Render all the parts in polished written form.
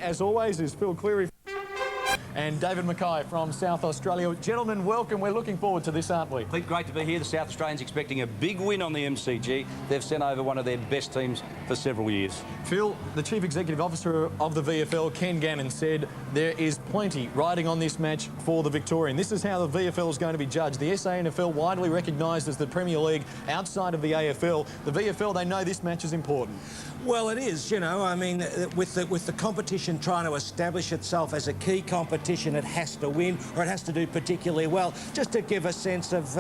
As always, is Phil Cleary and David Mackay from South Australia. Gentlemen, welcome. We're looking forward to this, aren't we? Pete, great to be here. The South Australians expecting a big win on the MCG. They've sent over one of their best teams for several years. Phil, the Chief Executive Officer of the VFL, Ken Gannon, said there is plenty riding on this match for the Victorian. This is how the VFL is going to be judged. The SANFL, widely recognised as the Premier League outside of the AFL. The VFL, they know this match is important. Well, it is, you know, I mean, with the competition trying to establish itself as a key competition, it has to win, or it has to do particularly well, just to give a sense of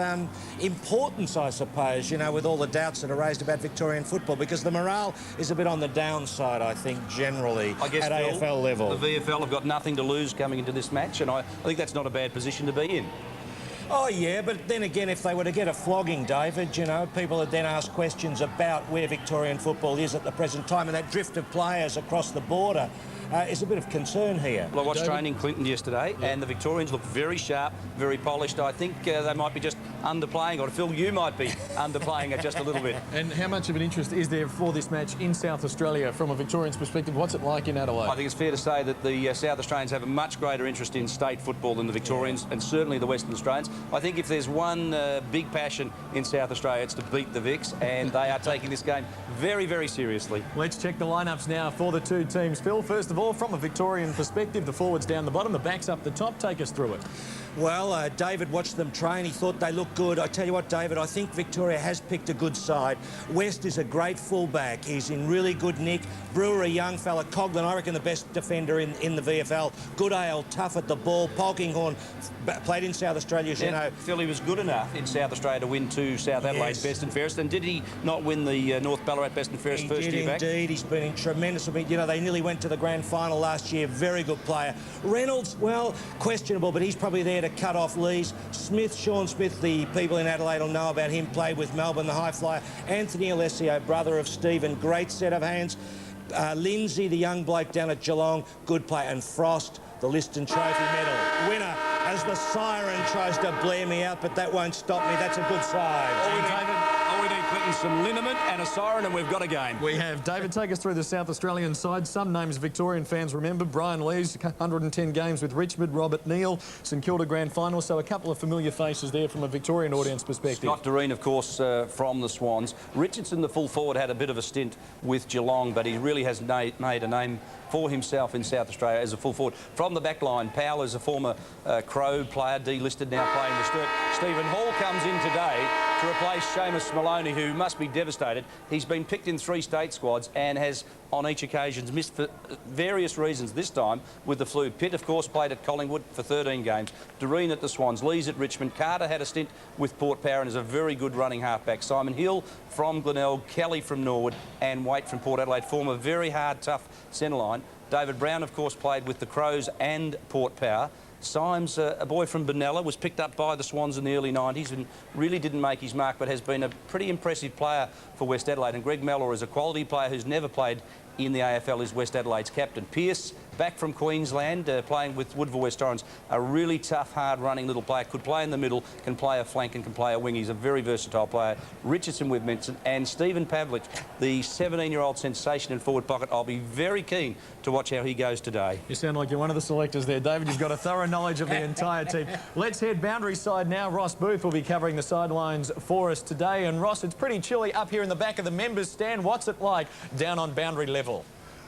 importance, I suppose, you know, with all the doubts that are raised about Victorian football, because the morale is a bit on the downside, I think, generally, at AFL level. The VFL have got nothing to lose coming into this match, and I think that's not a bad position to be in. Oh, yeah, but then again, if they were to get a flogging, David, you know, people would then ask questions about where Victorian football is at the present time, and that drift of players across the border is a bit of concern here. Well, I watched training Clinton yesterday, and the Victorians look very sharp, very polished. I think they might be just underplaying, or Phil, you might be underplaying it just a little bit. And how much of an interest is there for this match in South Australia from a Victorian's perspective? What's it like in Adelaide? I think it's fair to say that the South Australians have a much greater interest in state football than the Victorians, and certainly the Western Australians. I think if there's one big passion in South Australia, it's to beat the Vics, and they are taking this game very, very seriously. Let's check the lineups now for the two teams. Phil, first of all, from a Victorian perspective, the forwards down the bottom, the backs up the top. Take us through it. Well, David watched them train. He thought they looked good. I tell you what, David, I think Victoria has picked a good side. West is a great fullback. He's in really good nick. Brewer, a young fella. Coghlan, I reckon the best defender in the VFL. Goodale, tough at the ball. Polkinghorn played in South Australia, as you know. Phil, he was good enough in South Australia to win two South Adelaide's best and fairest. And did he not win the North Ballarat best and fairest first year back? Indeed, he's been in tremendous. You know, they nearly went to the grand final last year. Very good player. Reynolds, well, questionable, but he's probably there to cut off Lees. Smith, Sean Smith, the people in Adelaide will know about him, played with Melbourne, the high flyer. Anthony Alessio, brother of Stephen, great set of hands. Lindsay, the young bloke down at Geelong, good player. And Frost, the Liston Trophy medal winner, as the siren tries to blare me out, but that won't stop me. That's a good side. We need Clinton some liniment and a siren, and we've got a game. We have. David, take us through the South Australian side. Some names Victorian fans remember. Brian Lees, 110 games with Richmond. Robert Neal, St Kilda grand final. So a couple of familiar faces there from a Victorian audience perspective. Scott Doreen, of course, from the Swans. Richardson, the full forward, had a bit of a stint with Geelong, but he really has made a name for himself in South Australia as a full forward. From the back line, Powell is a former Crow player, delisted, now playing the Sturt. Stephen Hall comes in today to replace Seamus Maloney, who must be devastated. He's been picked in 3 state squads and has, on each occasion, missed for various reasons, this time with the flu. Pitt, of course, played at Collingwood for 13 games. Doreen at the Swans, Lees at Richmond. Carter had a stint with Port Power and is a very good running halfback. Simon Hill from Glenelg, Kelly from Norwood, and Waite from Port Adelaide form a very hard, tough centre line. David Brown, of course, played with the Crows and Port Power. Symes, a boy from Benalla, was picked up by the Swans in the early 90s and really didn't make his mark, but has been a pretty impressive player for West Adelaide. And Greg Mellor is a quality player who's never played in the AFL, is West Adelaide's captain. Pearce, back from Queensland, playing with Woodville West Orange, a really tough, hard-running little player. Could play in the middle, can play a flank and can play a wing. He's a very versatile player. Richardson, we've mentioned, and Stephen Pavlich, the 17-year-old sensation in forward pocket. I'll be very keen to watch how he goes today. You sound like you're one of the selectors there, David. You've got a thorough knowledge of the entire team. Let's head boundary side now. Ross Booth will be covering the sidelines for us today. And Ross, it's pretty chilly up here in the back of the members' stand. What's it like down on boundary level?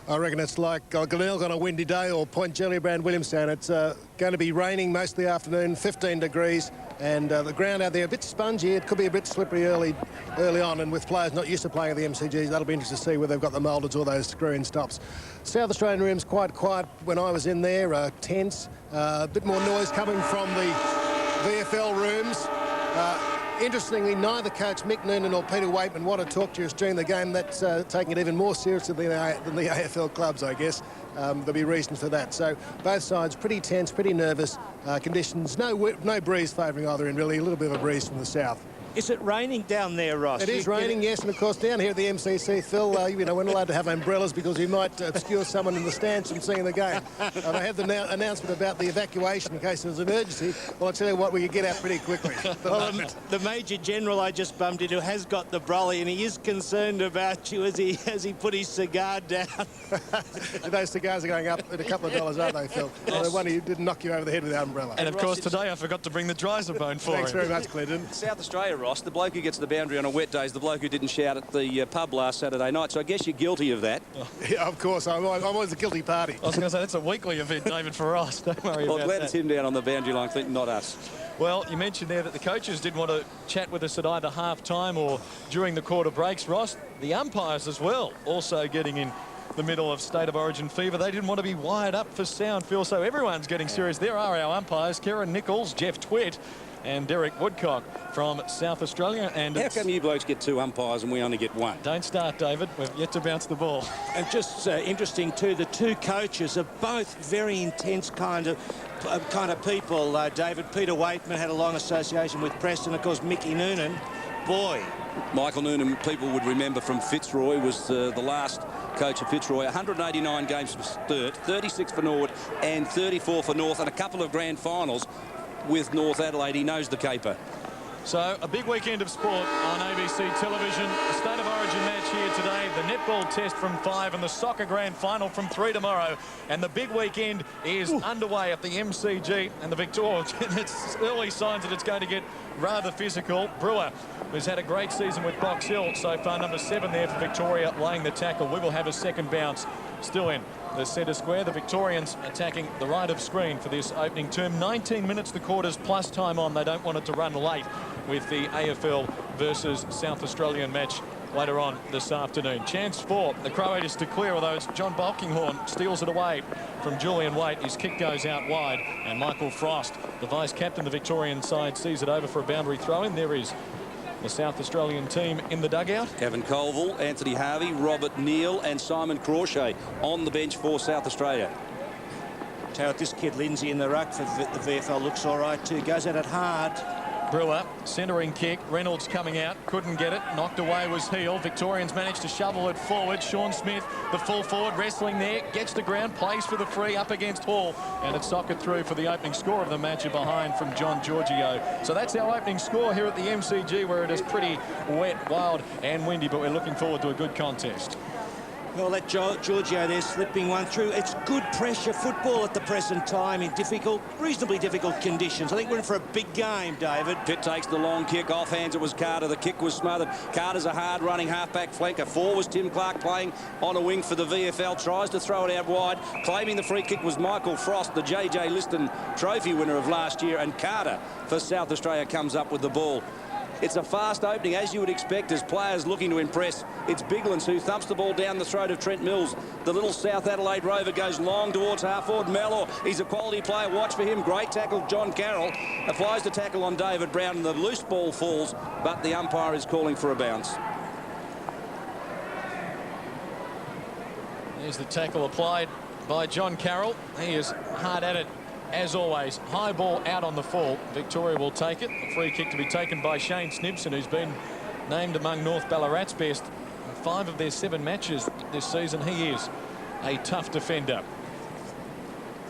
I reckon it's like Glenelg on a windy day, or Point Gellibrand, Williamstown. It's going to be raining most of the afternoon, 15 degrees, and the ground out there a bit spongy. It could be a bit slippery early on, and with players not used to playing at the MCGs, that'll be interesting to see whether they've got the moulders or those screw-in stops. South Australian room's quite quiet when I was in there, tense. A bit more noise coming from the VFL rooms. Interestingly, neither coach Mick Noonan or Peter Waitman want to talk to us during the game. That's taking it even more seriously than the AFL clubs, I guess. There'll be reason for that. So both sides pretty tense, pretty nervous. Conditions, no breeze favouring either end, really. A little bit of a breeze from the south. Is it raining down there, Ross? It is raining, yes, and of course down here at the MCC, Phil, you know, we're not allowed to have umbrellas because we might obscure someone in the stands from seeing the game. They have the announcement about the evacuation in case there's an emergency. Well, I'll tell you what, we can get out pretty quickly. Well, the Major General I just bumped into has got the brolly, and he is concerned about you as he put his cigar down. Those cigars are going up at a couple of dollars, aren't they, Phil? The one who didn't knock you over the head with the umbrella. And of course today I forgot to bring the dryzer bone for Thanks him. very much, Clinton. South Australia, Ross, the bloke who gets the boundary on a wet day is the bloke who didn't shout at the pub last Saturday night, so I guess you're guilty of that. Yeah, of course, I'm always a guilty party. I was going to say, that's a weekly event, David, for us. Don't worry Well, about glad that. it's him down on the boundary line, Clinton, not us. Well, you mentioned there that the coaches didn't want to chat with us at either half-time or during the quarter breaks, Ross. The umpires as well, also getting in the middle of State of Origin fever. They didn't want to be wired up for sound, Phil, so everyone's getting serious. There are our umpires, Kieran Nichols, Jeff Twitt, and Derek Woodcock from South Australia. And how come you blokes get 2 umpires and we only get 1? Don't start, David. We've yet to bounce the ball. And just interesting too, the 2 coaches are both very intense kind of people. David, Peter Waitman had a long association with Preston. Of course, Mickey Noonan, boy. Michael Noonan, people would remember from Fitzroy, was the last coach of Fitzroy. 189 games for Sturt, 36 for Norwood and 34 for North, and a couple of grand finals with North Adelaide. He knows the caper. So a big weekend of sport on ABC television. A State of Origin match here today. The netball test from 5 and the soccer grand final from 3 tomorrow. And the big weekend is underway at the MCG and the Victoria. It's early signs that it's going to get rather physical. Brewer, who's had a great season with Box Hill so far, number 7 there for Victoria, laying the tackle. We will have a second bounce still in the centre square. The Victorians attacking the right of screen for this opening term. 19 minutes the quarters plus time on. They don't want it to run late with the AFL versus South Australian match later on this afternoon. Chance for the Croatians to clear, although it's John Balkinghorn steals it away from Julian Waite. His kick goes out wide, and Michael Frost, the vice-captain, the Victorian side, sees it over for a boundary throw-in. There is the South Australian team in the dugout. Evan Colville, Anthony Harvey, Robert Neal and Simon Crawshay on the bench for South Australia. Tell you what, this kid Lindsay in the ruck for the VFL looks all right too. Goes at it hard. Brewer, centering kick. Reynolds coming out, couldn't get it. Knocked away was Heel. Victorians managed to shovel it forward. Sean Smith, the full forward, wrestling there. Gets the ground, plays for the free up against Hall. And it's soccer through for the opening score of the match behind from John Giorgio. So that's our opening score here at the MCG, where it is pretty wet, wild and windy, but we're looking forward to a good contest. Well, that Giorgio there slipping one through. It's good pressure football at the present time in reasonably difficult conditions. I think we're in for a big game, David. Pitt takes the long kick off hands. It was Carter. The kick was smothered. Carter's a hard-running half-back flanker. 4 was Tim Clark playing on a wing for the VFL. Tries to throw it out wide. Claiming the free kick was Michael Frost, the JJ Liston Trophy winner of last year. And Carter for South Australia comes up with the ball. It's a fast opening, as you would expect, as players looking to impress. It's Biglands who thumps the ball down the throat of Trent Mills. The little South Adelaide Rover goes long towards half-forward. Mellor, he's a quality player. Watch for him. Great tackle, John Carroll. Applies the tackle on David Brown, and the loose ball falls, but the umpire is calling for a bounce. There's the tackle applied by John Carroll. He is hard at it. As always, high ball out on the fall. Victoria will take it. A free kick to be taken by Shane Snibson, who's been named among North Ballarat's best in 5 of their 7 matches this season. He is a tough defender.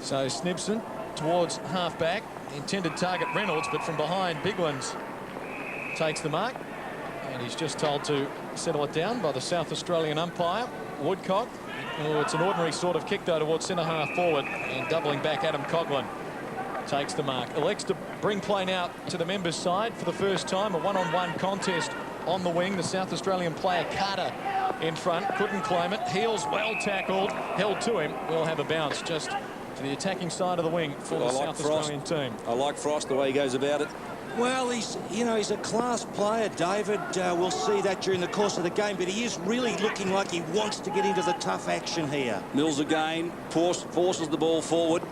So Snibson towards half-back. Intended target Reynolds, but from behind, Biglands takes the mark. And he's just told to settle it down by the South Australian umpire, Woodcock. Oh, it's an ordinary sort of kick, though, towards centre-half forward. And doubling back, Adam Coughlin takes the mark. Elects to bring play now to the members' side for the first time. A one-on-one contest on the wing. The South Australian player, Carter, in front. Couldn't claim it. Heels well tackled. Held to him. We'll have a bounce just to the attacking side of the wing for the South Australian team. I like Frost, the way he goes about it. Well, he's a class player, David. We'll see that during the course of the game, but he is really looking like he wants to get into the tough action here. Mills again forces the ball forward,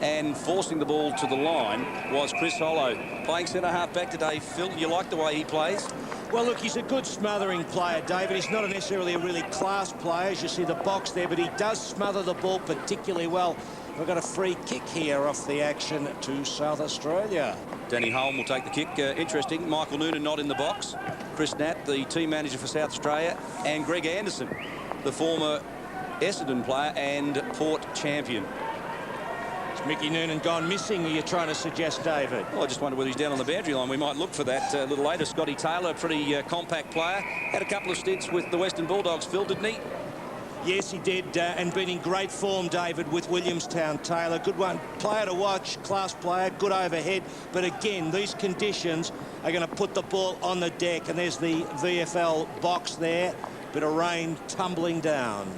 and forcing the ball to the line was Chris Hollow. Playing centre half back today. Phil, you like the way he plays? Well, look, he's a good smothering player, David. He's not necessarily a really class player, as you see the box there, but he does smother the ball particularly well. We've got a free kick here off the action to South Australia. Danny Holm will take the kick. Interesting, Michael Noonan not in the box. Chris Nat, the team manager for South Australia, and Greg Anderson, the former Essendon player and Port champion. Is Mickey Noonan gone missing, are you trying to suggest, David? Well, I just wonder whether he's down on the boundary line. We might look for that a little later. Scotty Taylor, a pretty compact player. Had a couple of stints with the Western Bulldogs, Phil, didn't he? Yes, he did, and been in great form, David, with Williamstown. Taylor, good one. Player to watch, class player, good overhead. But again, these conditions are going to put the ball on the deck. And there's the VFL box there. Bit of rain tumbling down.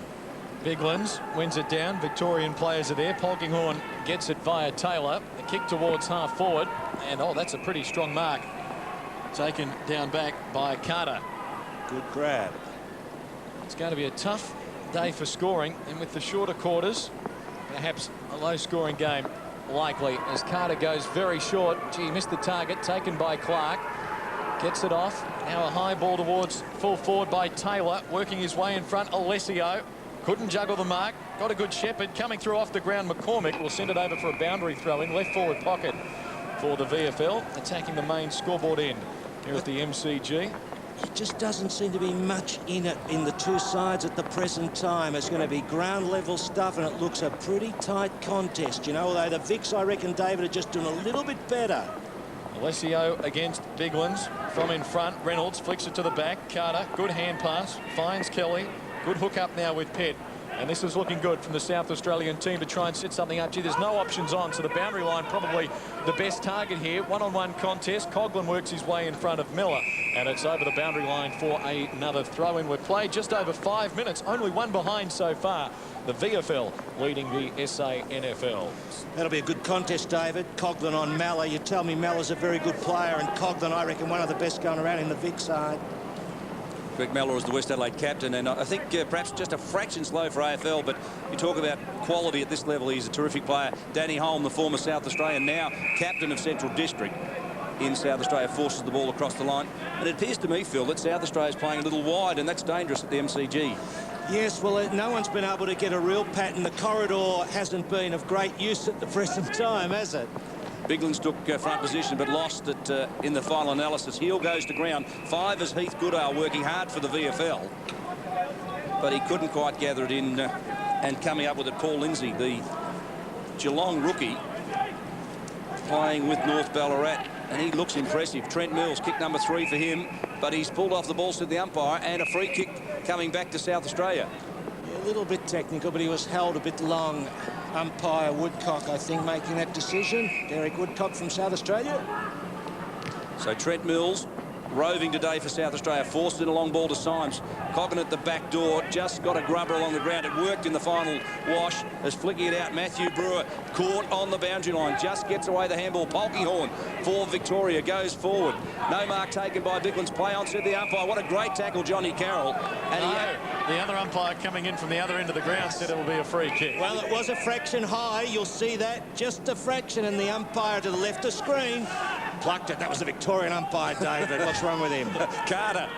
Biglands wins it down. Victorian players are there. Polkinghorne gets it via Taylor. A kick towards half forward. And, oh, that's a pretty strong mark. Taken down back by Carter. Good grab. It's going to be a tough day for scoring, and with the shorter quarters, perhaps a low-scoring game likely, as Carter goes very short. Gee, missed the target, taken by Clark. Gets it off. Now a high ball towards full forward by Taylor, working his way in front. Alessio couldn't juggle the mark. Got a good shepherd coming through off the ground. McCormick will send it over for a boundary throw in left forward pocket for the VFL, attacking the main scoreboard end here at the MCG. It just doesn't seem to be much in it in the two sides at the present time. It's going to be ground level stuff, and it looks a pretty tight contest, you know, although the Vics, I reckon, David, are just doing a little bit better. Alessio against Biglands from in front. Reynolds flicks it to the back. Carter, good hand pass, finds Kelly. Good hook up now with Pitt. And this is looking good from the South Australian team to try and set something up. Gee, there's no options on, so the boundary line probably the best target here. One-on-one contest. Coughlin works his way in front of Miller, and it's over the boundary line for another throw-in. We've played just over 5 minutes, only one behind so far. The VFL leading the SANFL. That'll be a good contest, David. Coughlin on Miller. You tell me Miller's a very good player, and Coughlin, I reckon, one of the best going around in the Vic side. Greg Mellor is the West Adelaide captain, and I think perhaps just a fraction slow for AFL, but you talk about quality at this level. He's a terrific player. Danny Holm, the former South Australian, now captain of Central District in South Australia, forces the ball across the line. And it appears to me, Phil, that South Australia is playing a little wide, and that's dangerous at the MCG. Yes, well, no one's been able to get a real pattern. The corridor hasn't been of great use at the present time, has it? Biglands took front position but lost it in the final analysis. Heel goes to ground. 5 is Heath Goodale, working hard for the VFL, but he couldn't quite gather it in, and coming up with it, Paul Lindsay, the Geelong rookie, playing with North Ballarat, and he looks impressive. Trent Mills, kick number 3 for him, but he's pulled off the ball, said the umpire, and a free kick coming back to South Australia. Yeah, a little bit technical, but he was held a bit long. Umpire Woodcock, I think, making that decision. Derek Woodcock from South Australia. So Trent Mills roving today for South Australia, forced in a long ball to Symes. Coggan at the back door, just got a grubber along the ground. It worked in the final wash as flicking it out. Matthew Brewer caught on the boundary line, just gets away the handball. Polkinghorne for Victoria goes forward. No mark taken by Biglands. Play on, said the umpire. What a great tackle, Johnny Carroll. And the other umpire coming in from the other end of the ground said it will be a free kick. Well, it was a fraction high. You'll see that, just a fraction, and the umpire to the left of screen plucked it. That was the Victorian umpire, David. What's wrong with him? Carter,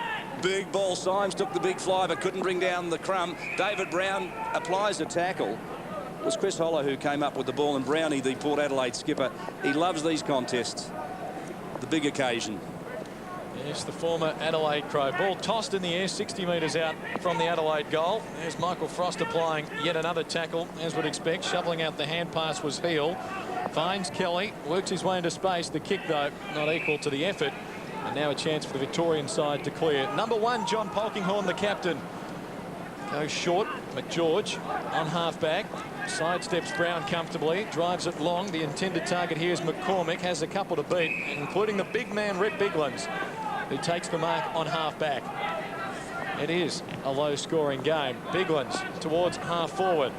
big ball. Symes took the big fly but couldn't bring down the crumb. David Brown applies a tackle. It was Chris Hollow who came up with the ball, and Brownie, the Port Adelaide skipper, he loves these contests, the big occasion. Yes, the former Adelaide Crow. Ball tossed in the air 60 metres out from the Adelaide goal. There's Michael Frost applying yet another tackle, as would expect. Shoveling out the hand pass was Heel. Finds Kelly, works his way into space. The kick, though, not equal to the effort. And now a chance for the Victorian side to clear. Number 1, John Polkinghorne, the captain. Goes short. McGeorge on half-back. Sidesteps Brown comfortably. Drives it long. The intended target here is McCormick. Has a couple to beat, including the big man, Rhett Biglands, who takes the mark on half-back. It is a low-scoring game. Biglands towards half-forward.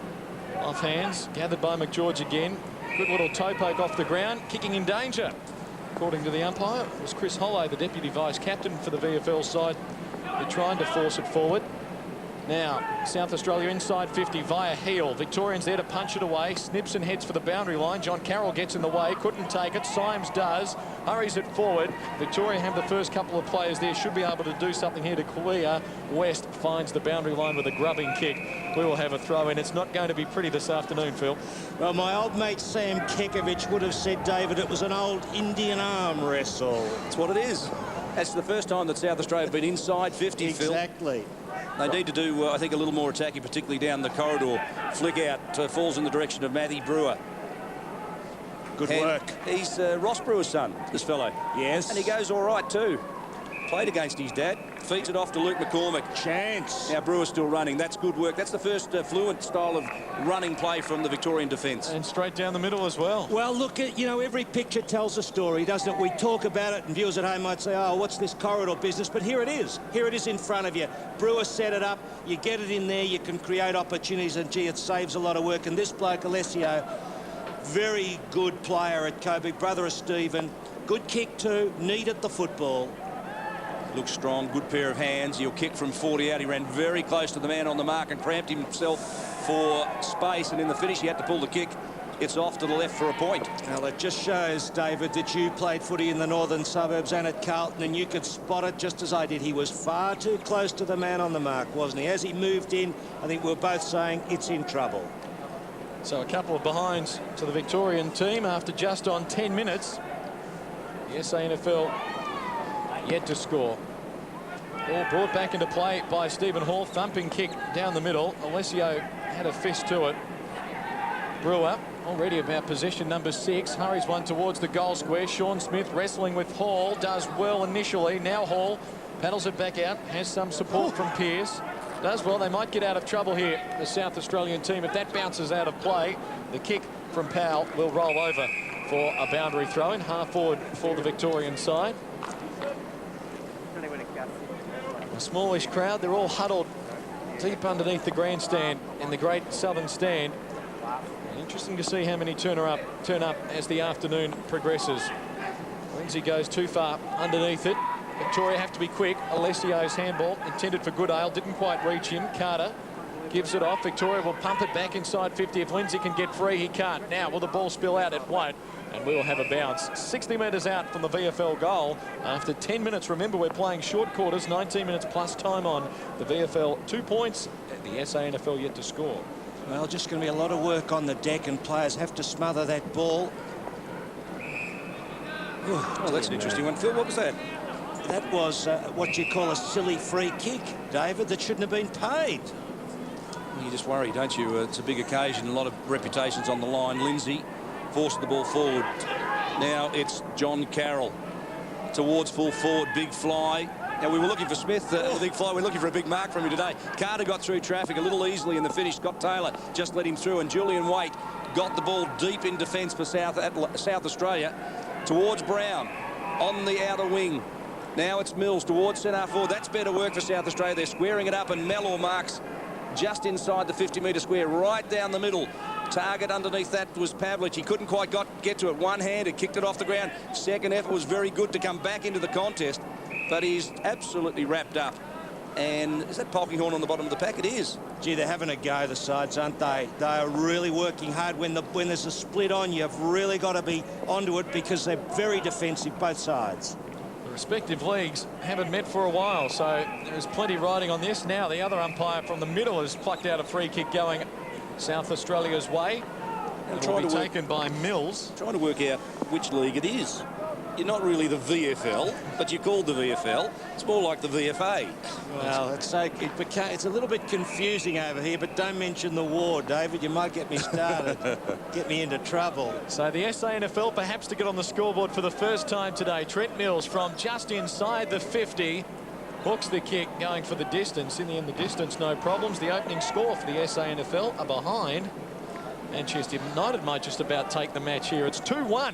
Off hands. Gathered by McGeorge again. Good little toe poke off the ground. Kicking in danger, according to the umpire. It was Chris Hollow, the deputy vice-captain for the VFL side, who tried to force it forward. Now, South Australia inside 50 via heel. Victorians there to punch it away. Snips and heads for the boundary line. John Carroll gets in the way. Couldn't take it. Symes does. Hurries it forward. Victoria have the first couple of players there. Should be able to do something here to clear. West finds the boundary line with a grubbing kick. We will have a throw in. It's not going to be pretty this afternoon, Phil. Well, my old mate Sam Kekovich would have said, David, it was an old Indian arm wrestle. That's what it is. That's the first time that South Australia have been inside 50, Phil. Exactly. They need to do, I think, a little more attacking, particularly down the corridor. Flick out, falls in the direction of Matthew Brewer. Good And work. He's Ross Brewer's son, this fellow. Yes. And he goes all right too. Played against his dad. Feeds it off to Luke McCormick. Chance. Now Brewer's still running. That's good work. That's the first fluent style of running play from the Victorian defence. And straight down the middle as well. Well, look, at every picture tells a story, doesn't it? We talk about it and viewers at home might say, oh, what's this corridor business? But here it is. Here it is in front of you. Brewer set it up. You get it in there. You can create opportunities. And, gee, it saves a lot of work. And this bloke, Alessio, very good player at Kobe. Brother of Stephen. Good kick too. Needed the football. Looks strong, good pair of hands. He'll kick from 40 out. He ran very close to the man on the mark and cramped himself for space. And in the finish, he had to pull the kick. It's off to the left for a point. Well, it just shows, David, that you played footy in the northern suburbs and at Carlton, and you could spot it just as I did. He was far too close to the man on the mark, wasn't he? As he moved in, I think we were both saying it's in trouble. So a couple of behinds to the Victorian team after just on 10 minutes. The SANFL yet to score. Ball brought back into play by Stephen Hall. Thumping kick down the middle. Alessio had a fist to it. Brewer already about possession number 6. Hurries one towards the goal square. Sean Smith wrestling with Hall. Does well initially. Now Hall paddles it back out. Has some support from Pearce. Does well. They might get out of trouble here, the South Australian team. If that bounces out of play, the kick from Powell will roll over for a boundary throw in. Half forward for the Victorian side. A smallish crowd. They're all huddled deep underneath the grandstand in the Great Southern Stand. Interesting to see how many turn up as the afternoon progresses. Lindsay goes too far underneath it. Victoria have to be quick. Alessio's handball intended for Goodale didn't quite reach him. Carter gives it off. Victoria will pump it back inside 50. If Lindsay can get free, he can't. Now will the ball spill out? It won't. And we'll have a bounce 60 metres out from the VFL goal after 10 minutes. Remember, we're playing short quarters, 19 minutes plus time on the VFL. 2 points, and the SANFL yet to score. Well, just going to be a lot of work on the deck, and players have to smother that ball. Oh, that's an interesting one. Phil, what was that? That was what you call a silly free kick, David, that shouldn't have been paid. You just worry, don't you? It's a big occasion, a lot of reputations on the line. Lindsay forced the ball forward. Now it's John Carroll towards full forward. Big fly. Now, we were looking for Smith, the big fly. We're looking for a big mark from him today. Carter got through traffic a little easily in the finish. Scott Taylor just let him through, and Julian Waite got the ball deep in defence for South Australia towards Brown on the outer wing. Now it's Mills towards centre forward. That's better work for South Australia. They're squaring it up, and Mellor marks just inside the 50-metre square, right down the middle. Target underneath that was Pavlich. He couldn't quite get to it. One-handed, kicked it off the ground. Second effort was very good to come back into the contest, but he's absolutely wrapped up. And is that Polkinghorn on the bottom of the pack? It is. Gee, they're having a go, the sides, aren't they? They are really working hard. When there's a split on, you've really got to be onto it because they're very defensive, both sides. The respective leagues haven't met for a while, so there's plenty riding on this. Now the other umpire from the middle has plucked out a free kick going South Australia's way. It will be taken by Mills. Trying to work out which league it is. You're not really the VFL, but you're called the VFL. It's more like the VFA. Well, it's a little bit confusing over here, but don't mention the war, David. You might get me started, get me into trouble. So the SANFL perhaps to get on the scoreboard for the first time today. Trent Mills from just inside the 50. Hooks the kick, going for the distance. In the end, the distance, no problems. The opening score for the SANFL are behind. Manchester United might just about take the match here. It's 2-1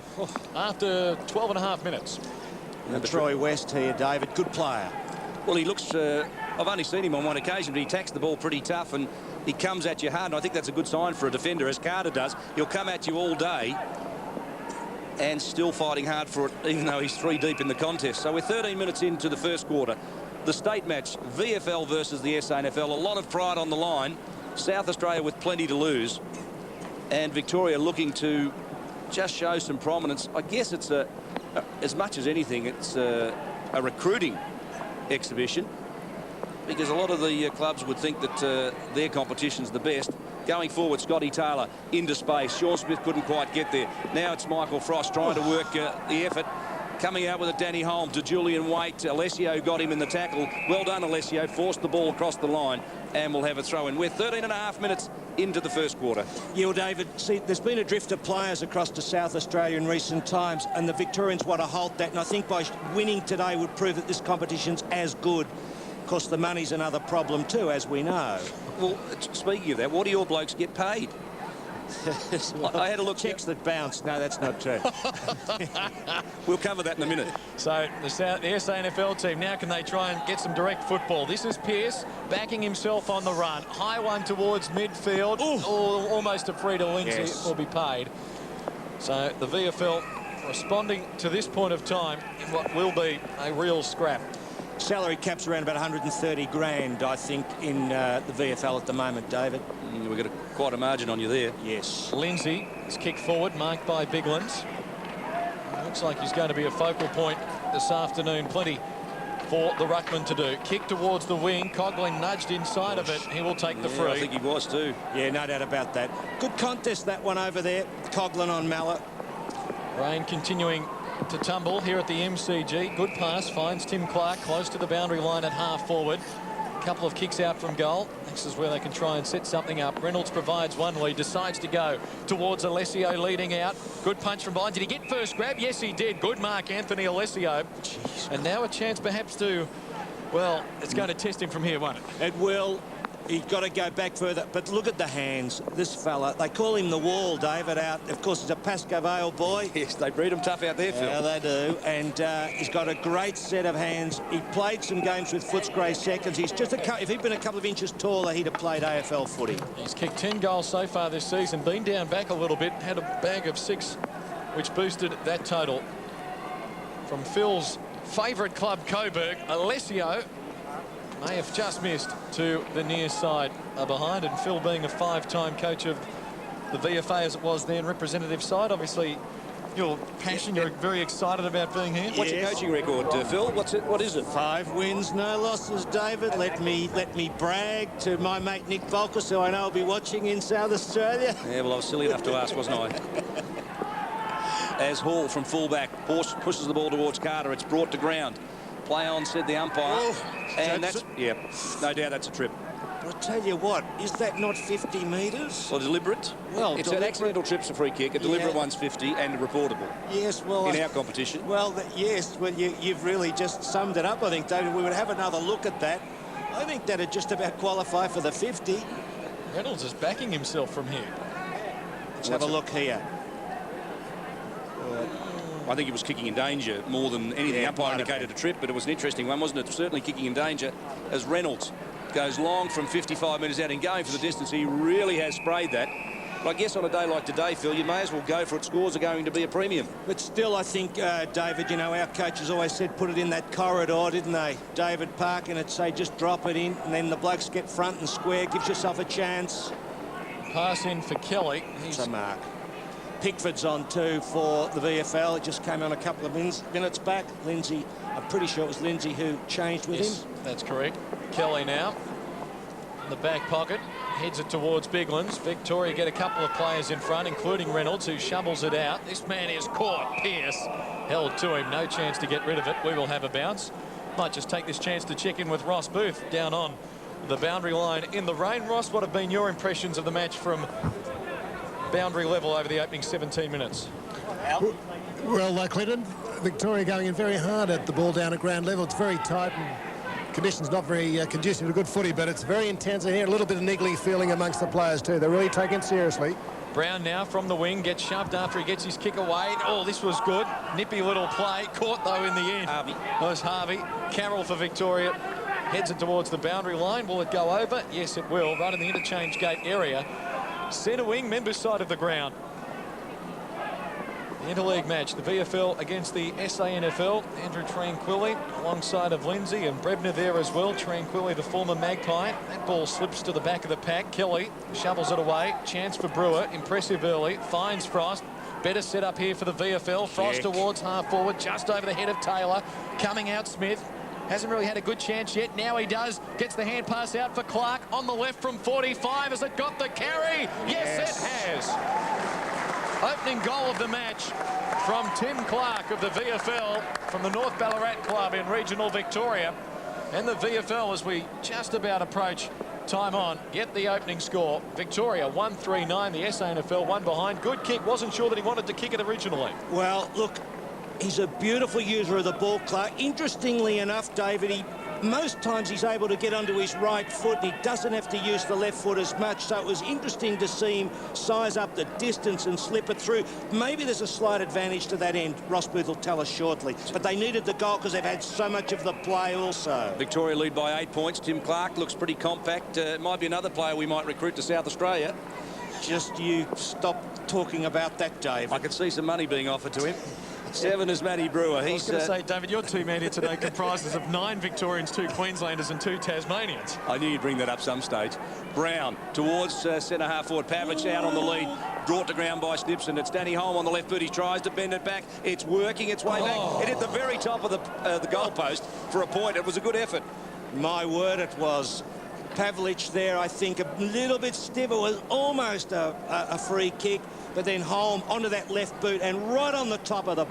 after 12.5 minutes. And Troy West here, David, good player. Well, he looks, I've only seen him on one occasion, but he attacks the ball pretty tough and he comes at you hard. And I think that's a good sign for a defender, as Carter does. He'll come at you all day and still fighting hard for it, even though he's 3 deep in the contest. So we're 13 minutes into the first quarter. the state match, VFL versus the SANFL. A lot of pride on the line. South Australia with plenty to lose, and Victoria looking to just show some prominence. I guess it's as much as anything, it's a recruiting exhibition, because a lot of the clubs would think that their competition's the best. Going forward, Scotty Taylor into space. Sean Smith couldn't quite get there. Now it's Michael Frost trying to work the effort. Coming out with a Danny Holmes to Julian Waite. Alessio got him in the tackle. Well done, Alessio. Forced the ball across the line, and we'll have a throw in. We're 13.5 minutes into the first quarter. Yeah, well, David, see, there's been a drift of players across to South Australia in recent times, and the Victorians want to halt that. And I think by winning today would prove that this competition's as good. Of course, the money's another problem too, as we know. Well, speaking of that, what do your blokes get paid? I had a look. Checks that bounce. No, that's not true. We'll cover that in a minute. So the SANFL team, now can they try and get some direct football? This is Pearce backing himself on the run. High one towards midfield. Almost a free to Lindsay. Yes. Will be paid. So the VFL responding to this point of time in what will be a real scrap. Salary cap's around about 130 grand, I think, in the VFL at the moment, David. We've got quite a margin on you there. Yes. Lindsay is kicked forward, marked by Biglands. Looks like he's going to be a focal point this afternoon. Plenty for the ruckman to do. Kick towards the wing. Coughlin nudged inside of it. He will take the free. I think he was too. Yeah, no doubt about that. Good contest, that one over there. Coughlin on Mallet. Rain continuing to tumble here at the MCG. Good pass, finds Tim Clark close to the boundary line at half forward. Couple of kicks out from goal. This is where they can try and set something up. Reynolds provides one lead, decides to go towards Alessio leading out. Good punch from behind. Did he get first grab? Yes, he did. Good mark, Anthony Alessio. Jeez. And now a chance perhaps to, well, it's going to test him from here, won't it? It will. He's got to go back further. But look at the hands. This fella, they call him the Wall, David, out. Of course, he's a Pascoe Vale boy. Yes, they breed him tough out there, Phil. Yeah, they do. And he's got a great set of hands. He played some games with Footscray seconds. He's just if he'd been a couple of inches taller, he'd have played AFL footy. He's kicked 10 goals so far this season. Been down back a little bit. Had a bag of 6, which boosted that total. From Phil's favourite club, Coburg, Alessio may have just missed to the near side behind, and Phil being a 5-time coach of the VFA as it was then, representative side, obviously you're passionate, you're very excited about being here. What's your coaching record, Phil? What is it? 5 wins, no losses, David. Let me brag to my mate Nick Volkers, who I know will be watching in South Australia. Yeah, well, I was silly enough to ask, wasn't I? As Hall from fullback pushes the ball towards Carter, it's brought to ground. Play on, said the umpire. And that's, yeah, no doubt that's a trip. I'll tell you what, is that not 50 metres? Well, deliberate? Well, it's an accidental trip's a free kick. A deliberate one's 50 and reportable. Yes, well... In our competition. Well, yes, well, you've really just summed it up, I think, David. We would have another look at that. I think that'd just about qualify for the 50. Reynolds is backing himself from here. Let's have a look here. I think he was kicking in danger more than anything. Yeah, Umpire indicated a trip, but it was an interesting one, wasn't it? Certainly kicking in danger as Reynolds goes long from 55 metres out and going for the distance. He really has sprayed that. But I guess on a day like today, Phil, you may as well go for it. Scores are going to be a premium. But still, I think, David, you know, our coaches always said put it in that corridor, didn't they? David Park, and it'd say just drop it in, and then the blokes get front and square, gives yourself a chance. Pass in for Kelly. He's a mark. Pickford's on too for the VFL. It just came on a couple of minutes back. Lindsay, I'm pretty sure it was Lindsay who changed with him. That's correct. Kelly now in the back pocket, heads it towards Biglands. Victoria get a couple of players in front, including Reynolds, who shovels it out. This man is caught. Pearce held to him. No chance to get rid of it. We will have a bounce. Might just take this chance to check in with Ross Booth down on the boundary line in the rain. Ross, what have been your impressions of the match from boundary level over the opening 17 minutes? Well, Clinton, Victoria going in very hard at the ball down at ground level. It's very tight and conditions not very conducive to good footy, but it's very intense in here. A little bit of niggly feeling amongst the players too. They're really taking it seriously. Brown now from the wing gets shoved after he gets his kick away. Oh, this was good. Nippy little play. Caught though in the end. Harvey. That was Harvey. Carroll for Victoria. Heads it towards the boundary line. Will it go over? Yes, it will. Right in the interchange gate area. Centre wing, members side of the ground. Interleague match, the VFL against the SANFL. Andrew Tranquilli alongside of Lindsay and Brebner there as well. Tranquilli, the former Magpie. That ball slips to the back of the pack. Kelly shovels it away. Chance for Brewer. Impressive early. Finds Frost. Better set up here for the VFL. Frost towards half forward, just over the head of Taylor. Coming out Smith. Hasn't really had a good chance yet. Now he does. Gets the hand pass out for Clark on the left from 45. Has it got the carry? Yes, it has. Opening goal of the match from Tim Clark of the VFL from the North Ballarat Club in regional Victoria. And the VFL, as we just about approach time on, get the opening score. Victoria 1-3-9. The SANFL one behind. Good kick. Wasn't sure that he wanted to kick it originally. Well, look, he's a beautiful user of the ball, Clark. Interestingly enough, David, most times he's able to get onto his right foot. He doesn't have to use the left foot as much, so it was interesting to see him size up the distance and slip it through. Maybe there's a slight advantage to that end. Ross Booth will tell us shortly. But they needed the goal because they've had so much of the play also. Victoria lead by 8 points. Tim Clark looks pretty compact. Might be another player we might recruit to South Australia. Just you stop talking about that, Dave. I could see some money being offered to him. 7 is Matty Brewer. I was going to say, David, your team here today comprises of 9 Victorians, 2 Queenslanders and 2 Tasmanians. I knew you'd bring that up some stage. Brown towards centre half forward. Pavlich out on the lead. Brought to ground by Snipson. It's Danny Holm on the left foot. He tries to bend it back. It's working its way back. It hit the very top of the goal post for a point. It was a good effort. My word, it was. Pavlich there, I think, a little bit stiff. It was almost a free kick. But then Holm onto that left boot and right on the top of the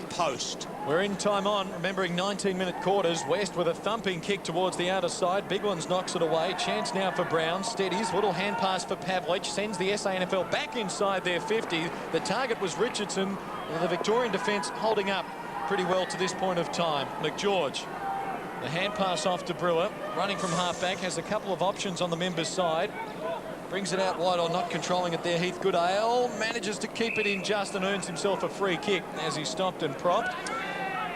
post. We're in time on, remembering 19-minute quarters. West with a thumping kick towards the outer side. Big Ones knocks it away. Chance now for Brown. Steadies. Little hand pass for Pavlich. Sends the SANFL back inside their 50. The target was Richardson. The Victorian defence holding up pretty well to this point of time. McGeorge. The hand pass off to Brewer. Running from half-back. Has a couple of options on the members' side. Brings it out wide or not controlling it there. Heath Goodale manages to keep it in just and earns himself a free kick as he stopped and propped.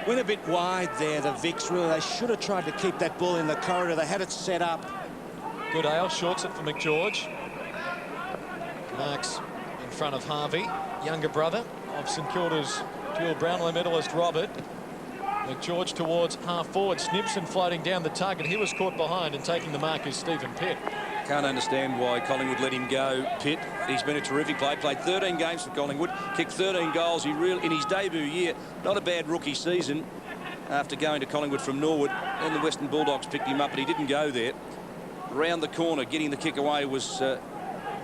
Went a bit wide there, the Vics, really. They should have tried to keep that ball in the corridor. They had it set up. Goodale shorts it for McGeorge. Marks in front of Harvey, younger brother of St Kilda's dual Brownlow medalist Robert. McGeorge towards half forward. Snipson floating down the target. He was caught behind, and taking the mark is Stephen Pitt. Can't understand why Collingwood let him go. Pitt, he's been a terrific player. Played 13 games for Collingwood, kicked 13 goals. He really, in his debut year, not a bad rookie season. After going to Collingwood from Norwood, and the Western Bulldogs picked him up, but he didn't go there. Round the corner, getting the kick away was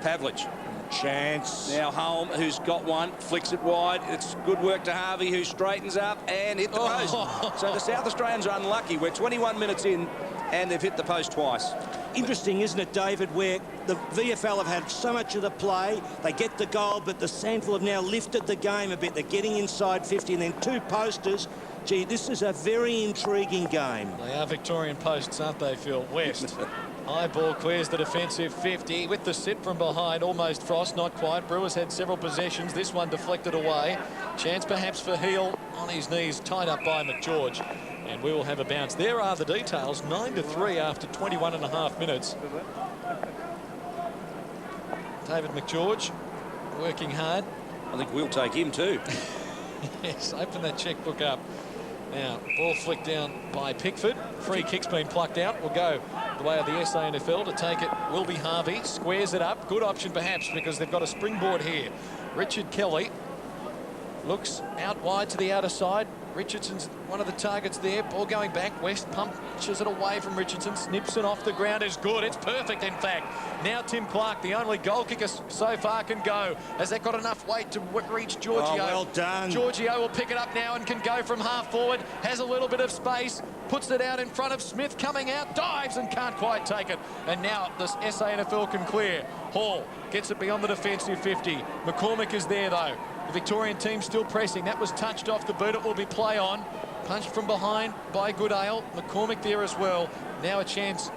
Pavlich. Chance. Now Holm, who's got one, flicks it wide. It's good work to Harvey, who straightens up and hit the post. So the South Australians are unlucky. We're 21 minutes in, and they've hit the post twice. Interesting, isn't it, David, where the VFL have had so much of the play. They get the goal, but the SANFL have now lifted the game a bit. They're getting inside 50 and then 2 posters. Gee, this is a very intriguing game. They are Victorian posts, aren't they, Phil? West. High ball clears the defensive 50 with the sit from behind. Almost Frost, not quite. Brewers had several possessions. This one deflected away. Chance perhaps for Heel on his knees, tied up by McGeorge. And we will have a bounce. There are the details. 9-3 after 21.5 minutes. David McGeorge working hard. I think we'll take him too. Yes, open that checkbook up. Now, ball flicked down by Pickford. Free kick's been plucked out. Will go the way of the SANFL. To take it will be Harvey. Squares it up. Good option perhaps because they've got a springboard here. Richard Kelly looks out wide to the outer side. Richardson's one of the targets there. Ball going back. West punches it away from Richardson. Snipson off the ground is good. It's perfect, in fact. Now Tim Clark, the only goal kicker so far, can go. Has that got enough weight to reach Giorgio? Oh, well done. Giorgio will pick it up now and can go from half forward. Has a little bit of space. Puts it out in front of Smith, coming out, dives and can't quite take it. And now the SANFL can clear. Hall gets it beyond the defensive 50. McCormick is there, though. The Victorian team still pressing. That was touched off the boot. It will be play on. Punched from behind by Goodale. McCormick there as well. Now a chance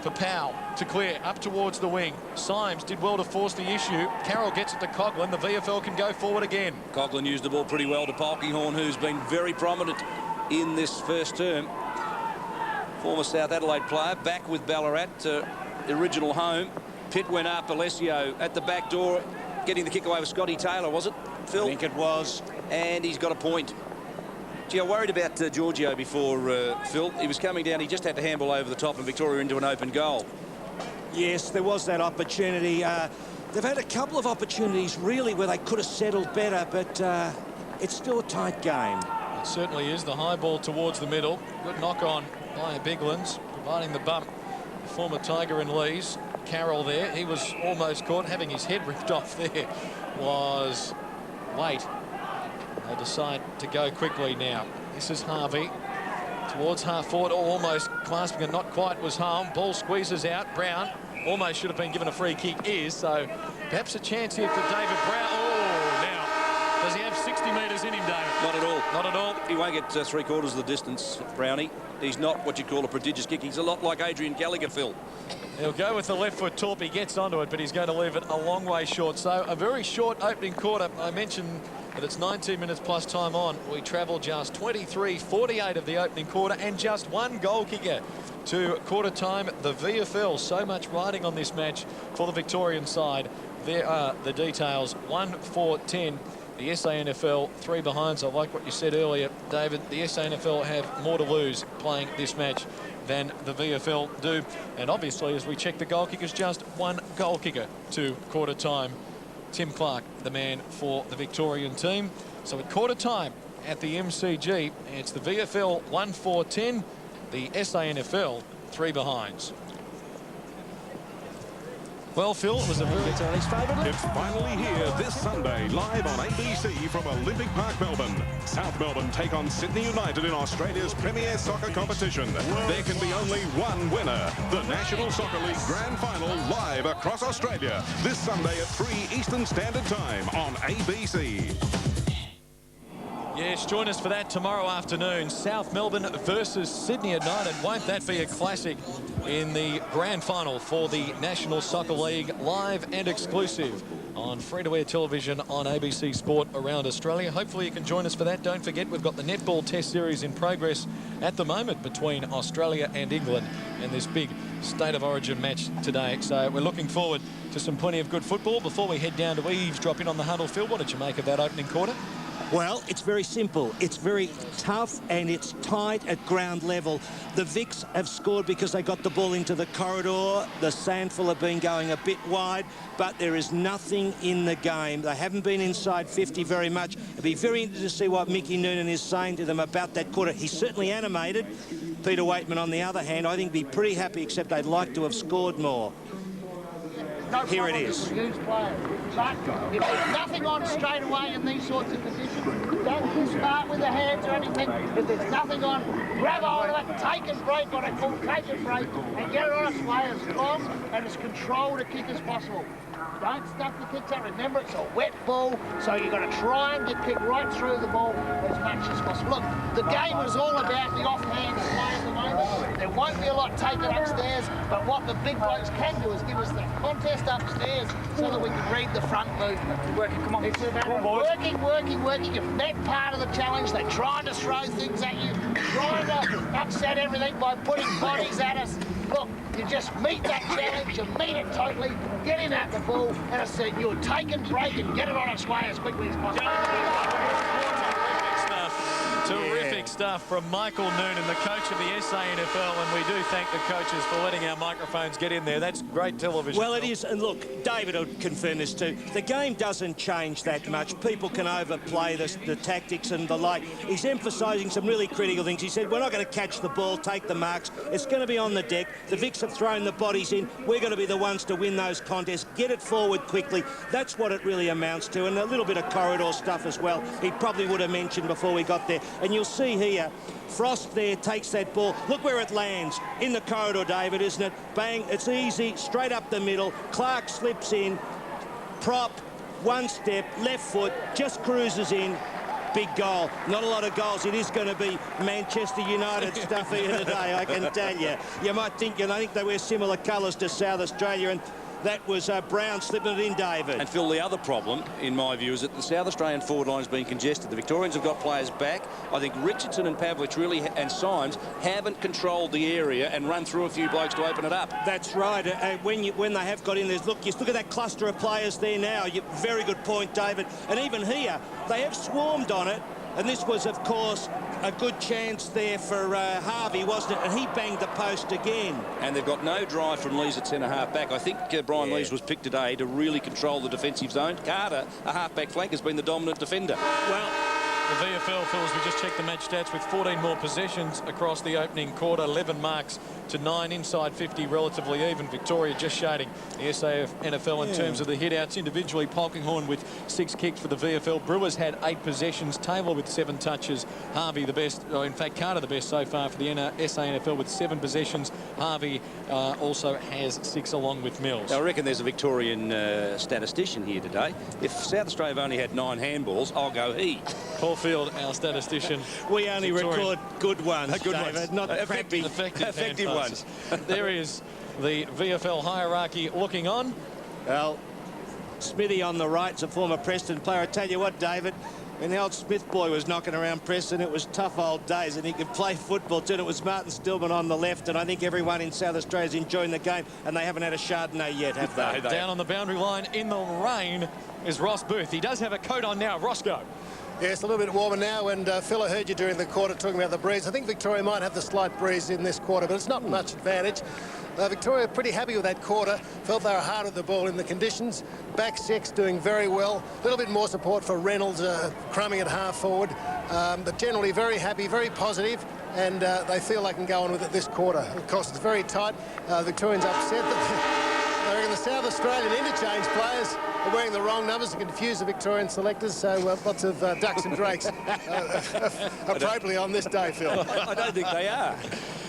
for Powell to clear up towards the wing. Symes did well to force the issue. Carroll gets it to Coughlin. The VFL can go forward again. Coughlin used the ball pretty well to Polkinghorn, who's been very prominent in this first term. Former South Adelaide player, back with Ballarat, original home. Pitt went up. Alessio at the back door. getting the kick away with Scotty Taylor, was it, Phil? I think it was. And he's got a point. Gee, I worried about Giorgio before, Phil. He was coming down. He just had to handball over the top and Victoria into an open goal. Yes, there was that opportunity. They've had a couple of opportunities, really, where they could have settled better, but it's still a tight game. It certainly is. The high ball towards the middle. Good knock on by Biglands, providing the bump. The former Tiger and Lee's Carroll there. He was almost caught, having his head ripped off there. Was Wait. They decide to go quickly now. This is Harvey towards half forward, almost clasping it, not quite, was home. Ball squeezes out. Brown almost should have been given a free kick, so perhaps a chance here for David Brown. Oh, now, does he have 60 metres in him, David? Not at all. Not at all. He won't get 3/4 of the distance, Brownie. He's not what you'd call a prodigious kick. He's a lot like Adrian Gallagher, Phil. He'll go with the left foot torp. He gets onto it, but he's going to leave it a long way short. So a very short opening quarter. I mentioned that it's 19 minutes plus time on. We travel just 23:48 of the opening quarter and just one goal kicker to quarter time. The VFL, so much riding on this match for the Victorian side. There are the details. 1-4-10. The SANFL 3 behind. So I like what you said earlier, David. The SANFL have more to lose playing this match than the VFL do. And obviously, as we check the goal kickers, just one goal kicker to quarter time. Tim Clark, the man for the Victorian team. So at quarter time at the MCG, it's the VFL 1-4-10, the SANFL 3 behinds. Well, Phil, it was a very... It's finally here this Sunday, live on ABC from Olympic Park, Melbourne. South Melbourne take on Sydney United in Australia's premier soccer competition. There can be only one winner. The National Soccer League Grand Final live across Australia this Sunday at 3 Eastern Standard Time on ABC. Yes, join us for that tomorrow afternoon. South Melbourne versus Sydney United. Won't that be a classic in the grand final for the National Soccer League, live and exclusive on free-to-air television on ABC Sport around Australia. Hopefully you can join us for that. Don't forget, we've got the netball test series in progress at the moment between Australia and England and this big state of origin match today. So we're looking forward to some plenty of good football. Before we head down to eavesdrop in on the huddle, Phil, what did you make of that opening quarter? Well, it's very simple. It's very tough and it's tight at ground level. The Vics have scored because they got the ball into the corridor. The SANFL have been going a bit wide, but there is nothing in the game. They haven't been inside 50 very much. It'll be very interesting to see what Mickey Noonan is saying to them about that quarter. He's certainly animated. Peter Waitman, on the other hand, I think be pretty happy, except they'd like to have scored more. Here it is. But if there's nothing on straight away in these sorts of positions, don't start with the hands or anything. If there's nothing on, grab hold of it, take and break what I call take and break, and get it on its way as long and as controlled a kick as possible. Don't stuff the kicks out. Remember, it's a wet ball, so you've got to try and get kicked right through the ball as much as possible. Look, the game is all about the offhand play at the moment. There won't be a lot taken upstairs, but what the big blokes can do is give us the contest upstairs so that we can read the front movement. Working, come on. It's about working. You've met part of the challenge. They're trying to throw things at you, trying to upset everything by putting bodies at us. Look, you just meet that challenge, you meet it totally, get in at the ball, and I said you'll take and break and get it on its way as quickly as possible. Terrific stuff from Michael Noonan, the coach of the SANFL, and we do thank the coaches for letting our microphones get in there. That's great television. Well, it is, and look, David will confirm this too. The game doesn't change that much. People can overplay the tactics and the like. He's emphasising some really critical things. He said, we're not going to catch the ball, take the marks. It's going to be on the deck. The Vics have thrown the bodies in. We're going to be the ones to win those contests. Get it forward quickly. That's what it really amounts to, and a little bit of corridor stuff as well. He probably would have mentioned before we got there. And you'll see here, Frost there takes that ball. Look where it lands. In the corridor, David, isn't it? Bang, it's easy, straight up the middle. Clark slips in, prop, one step, left foot, just cruises in. Big goal. Not a lot of goals. It is going to be Manchester United stuff here today, I can tell you. You might think, I think they wear similar colours to South Australia, and That was Brown slipping it in, David. And Phil, the other problem, in my view, is that the South Australian forward line has been congested. The Victorians have got players back. I think Richardson and Pavlich really, and Symes, haven't controlled the area and run through a few blokes to open it up. That's right. When they have got in there, look at that cluster of players there now. Very good point, David. And even here, they have swarmed on it. And this was, of course, a good chance there for Harvey, wasn't it? And he banged the post again. And they've got no drive from Lees at centre-half back. I think Brian Lees was picked today to really control the defensive zone. Carter, a half-back flank, has been the dominant defender. Well, the VFL, Phil, as we just checked the match stats, with 14 more possessions across the opening quarter, 11 marks to 9, inside 50, relatively even. Victoria just shading the SANFL in terms of the hit-outs. Individually, Polkinghorne with 6 kicks for the VFL. Brewers had 8 possessions. Taylor with 7 touches. Harvey the best, in fact, Carter the best so far for the SANFL with 7 possessions. Harvey also has 6 along with Mills. I reckon there's a Victorian statistician here today. If South Australia have only had 9 handballs, I'll go he. Paul Field, our statistician. We only Victorian. record good ones, Good David, ones. not Effective ones. There is the VFL hierarchy looking on. Well, Smithy on the right's a former Preston player. I tell you what, David, when the old Smith boy was knocking around Preston, it was tough old days, and he could play football too. It was Martin Stillman on the left, and I think everyone in South Australia is enjoying the game, and they haven't had a Chardonnay yet, have they? Down on the boundary line in the rain is Ross Booth. He does have a coat on now. Roscoe. Yeah, it's a little bit warmer now, and Phil, I heard you during the quarter talking about the breeze. I think Victoria might have the slight breeze in this quarter, but it's not much advantage. Victoria pretty happy with that quarter. Felt they were hard at the ball in the conditions. Back 6 doing very well. A little bit more support for Reynolds, crumbing at half forward. But generally very happy, very positive, and they feel they can go on with it this quarter. Of course, it's very tight. Victorians upset that they're in the South Australian interchange players are wearing the wrong numbers to confuse the Victorian selectors, so lots of ducks and drakes appropriately on this day, Phil. I don't think they are.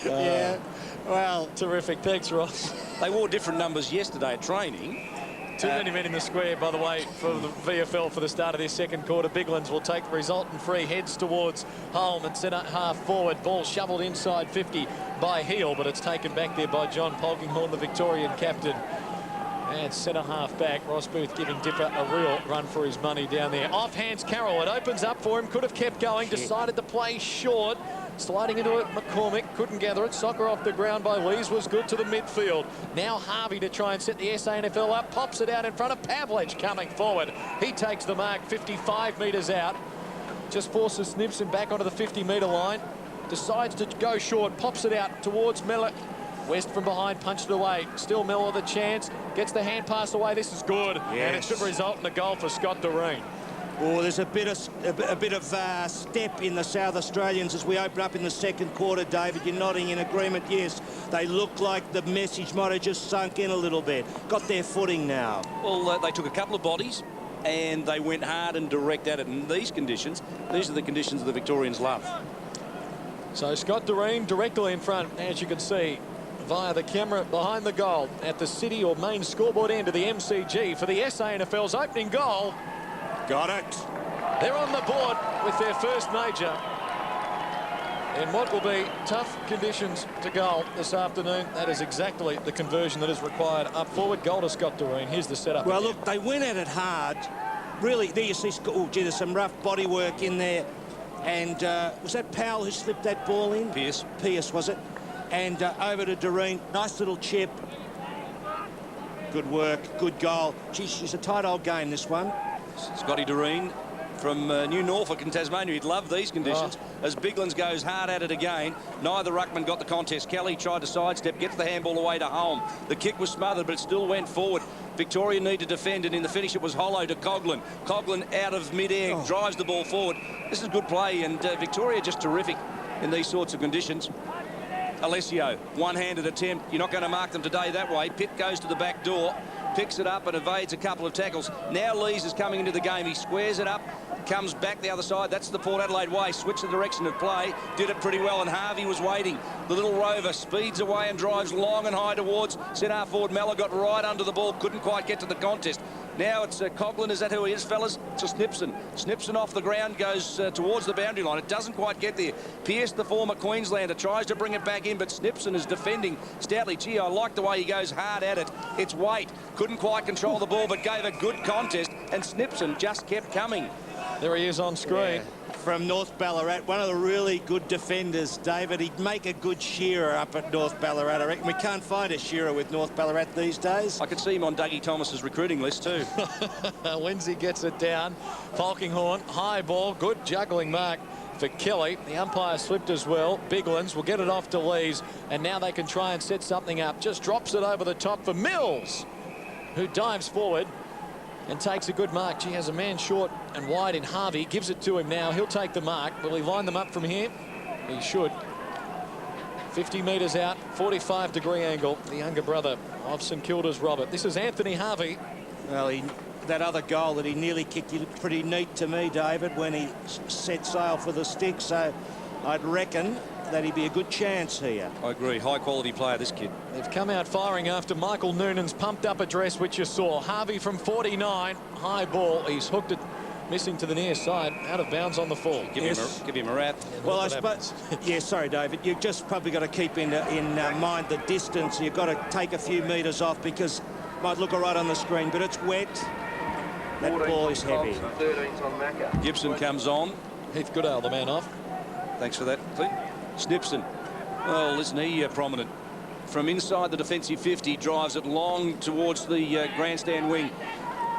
Yeah, well, Terrific. Thanks, Ross. They wore different numbers yesterday at training. Too many men in the square, by the way, for the VFL for the start of this second quarter. Biglands will take the resultant free, heads towards Holm and centre half forward. Ball shoveled inside 50 by Heel, but it's taken back there by John Polkinghorne, the Victorian captain. And centre half back, Ross Booth giving Dipper a real run for his money down there. Off hands Carroll, it opens up for him, could have kept going, decided to play short. Sliding into it, McCormick couldn't gather it. Soccer off the ground by Lees was good to the midfield. Now Harvey to try and set the SANFL up. Pops it out in front of Pavlich coming forward. He takes the mark 55 metres out. Just forces Snibson back onto the 50-metre line. Decides to go short. Pops it out towards Miller. West from behind, punched it away. Still Miller the chance. Gets the hand pass away. This is good. Yes. And it should result in a goal for Scott Doreen. Oh, there's a bit of step in the South Australians as we open up in the second quarter, David. You're nodding in agreement. Yes, they look like the message might have just sunk in a little bit. Got their footing now. Well, they took a couple of bodies and they went hard and direct at it. In these conditions, these are the conditions the Victorians love. So Scott Doreen directly in front, as you can see, via the camera behind the goal at the city or main scoreboard end of the MCG for the SANFL's opening goal. Got it. They're on the board with their first major in what will be tough conditions to goal this afternoon. That is exactly the conversion that is required up forward. Goal to Scott Doreen. Here's the setup. Well, again. look, they went at it hard. Really, there you see, oh, gee, there's some rough body work in there. And was that Powell who slipped that ball in? Pearce. Pearce, was it? And over to Doreen. Nice little chip. Good work, good goal. Geez, she's a tight old game, this one. Scotty Doreen from New Norfolk in Tasmania. He'd love these conditions. As Biglands goes hard at it again. Neither ruckman got the contest. Kelly tried to sidestep, gets the handball away to Holm. The kick was smothered, but it still went forward. Victoria need to defend, and in the finish it was hollow to Coughlin. Coughlin out of mid-air, drives the ball forward. This is good play, and Victoria just terrific in these sorts of conditions. Alessio, one-handed attempt. You're not going to mark them today that way. Pitt goes to the back door, picks it up and evades a couple of tackles. Now Lees is coming into the game. He squares it up, comes back the other side. That's the Port Adelaide way. Switched the direction of play. Did it pretty well, and Harvey was waiting. The little rover speeds away and drives long and high towards centre forward. Mellor got right under the ball. Couldn't quite get to the contest. Now it's Coughlin. Is that who he is, fellas? To Snipson. Snipson off the ground, goes towards the boundary line. It doesn't quite get there. Pearce, the former Queenslander, tries to bring it back in, but Snipson is defending stoutly. Gee, I like the way he goes hard at it. It's Waite. Couldn't quite control the ball, but gave a good contest, and Snipson just kept coming. There he is on screen. Yeah. From North Ballarat, one of the really good defenders, David. He'd make a good shearer up at North Ballarat. I reckon we can't find a shearer with North Ballarat these days. I could see him on Dougie Thomas's recruiting list too. Lindsay gets it down. Polkinghorn, high ball, good juggling mark for Kelly. The umpire slipped as well. Biglands will get it off to Lees, and now they can try and set something up. Just drops it over the top for Mills, who dives forward and takes a good mark. She has a man short and wide in Harvey. Gives it to him now. He'll take the mark. Will he line them up from here? He should. 50 metres out, 45-degree angle. The younger brother of St Kilda's Robert. This is Anthony Harvey. Well, that other goal that he nearly kicked, he looked pretty neat to me, David, when he set sail for the stick. So I'd reckon that he'd be a good chance here. I agree. High-quality player, this kid. They've come out firing after Michael Noonan's pumped-up address, which you saw. Harvey from 49. High ball. He's hooked it, missing to the near side. Out of bounds on the full. Give him a wrap. Well, I suppose... yeah, sorry, David. You've just probably got to keep in mind the distance. You've got to take a few metres off because it might look all right on the screen, but it's wet. That ball is heavy. Gibson comes on. Heath Goodale, the man off. Thanks for that, Clint. Snipson. Oh, isn't he prominent? From inside the defensive 50, drives it long towards the grandstand wing.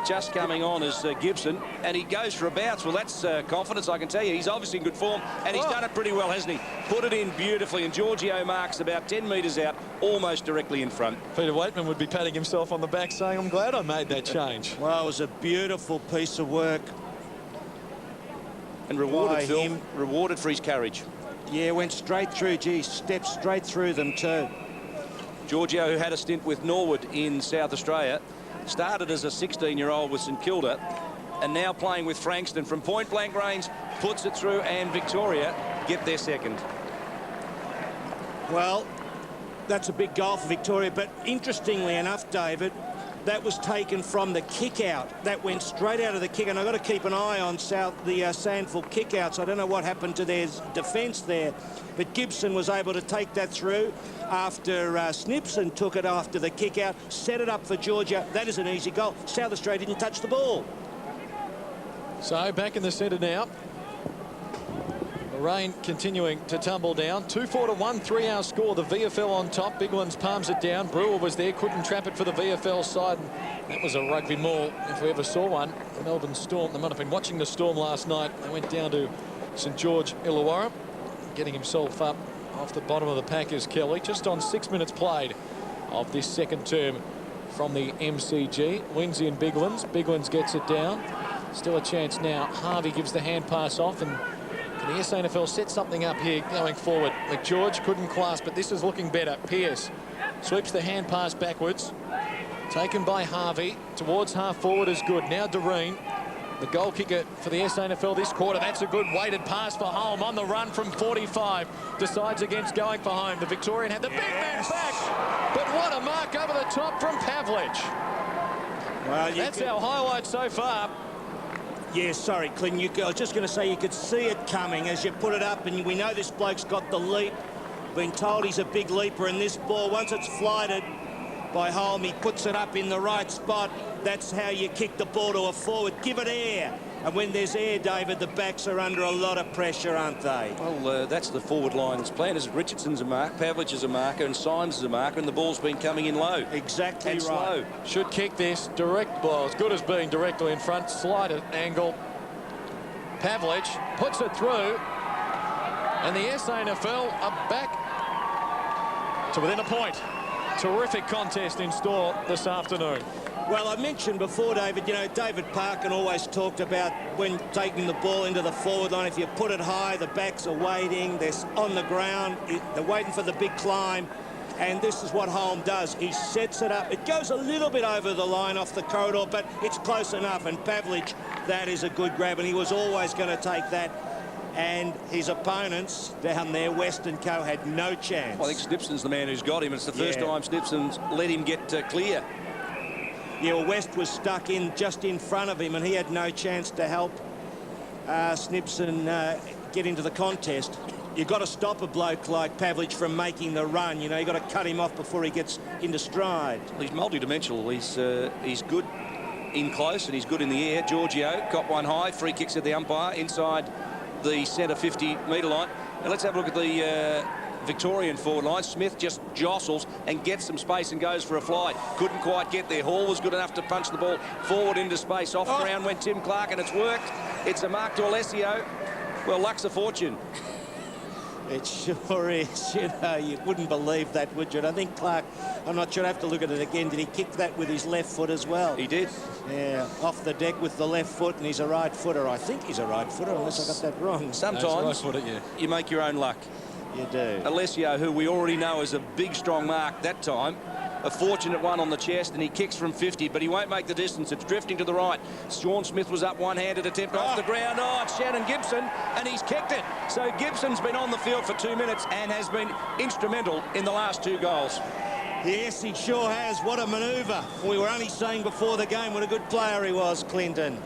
Just coming on as Gibson, and he goes for a bounce. Well, that's confidence, I can tell you. He's obviously in good form, and he's done it pretty well, hasn't he? Put it in beautifully, and Giorgio marks about 10 metres out, almost directly in front. Peter Waitman would be patting himself on the back, saying, I'm glad I made that change. Well, it was a beautiful piece of work. And rewarded, Phil. Rewarded for his courage. Yeah, went straight through. Gee, stepped straight through them too. Giorgio, who had a stint with Norwood in South Australia, started as a 16-year-old with St Kilda, and now playing with Frankston from point-blank range, puts it through, and Victoria get their second. Well, that's a big goal for Victoria, but interestingly enough, David, that was taken from the kick-out. That went straight out of the kick, and I've got to keep an eye on the SANFL kick-outs. I don't know what happened to their defence there, but Gibson was able to take that through after Snipson took it after the kick-out, set it up for Georgia. That is an easy goal. South Australia didn't touch the ball. So back in the centre now. The rain continuing to tumble down. 2-4 to 1, 3-hour score. The VFL on top. Big Ones palms it down. Brewer was there, couldn't trap it for the VFL side. That was a rugby maul, if we ever saw one. The Melbourne Storm, they might have been watching the Storm last night. They went down to St George Illawarra, getting himself up off the bottom of the pack is Kelly. Just on 6 minutes played of this second term from the MCG. Wins in Biglands. Biglands gets it down. Still a chance now. Harvey gives the hand pass off, and can the SANFL set something up here going forward? McGeorge couldn't clasp, but this is looking better. Pearce sweeps the hand pass backwards. Taken by Harvey. Towards half forward is good. Now Doreen, the goal kicker for the SANFL this quarter. That's a good weighted pass for Holm on the run from 45. Decides against going for home. The Victorian had the big man back. But what a mark over the top from Pavlich. Well, that's our highlight so far. Yeah, sorry, Clint. I was just going to say you could see it coming as you put it up, and we know this bloke's got the leap. Been told he's a big leaper, and this ball, once it's flighted by Holm, he puts it up in the right spot. That's how you kick the ball to a forward. Give it air. And when there's air, David, the backs are under a lot of pressure, aren't they? Well, that's the forward line's plan. Is Richardson's a mark, Pavlich is a marker, and Symes is a marker, and the ball's been coming in low. Exactly and right. Slow. Should kick this direct ball, as good as being directly in front. Slide at angle. Pavlich puts it through, and the SANFL are back to within a point. Terrific contest in store this afternoon. Well, I mentioned before, David, you know, David Parkin always talked about when taking the ball into the forward line, if you put it high, the backs are waiting, they're on the ground, they're waiting for the big climb, and this is what Holm does. He sets it up. It goes a little bit over the line off the corridor, but it's close enough, and Pavlich, that is a good grab, and he was always going to take that. And his opponents down there, Western Co, had no chance. I think Snipson's the man who's got him. It's the first time Snipson's let him get clear. Yeah, well, West was stuck in just in front of him, and he had no chance to help Snipson get into the contest. You've got to stop a bloke like Pavlich from making the run. You know, you've got to cut him off before he gets into stride. He's multi-dimensional. He's good in close and he's good in the air. Giorgio got one high. Free kicks at the umpire inside the centre 50-metre line. And let's have a look at the Victorian forward line. Smith just jostles and gets some space and goes for a fly. Couldn't quite get there. Hall was good enough to punch the ball forward into space. Off ground went Tim Clark, and it's worked. It's a mark to Alessio. Well, luck's a fortune. It sure is. You know, you wouldn't believe that, would you? And I think Clark, I'm not sure, I have to look at it again. Did he kick that with his left foot as well? He did. Yeah, off the deck with the left foot, and he's a right footer. I think he's a right footer, unless I got that wrong. Sometimes you make your own luck. You do. Alessio, who we already know is a big, strong mark that time, a fortunate one on the chest, and he kicks from 50, but he won't make the distance. It's drifting to the right. Sean Smith was up one-handed attempt off the ground. Oh, it's Shannon Gibson, and he's kicked it. So Gibson's been on the field for 2 minutes and has been instrumental in the last 2 goals. Yes, he sure has. What a manoeuvre. We were only saying before the game what a good player he was, Clinton.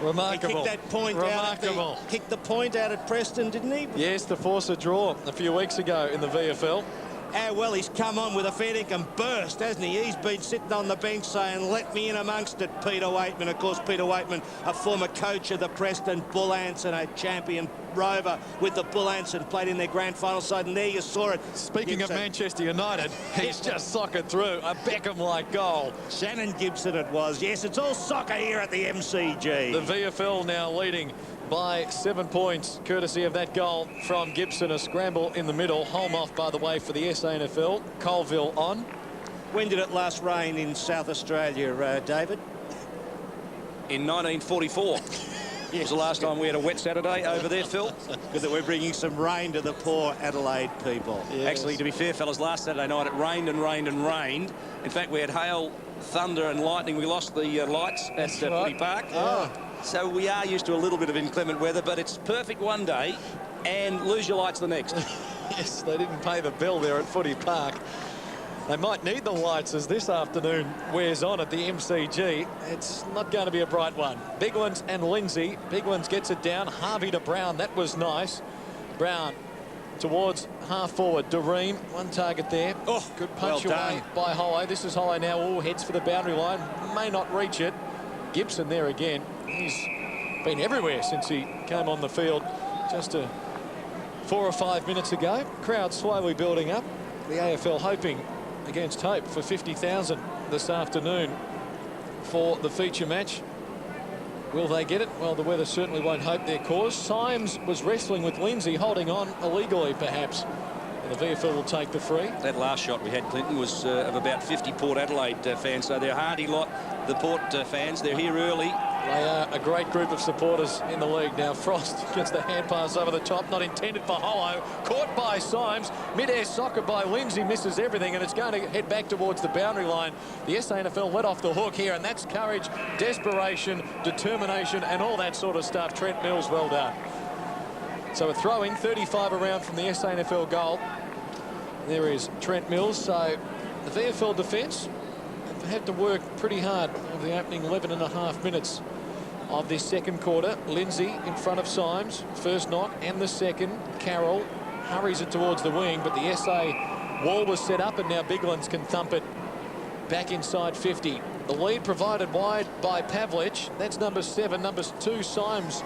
Remarkable. He kicked that point out. Kicked the point out at Preston, didn't he? Yes, to force a draw a few weeks ago in the VFL. How well he's come on with a fair dinkum burst, hasn't he? He's been sitting on the bench saying, let me in amongst it, Peter Waitman. Of course, Peter Waitman, a former coach of the Preston Bull Ants and a champion rover with the Bull Ants, and played in their grand final side, and there you saw it. Speaking of Manchester United, he's just sockered through a Beckham-like goal. Shannon Gibson it was. Yes, it's all soccer here at the MCG. The VFL now leading by 7 points, courtesy of that goal from Gibson. A scramble in the middle. Home off, by the way, for the SANFL. Colville on. When did it last rain in South Australia, David? In 1944. It was the last time we had a wet Saturday over there, Phil. Because we're bringing some rain to the poor Adelaide people. Yes. Actually, to be fair, fellas, last Saturday night it rained and rained and rained. In fact, we had hail, thunder and lightning. We lost the lights at Footy Park. Oh. So we are used to a little bit of inclement weather, but it's perfect one day and lose your lights the next. Yes, they didn't pay the bill there at Footy Park. They might need the lights as this afternoon wears on at the MCG. It's not going to be a bright one. Biglands and Lindsay. Biglands gets it down. Harvey to Brown. That was nice. Brown towards half forward. Doreen, one target there. Oh, good punch away by Hollow. This is Hollow now. All heads for the boundary line. May not reach it. Gibson there again. He's been everywhere since he came on the field just 4 or 5 minutes ago. Crowd slowly building up. The AFL hoping against hope for 50,000 this afternoon for the feature match. Will they get it? Well, the weather certainly won't hope their cause. Symes was wrestling with Lindsay, holding on illegally perhaps. And the VFL will take the free. That last shot we had, Clinton, was of about 50 Port Adelaide fans, so they're a hardy lot, the Port fans. They're here early. They are a great group of supporters in the league. Now Frost gets the hand pass over the top, not intended for Hollow. Caught by Symes. Mid-air soccer by Lindsay, misses everything, and it's going to head back towards the boundary line. The SANFL let off the hook here, and that's courage, desperation, determination, and all that sort of stuff. Trent Mills, well done. So a throw-in, 35 around from the SANFL goal. There is Trent Mills. So the VFL defence have had to work pretty hard over the opening 11.5 minutes of this second quarter. Lindsay in front of Symes. First knock and the second. Carroll hurries it towards the wing, but the SA wall was set up, and now Biglands can thump it back inside 50. The lead provided wide by Pavlich. That's number 7. Number 2, Symes,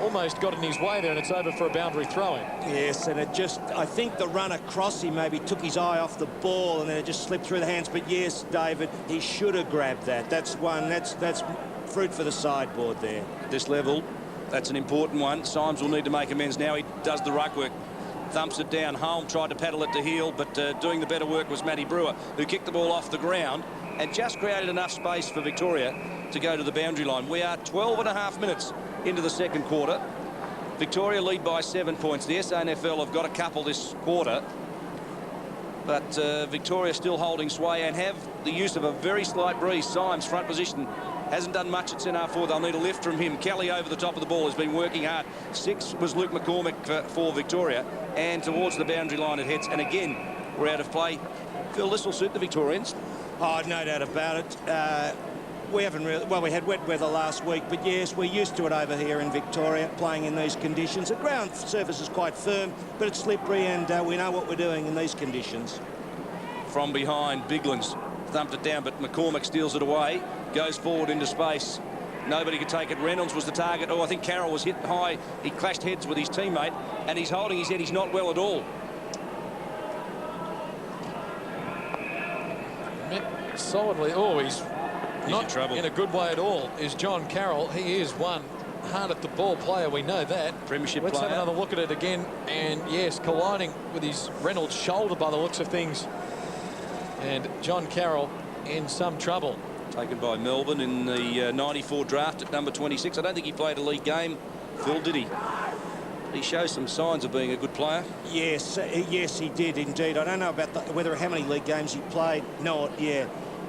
almost got in his way there, and it's over for a boundary throw-in. Yes, and it just, I think the run across him maybe took his eye off the ball, and then it just slipped through the hands. But yes, David, he should have grabbed that. That's one, that's fruit for the sideboard there. At this level, that's an important one. Symes will need to make amends now. He does the ruck work. Thumps it down. Holm tried to paddle it to heel, but doing the better work was Matty Brewer, who kicked the ball off the ground and just created enough space for Victoria to go to the boundary line. We are 12.5 minutes into the second quarter. Victoria lead by 7 points. The SANFL have got a couple this quarter, but Victoria still holding sway and have the use of a very slight breeze. Symes, front position, hasn't done much at centre forward. They'll need a lift from him. Kelly over the top of the ball has been working hard. 6 was Luke McCormick for Victoria, and towards the boundary line it heads. And again, we're out of play. Phil, this will suit the Victorians. Oh, no doubt about it. We haven't really, well, we had wet weather last week, but yes, we're used to it over here in Victoria, playing in these conditions. The ground surface is quite firm, but it's slippery, and we know what we're doing in these conditions. From behind, Biglan's thumped it down, but McCormick steals it away, goes forward into space. Nobody could take it. Reynolds was the target. Oh, I think Carroll was hit high. He clashed heads with his teammate, and he's holding his head. He's not well at all. Solidly. Oh, he's not in trouble. In a good way at all, is John Carroll. He is one hard at the ball player. We know that. Premiership Let's player. have another look at it again. And yes, colliding with his Reynolds shoulder by the looks of things. And John Carroll in some trouble. Taken by Melbourne in the 94 draft at number 26. I don't think he played a league game, Phil, did he? He shows some signs of being a good player. Yes, yes, he did indeed. I don't know about how many league games he played. No, yeah.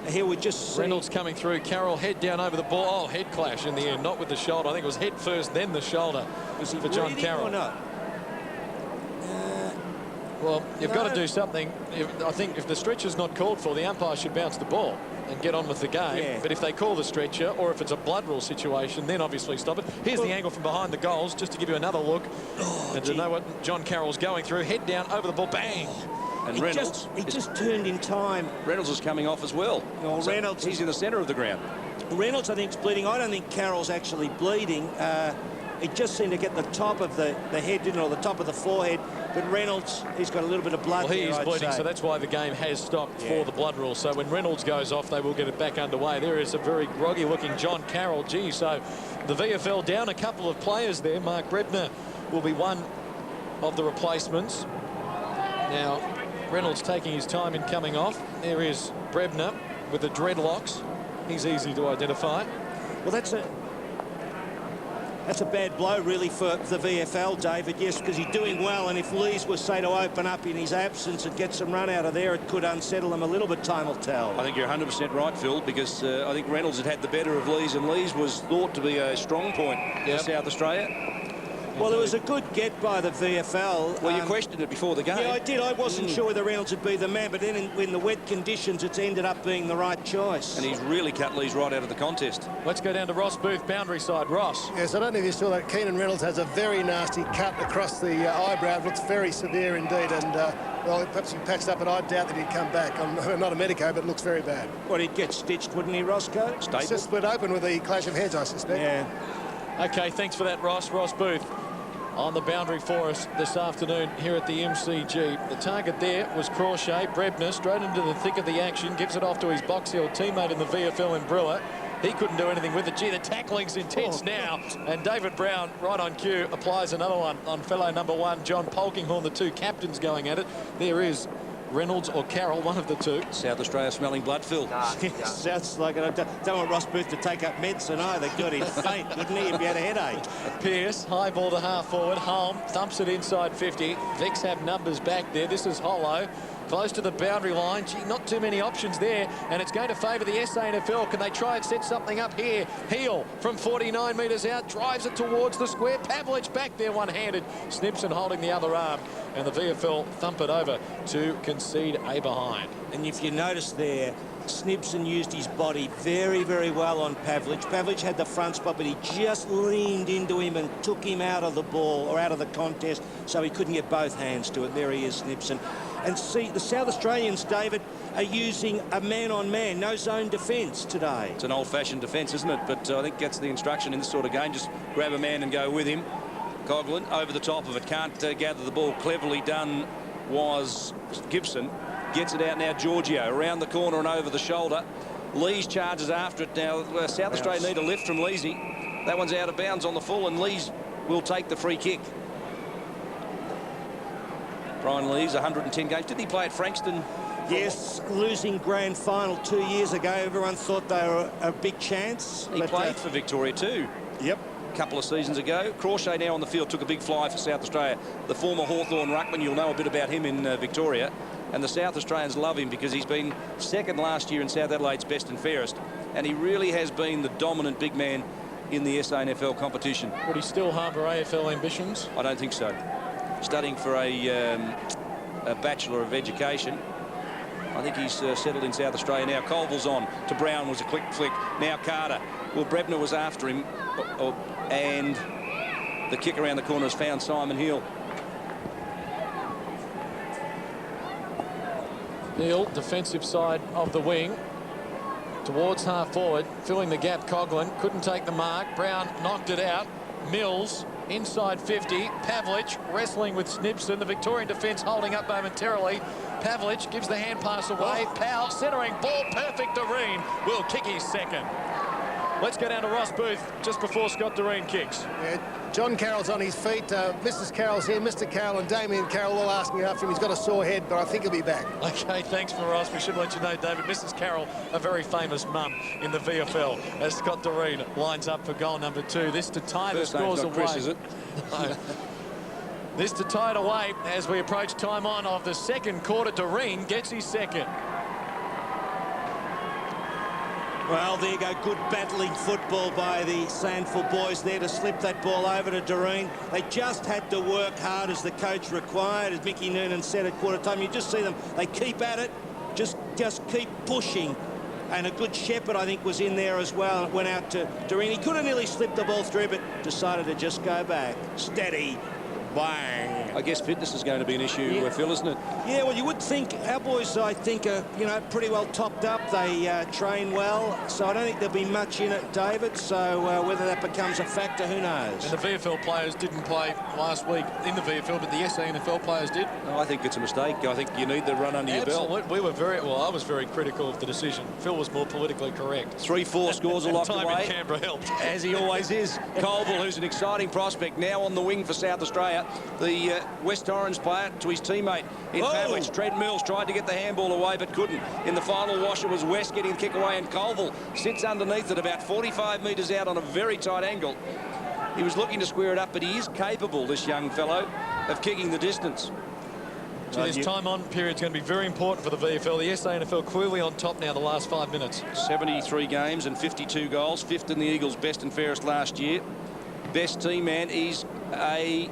Here we just see Reynolds coming through. Carroll head down over the ball. Oh, head clash in the end, not with the shoulder. I think it was head first, then the shoulder. Was he for John Carroll? Or not? Well, you've got to do something. I think if the stretcher's not called for, the umpire should bounce the ball and get on with the game. Yeah. But if they call the stretcher, or if it's a blood rule situation, then obviously stop it. Here's the angle from behind the goals, just to give you another look. And to know what John Carroll's going through. Head down over the ball, bang. And Reynolds, he just turned in time. Reynolds is coming off as well. No, So Reynolds, he's in the centre of the ground. Reynolds, I think, is bleeding. I don't think Carroll's actually bleeding. It just seemed to get the top of the head, didn't it, or the top of the forehead. But Reynolds, he's got a little bit of blood. Well, he there, is I'd bleeding, say. so that's why the game has stopped for the blood rule. So when Reynolds goes off, they will get it back underway. There is a very groggy-looking John Carroll. Gee, so the VFL down a couple of players there. Mark Brebner will be one of the replacements. Now, Reynolds taking his time in coming off. There is Brebner with the dreadlocks. He's easy to identify. Well, that's a bad blow, really, for the VFL, David. Yes, because he's doing well, and if Lees was, say, to open up in his absence and get some run out of there, it could unsettle him a little bit, time will tell. I think you're 100% right, Phil, because I think Reynolds had the better of Lees, and Lees was thought to be a strong point for South Australia. Well, it was a good get by the VFL. Well, you questioned it before the game. Yeah, I did. I wasn't sure whether Reynolds would be the man, but then in the wet conditions, it's ended up being the right choice. And he's really cut Lees right out of the contest. Let's go down to Ross Booth, boundary side. Ross. Yes, I don't know if you saw that. Keenan Reynolds has a very nasty cut across the eyebrow. It looks very severe indeed, and well, perhaps he patched up, and I doubt that he'd come back. I'm not a medico, but it looks very bad. Well, he'd get stitched, wouldn't he, Roscoe? It's just split open with the clash of heads, I suspect. Yeah. Okay, thanks for that, Ross. Ross Booth on the boundary for us this afternoon here at the MCG. The target there was Crawshay. Brebner straight into the thick of the action, gives it off to his Box Hill teammate in the VFL in Brewer. He couldn't do anything with it. Gee, the tackling's intense now. And David Brown, right on cue, applies another one on fellow number one, John Polkinghorn, the two captains going at it. There is Reynolds or Carroll, one of the two. South Australia smelling blood, Phil. Sounds like it. Don't want Ross Booth to take up medicine either. Good, he'd faint, wouldn't he, if he had a headache? Pearce, high ball to half forward. Holm thumps it inside 50. Vex have numbers back there. This is Hollow. Close to the boundary line. Gee, not too many options there. And it's going to favour the SANFL. Can they try and set something up here? Heel from 49 metres out. Drives it towards the square. Pavlich back there one-handed. Snipson holding the other arm. And the VFL thump it over to concede a behind. And if you notice there, Snipson used his body very, very well on Pavlich. Pavlich had the front spot, but he just leaned into him and took him out of the ball or out of the contest, so he couldn't get both hands to it. There he is, Snipson. And see, the South Australians, David, are using a man-on-man, no zone defence today. It's an old-fashioned defence, isn't it? But I think that's the instruction in this sort of game. Just grab a man and go with him. Coughlin over the top of it. Can't gather the ball. Cleverly done was Gibson. Gets it out now, Giorgio, around the corner and over the shoulder. Lees charges after it now. South Australia need a lift from Leesy. That one's out of bounds on the full, and Lees will take the free kick. Brian Lees, 110 games. Did he play at Frankston? Yes, losing grand final 2 years ago. Everyone thought they were a big chance. He played for Victoria too. Yep. A couple of seasons ago. Crawshay now on the field took a big fly for South Australia. The former Hawthorn ruckman, you'll know a bit about him in Victoria. And the South Australians love him because he's been second last year in South Adelaide's best and fairest. And he really has been the dominant big man in the SANFL competition. Would he still harbour AFL ambitions? I don't think so. Studying for a Bachelor of Education. I think he's settled in South Australia now. Colville's on to Brown, was a quick flick. Now Carter. Well, Brebner was after him, and the kick around the corner has found Simon Hill. Hill, defensive side of the wing, towards half forward, filling the gap. Coughlin couldn't take the mark. Brown knocked it out. Mills inside 50. Pavlich wrestling with Snibson. The Victorian defence holding up momentarily. Pavlich gives the hand pass away. Powell centering ball perfect. Doreen will kick his second. Let's go down to Ross Booth just before Scott Doreen kicks. Yeah, John Carroll's on his feet. Mrs. Carroll's here. Mr. Carroll and Damien Carroll all asking after him. He's got a sore head, but I think he'll be back. OK, thanks for Ross. We should let you know, David, Mrs. Carroll, a very famous mum in the VFL, as Scott Doreen lines up for goal number 2. This to tie the scores away. Chris, is it? No. This to tie it away as we approach time on of the second quarter. Doreen gets his second. Well, there you go. Good battling football by the SANFL boys there to slip that ball over to Doreen. They just had to work hard as the coach required, as Mickey Noonan said at quarter time. You just see them. They keep at it. Just keep pushing. And a good shepherd, I think, was in there as well. It went out to Doreen. He could have nearly slipped the ball through, but decided to just go back. Steady. Bang. I guess fitness is going to be an issue, Phil, isn't it? Yeah, well, you would think our boys, I think, are, you know, pretty well topped up. They train well, so I don't think there'll be much in it, David. So whether that becomes a factor, who knows? And the VFL players didn't play last week in the VFL, but the SANFL players did. No, I think it's a mistake. I think you need the run under your belt. We were I was very critical of the decision. Phil was more politically correct. 3-4 scores are locked away. away. In Canberra helped. As he always is. Colville, who's an exciting prospect, now on the wing for South Australia. The West Torrens player to his teammate in Pavlich. Trent Mills tried to get the handball away but couldn't. In the final wash, it was West getting the kick away, and Colville sits underneath it about 45 metres out on a very tight angle. He was looking to square it up, but he is capable, this young fellow, of kicking the distance. So this time-on period is going to be very important for the VFL. The SANFL clearly on top now the last 5 minutes. 73 games and 52 goals. 5th in the Eagles' best and fairest last year. Best team man. He's a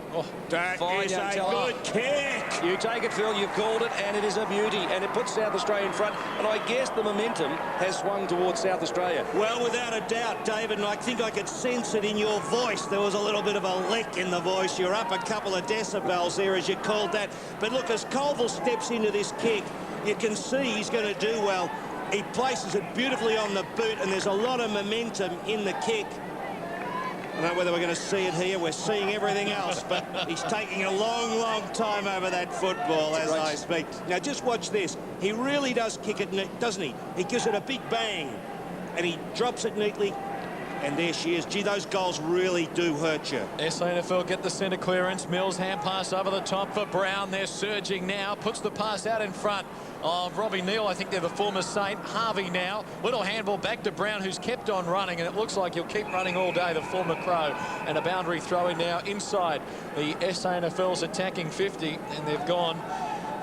fine young talent. Good kick. You take it, Phil. You've called it, and it is a beauty. And it puts South Australia in front. And I guess the momentum has swung towards South Australia. Well, without a doubt, David, and I think I could sense it in your voice. There was a little bit of a lick in the voice. You're up a couple of decibels there as you called that. But look, as Colville steps into this kick, you can see he's going to do well. He places it beautifully on the boot, and there's a lot of momentum in the kick. I don't know whether we're going to see it here. We're seeing everything else, but he's taking a long, long time over that football as I speak. Now, just watch this. He really does kick it neat, doesn't he? He gives it a big bang, and he drops it neatly. And there she is. Gee, those goals really do hurt you. SANFL get the centre clearance. Mills hand pass over the top for Brown. They're surging now. Puts the pass out in front of Robbie Neal. I think they're the former Saint. Harvey now. Little handball back to Brown, who's kept on running, and it looks like he'll keep running all day, the former Crow. And a boundary throw in now inside the SANFL's attacking 50, and they've gone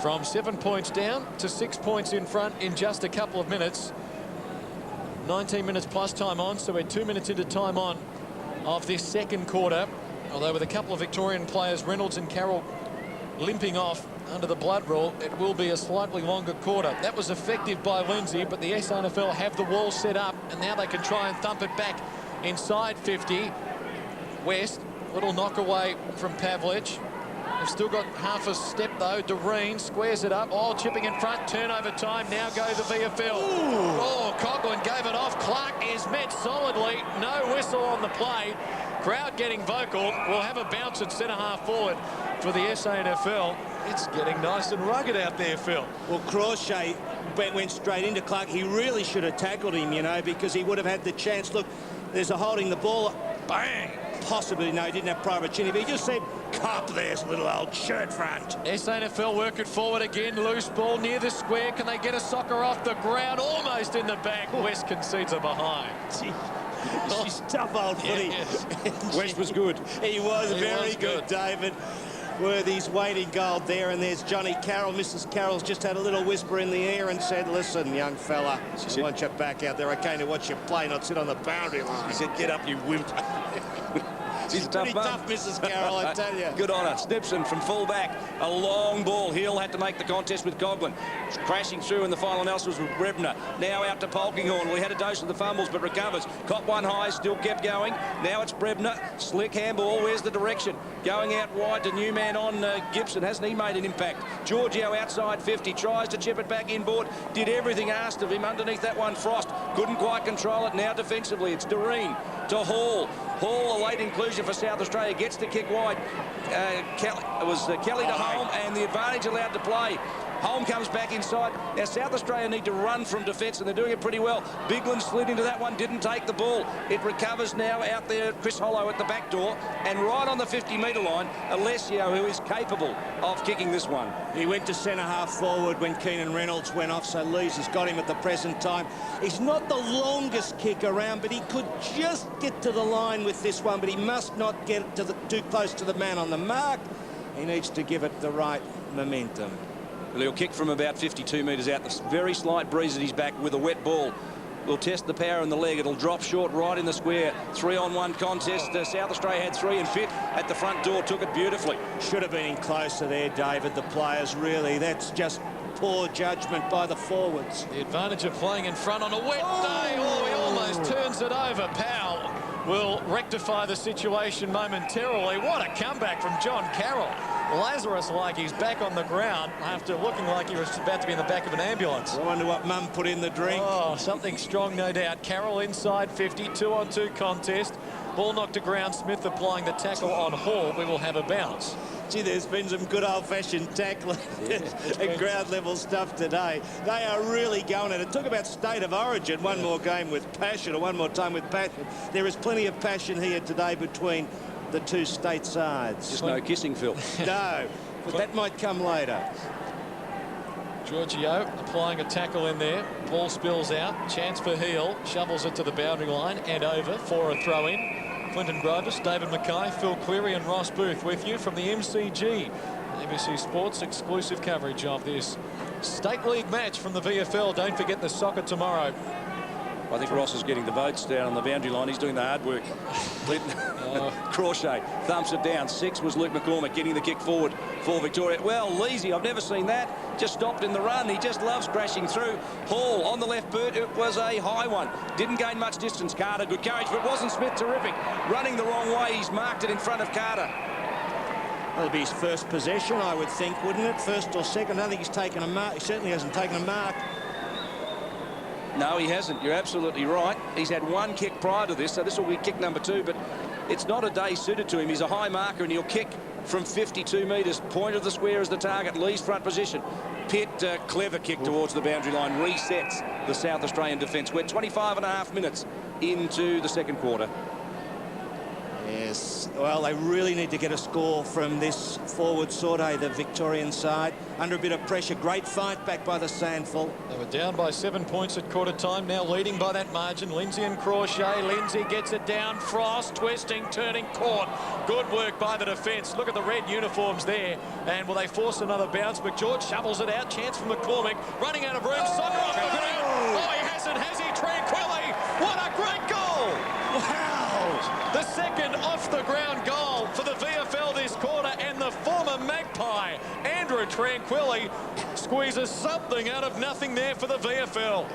from 7 points down to 6 points in front in just a couple of minutes. 19 minutes plus time on, so we're 2 minutes into time on of this second quarter. Although with a couple of Victorian players, Reynolds and Carroll, limping off under the blood rule, it will be a slightly longer quarter. That was effective by Lindsay, but the SANFL have the wall set up, and now they can try and thump it back inside 50. West, little knock away from Pavlich. They've still got half a step though. Doreen squares it up. Oh, chipping in front. Turnover time. Now go the VFL. Ooh. Oh, Coughlin gave it off. Clark is met solidly. No whistle on the play. Crowd getting vocal. We'll have a bounce at centre half forward for the SANFL. It's getting nice and rugged out there, Phil. Well, Crawshay went straight into Clark. He really should have tackled him, you know, because he would have had the chance. Look, there's a holding the ball. Bang! Possibly, no, he didn't have prime opportunity, but he just said, "Cop, there's little old shirt front." SANFL work it forward again. Loose ball near the square. Can they get a soccer off the ground? Almost in the back. West concedes a behind. She's tough old footy. Yes. West was good. He was very good, David. Worthy's waiting goal there, and there's Johnny Carroll. Mrs. Carroll's just had a little whisper in the ear and said, "Listen, young fella, I want you back out there. I came to watch you play, not sit on the boundary line." He said, "Get up, you wimp." She's a tough pretty mum. tough, Mrs. Carroll, I tell you. Good on her. Snipson from full-back. A long ball. Hill had to make the contest with Coghlan. Crashing through in the final analysis with Brebner. Now out to Polkinghorn. We had a dose of the fumbles, but recovers. Cop one high, still kept going. Now it's Brebner. Slick handball. Where's the direction? Going out wide to new man on Gibson. Hasn't he made an impact? Giorgio outside 50. Tries to chip it back inboard. Did everything asked of him underneath that one. Frost couldn't quite control it. Now defensively, it's Doreen to Hall. Hall, a late inclusion for South Australia, gets the kick wide. It was Kelly to Holm, and the advantage allowed to play. Holm comes back inside. Now, South Australia need to run from defence, and they're doing it pretty well. Bigland slid into that one, didn't take the ball. It recovers now out there. Chris Hollow at the back door, and right on the 50-metre line, Alessio, who is capable of kicking this one. He went to centre-half forward when Keenan Reynolds went off, so Lees has got him at the present time. He's not the longest kick around, but he could just get to the line with this one, but he must not get to too close to the man on the mark. He needs to give it the right momentum. Well, he'll kick from about 52 metres out. The very slight breeze at his back with a wet ball. We'll test the power in the leg. It'll drop short right in the square. 3-on-1 contest. South Australia had 3, and Pitt at the front door took it beautifully. Should have been in closer there, David. The players really, that's just poor judgment by the forwards. The advantage of playing in front on a wet day. Oh, he almost turns it over. Powell will rectify the situation momentarily. What a comeback from John Carroll. Lazarus like he's back on the ground after looking like he was about to be in the back of an ambulance. I wonder what Mum put in the drink. Oh, something strong, no doubt. Carroll inside 50, 2-on-2 contest. Ball knocked to ground. Smith applying the tackle on Hall. We will have a bounce. Gee, there's been some good old-fashioned tackling and ground-level stuff today. They are really going at it. Talk about state of origin. One more game with passion, or one more time with passion. There is plenty of passion here today between the two state sides. Just no kissing, Phil. No, but that might come later. Giorgio applying a tackle in there. Ball spills out. Chance for Heel. Shovels it to the boundary line and over for a throw-in. Clinton Grovis, David Mackay, Phil Cleary and Ross Booth with you from the MCG. ABC Sports exclusive coverage of this State League match from the VFL. Don't forget the soccer tomorrow. I think Ross is getting the votes down on the boundary line. He's doing the hard work. Crawshay thumps it down. 6 was Luke McCormick getting the kick forward for Victoria. Well, Leasy, I've never seen that. Just stopped in the run. He just loves crashing through. Hall on the left boot. It was a high one. Didn't gain much distance. Carter, good courage, but it wasn't Smith. Terrific. Running the wrong way. He's marked it in front of Carter. That'll be his first possession, I would think, wouldn't it? First or second. I don't think he's taken a mark. He certainly hasn't taken a mark. No, he hasn't. You're absolutely right. He's had 1 kick prior to this, so this will be kick number 2, but it's not a day suited to him. He's a high marker, and he'll kick from 52 metres. Point of the square is the target. Lee's front position. Pitt, clever kick towards the boundary line. Resets the South Australian defence. We're 25.5 minutes into the second quarter. Yes, well, they really need to get a score from this forward sort, the Victorian side. Under a bit of pressure, great fight back by the SANFL. They were down by 7 points at quarter time, now leading by that margin. Lindsay and Crawshay. Lindsay gets it down. Frost twisting, turning, caught. Good work by the defence. Look at the red uniforms there. And will they force another bounce? McGeorge shovels it out. Chance for McCormick. Running out of room. Soccer off the ground. Oh, he hasn't, has he? Tranquilli. What a great goal. Wow. The second off-the-ground goal for the VFL this quarter, and the former Magpie, Andrew Tranquilli, squeezes something out of nothing there for the VFL.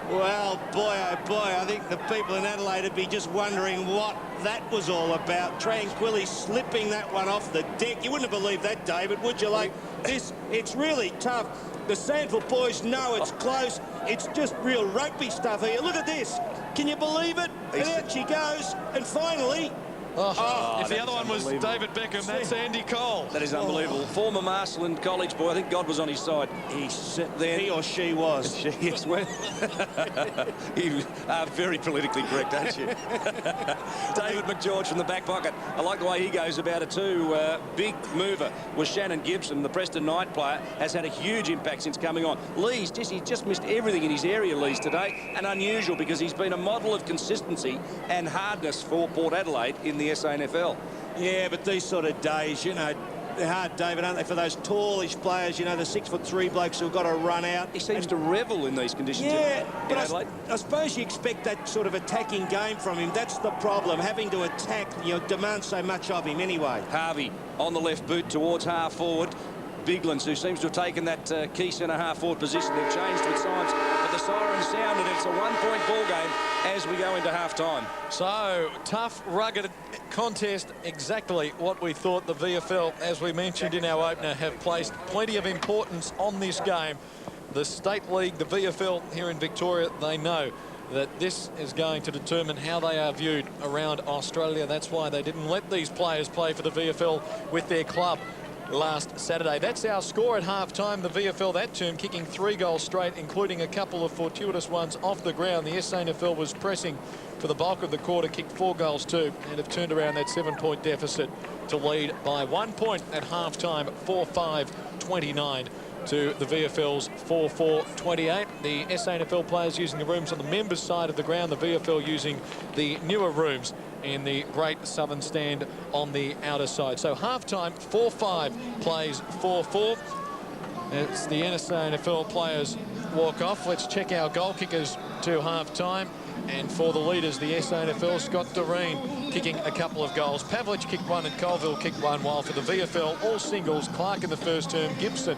Well, boy, oh boy, I think the people in Adelaide would be just wondering what that was all about. Tranquilli slipping that one off the deck. You wouldn't have believed that, David, would you? Like this, it's really tough. The SANFL boys know it's close. It's just real rugby stuff here. Look at this. Can you believe it? And out she goes. And finally... if the other one was David Beckham, that's Andy Cole. That is unbelievable. Former Marceline College boy. I think God was on his side. He or she was. Yes, well, you are very politically correct, aren't you? David McGeorge from the back pocket. I like the way he goes about it too. Big mover was Shannon Gibson, the Preston Knight player, has had a huge impact since coming on. Lees, he just missed everything in his area, Lees, today, and unusual because he's been a model of consistency and hardness for Port Adelaide in the SANFL. Yeah, but these sort of days, you know, They're hard, David, aren't they, for those tallish players, you know, the 6'3" blokes who've got to run out. He seems to revel in these conditions. Yeah, but Adelaide. I suppose you expect that sort of attacking game from him. That's the problem. Having to attack, you know, demands so much of him anyway. Harvey on the left boot towards half forward. Biglands, who seems to have taken that key centre half forward position. They've changed with signs, but the siren sounded. It's a 1-point ball game as we go into half time. So, tough, rugged contest, exactly what we thought. The VFL, as we mentioned in our opener, have placed plenty of importance on this game. The State League, the VFL here in Victoria, they know that this is going to determine how they are viewed around Australia. That's why they didn't let these players play for the VFL with their club last Saturday. That's our score at half-time. The VFL that term kicking 3 goals straight, including a couple of fortuitous ones off the ground. The SANFL was pressing for the bulk of the quarter, kicked 4 goals too, and have turned around that 7-point deficit to lead by 1 point at half-time, 4-5-29 to the VFL's 4-4-28. The SANFL players using the rooms on the members' side of the ground, the VFL using the newer rooms in the Great Southern Stand on the outer side. So half-time, 4-5 plays 4-4. It's the SANFL players walk off. Let's check our goal kickers to half-time. And for the leaders, the SANFL, Scott Doreen kicking a couple of goals. Pavlich kicked 1 and Colville kicked 1, while for the VFL, all singles, Clark in the first term, Gibson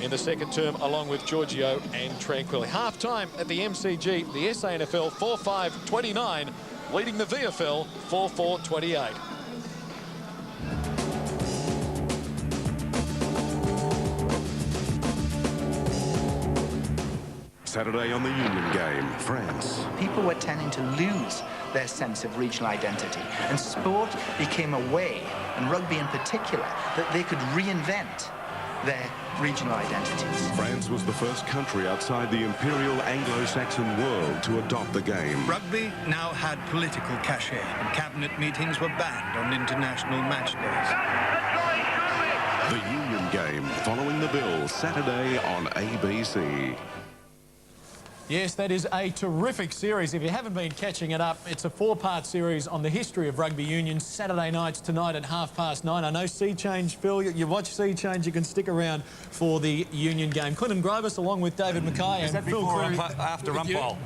in the second term, along with Giorgio and Tranquilli. Half-time at the MCG, the SANFL 4-5-29, leading the VFL 4-4-28. Saturday on the Union Game, France. People were tending to lose their sense of regional identity, and sport became a way, and rugby in particular, that they could reinvent their regional identities. France was the first country outside the imperial Anglo-Saxon world to adopt the game. Rugby now had political cachet, and cabinet meetings were banned on international match days. The Union Game, following the bill, Saturday on ABC. Yes, that is a terrific series. If you haven't been catching it up, it's a 4-part series on the history of rugby union. Saturday nights tonight at 9:30. I know Sea Change, Phil, you watch Sea Change, you can stick around for the Union Game. Clinton Grovis along with David Mackay and Phil Before Cleary. or after umpire?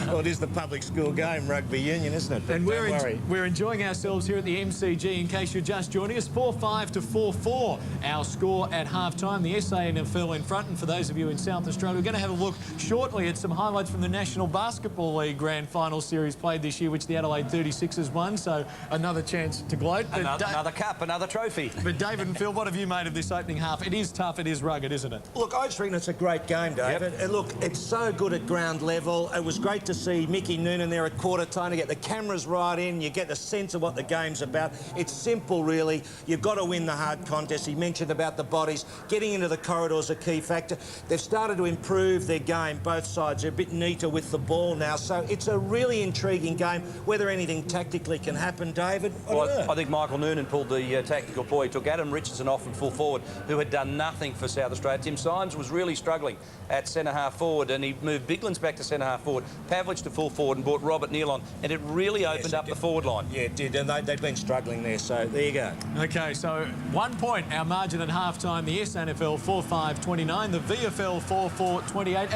Well, it is the public school game, rugby union, isn't it? But And don't we're enjoying ourselves here at the MCG. In case you're just joining us, 4-5 to 4-4 our score at half-time. The SANFL in front, and for those of you in South Australia, we're going to have a look shortly at some highlights from the National Basketball League Grand Final Series played this year, which the Adelaide 36ers won, so another chance to gloat. But Another cup, another trophy. But David and Phil, what have you made of this opening half? It is tough, it is rugged, isn't it? Look, I just reckon it's a great game, David. And look, it's so good at ground level. It was great to see Mickey Noonan there at quarter time to get the cameras right in. You get the sense of what the game's about. It's simple, really. You've got to win the hard contest. He mentioned about the bodies. Getting into the corridors a key factor. They've started to improve their game, both sides. They're a bit neater with the ball now. So it's a really intriguing game. Whether anything tactically can happen, David, I don't know. I think Michael Noonan pulled the tactical ploy. He took Adam Richardson off from full forward, who had done nothing for South Australia. Tim Symes was really struggling at centre-half forward, and he moved Biglands back to centre-half forward, Pavlich to full forward, and brought Robert Neal on, and it really opened up the forward line. Yeah, it did, and they've been struggling there, so there you go. Okay, so 1 point, our margin at half-time. The SANFL 4-5-29, the VFL 4-4-28.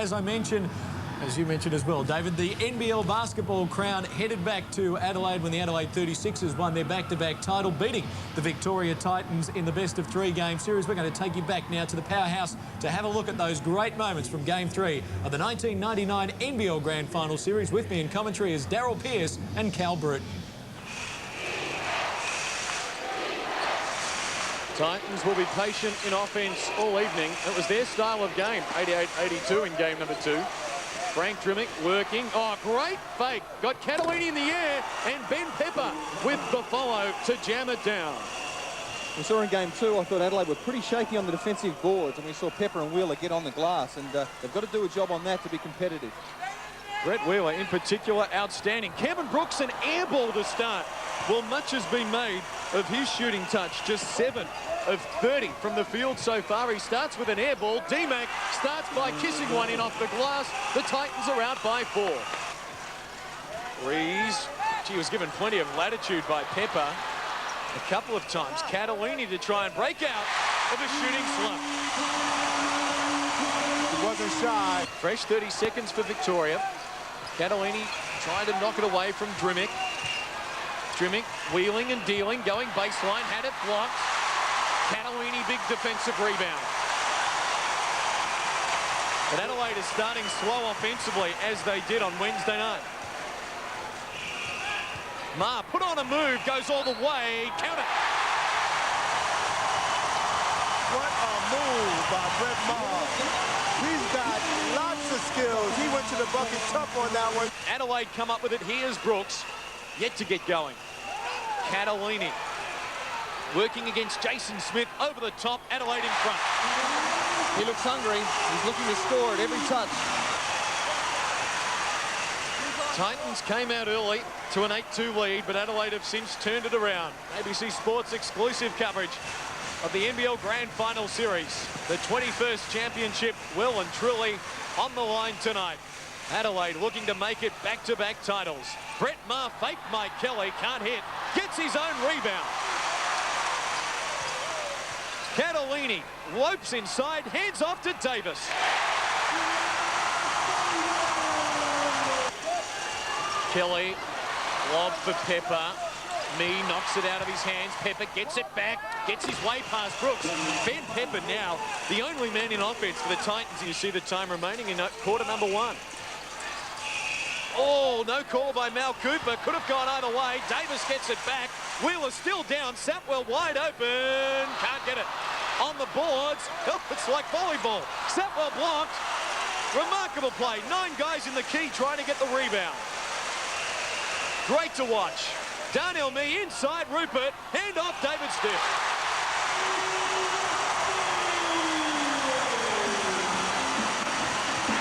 As you mentioned as well, David, the NBL basketball crown headed back to Adelaide when the Adelaide 36ers won their back-to-back title, beating the Victoria Titans in the best-of-3 game series. We're going to take you back now to the powerhouse to have a look at those great moments from Game 3 of the 1999 NBL Grand Final Series. With me in commentary is Daryl Pearce and Cal Bruton. Titans will be patient in offence all evening. It was their style of game, 88-82 in game number 2. Frank Drimmick working. Oh, great fake. Got Catalini in the air, and Ben Pepper with the follow to jam it down. We saw in game 2, I thought Adelaide were pretty shaky on the defensive boards, and we saw Pepper and Wheeler get on the glass, and they've got to do a job on that to be competitive. Brett Wheeler in particular, outstanding. Kevin Brooks, an air ball to start. Well, much has been made of his shooting touch. Just 7 of 30 from the field so far. He starts with an air ball. D-Mac starts by kissing one in off the glass. The Titans are out by 4. Rees, she was given plenty of latitude by Pepper. a couple of times. Catalini to try and break out of a shooting slump. He wasn't shy. Fresh 30 seconds for Victoria. Catalini trying to knock it away from Drimmick. Drimmick wheeling and dealing, going baseline, had it blocked. Catalini, big defensive rebound. But Adelaide is starting slow offensively, as they did on Wednesday night. Ma put on a move, goes all the way, count it. What a move by Brett Maher. He's got lots of skills. He went to the bucket tough on that one. Adelaide come up with it. Here's Brooks, yet to get going. Catalini working against Jason Smith over the top. Adelaide in front. He looks hungry. He's looking to score at every touch. Titans came out early to an 8-2 lead, but Adelaide have since turned it around. ABC Sports exclusive coverage of the NBL Grand Final Series. The 21st championship well and truly on the line tonight. Adelaide looking to make it back-to-back titles. Brett Maher faked Mike Kelly, can't hit, gets his own rebound. Catalini lopes inside, hands off to Davis. Kelly, lob for Pepper. Mee knocks it out of his hands. Pepper gets it back, gets his way past Brooks. Ben Pepper now the only man in offense for the Titans. You see the time remaining in quarter number 1. Oh, no call by Mal Cooper. Could have gone either way. Davis gets it back. Wheeler still down. Sapwell wide open. Can't get it. On the boards. Oh, it's like volleyball. Sapwell blocked. Remarkable play. 9 guys in the key trying to get the rebound. Great to watch. Darnell Mee inside Rupert. Hand off David Stiff.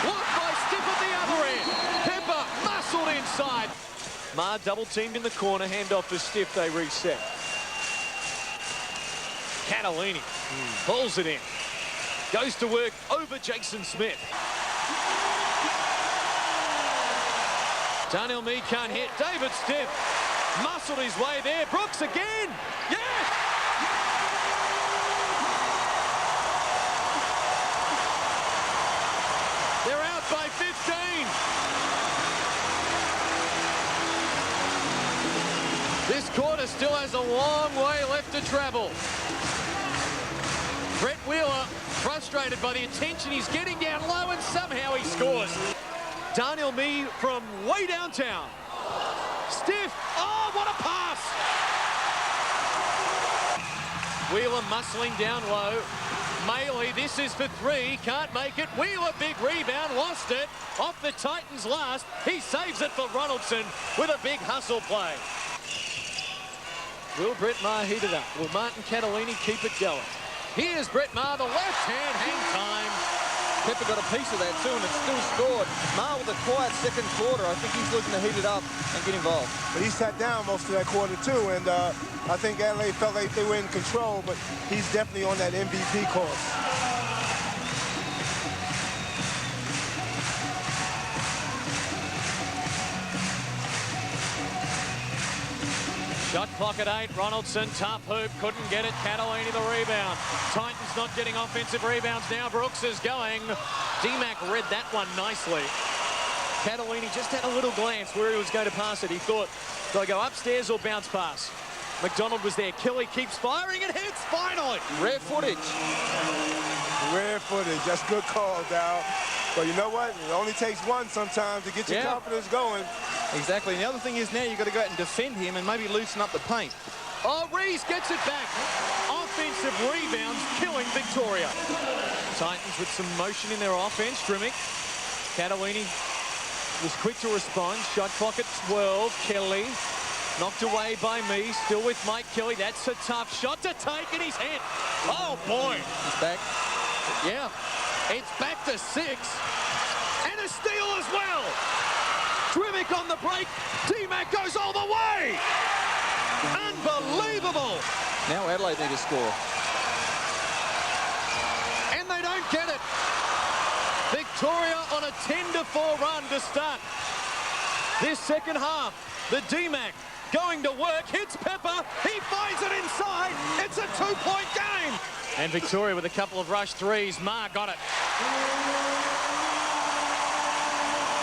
Blocked by Stiff at the other end. Pepper muscled inside. Ma double teamed in the corner. Hand off to Stiff. They reset. Catalini pulls it in. Goes to work over Jason Smith. Darnell Mee can't hit. David Stiff muscled his way there. Brooks again. Yes! They're out by 15. This quarter still has a long way left to travel. Brett Wheeler frustrated by the attention. He's getting down low and somehow he scores. Darnell Mee from way downtown. Stiff. Oh, what a pass. Wheeler muscling down low. Maley, this is for 3. Can't make it. Wheeler, big rebound. Lost it. Off the Titans last. He saves it for Ronaldson with a big hustle play. Will Brett Maher heat it up? Will Martin Catalini keep it going? Here's Brett Maher, the left-hand hang time. Pepper got a piece of that too, and it's still scored. Maher with a quiet second quarter. I think he's looking to heat it up and get involved. But he sat down most of that quarter too, and I think Adelaide felt like they were in control, but he's definitely on that MVP course. Shot clock at 8. Ronaldson, tough hoop, couldn't get it. Catalini the rebound. Titans not getting offensive rebounds now. Brooks is going. D-Mac read that one nicely. Catalini just had a little glance where he was going to pass it. He thought, do I go upstairs or bounce pass? McDonald was there. Kelly keeps firing and hits finally. Rare footage. Rare footage. That's good call, Dow. But you know what? It only takes one sometimes to get your confidence going. Exactly. And the other thing is now you've got to go out and defend him and maybe loosen up the paint. Oh, Rees gets it back. Offensive rebounds killing Victoria. Titans with some motion in their offense. Drimmick. Catalini was quick to respond. Shot clock at 12. Kelly knocked away by Mee. Still with Mike Kelly. That's a tough shot to take and he's hit. Oh, boy. He's back. Yeah. It's back to 6. And a steal as well. Drimmick on the break. D-Mac goes all the way. Unbelievable. Now Adelaide need to score. And they don't get it. Victoria on a 10-4 run to start this second half. The D-Mac going to work, hits Pepper, he finds it inside, it's a 2-point game. And Victoria with a couple of rush threes. Ma got it.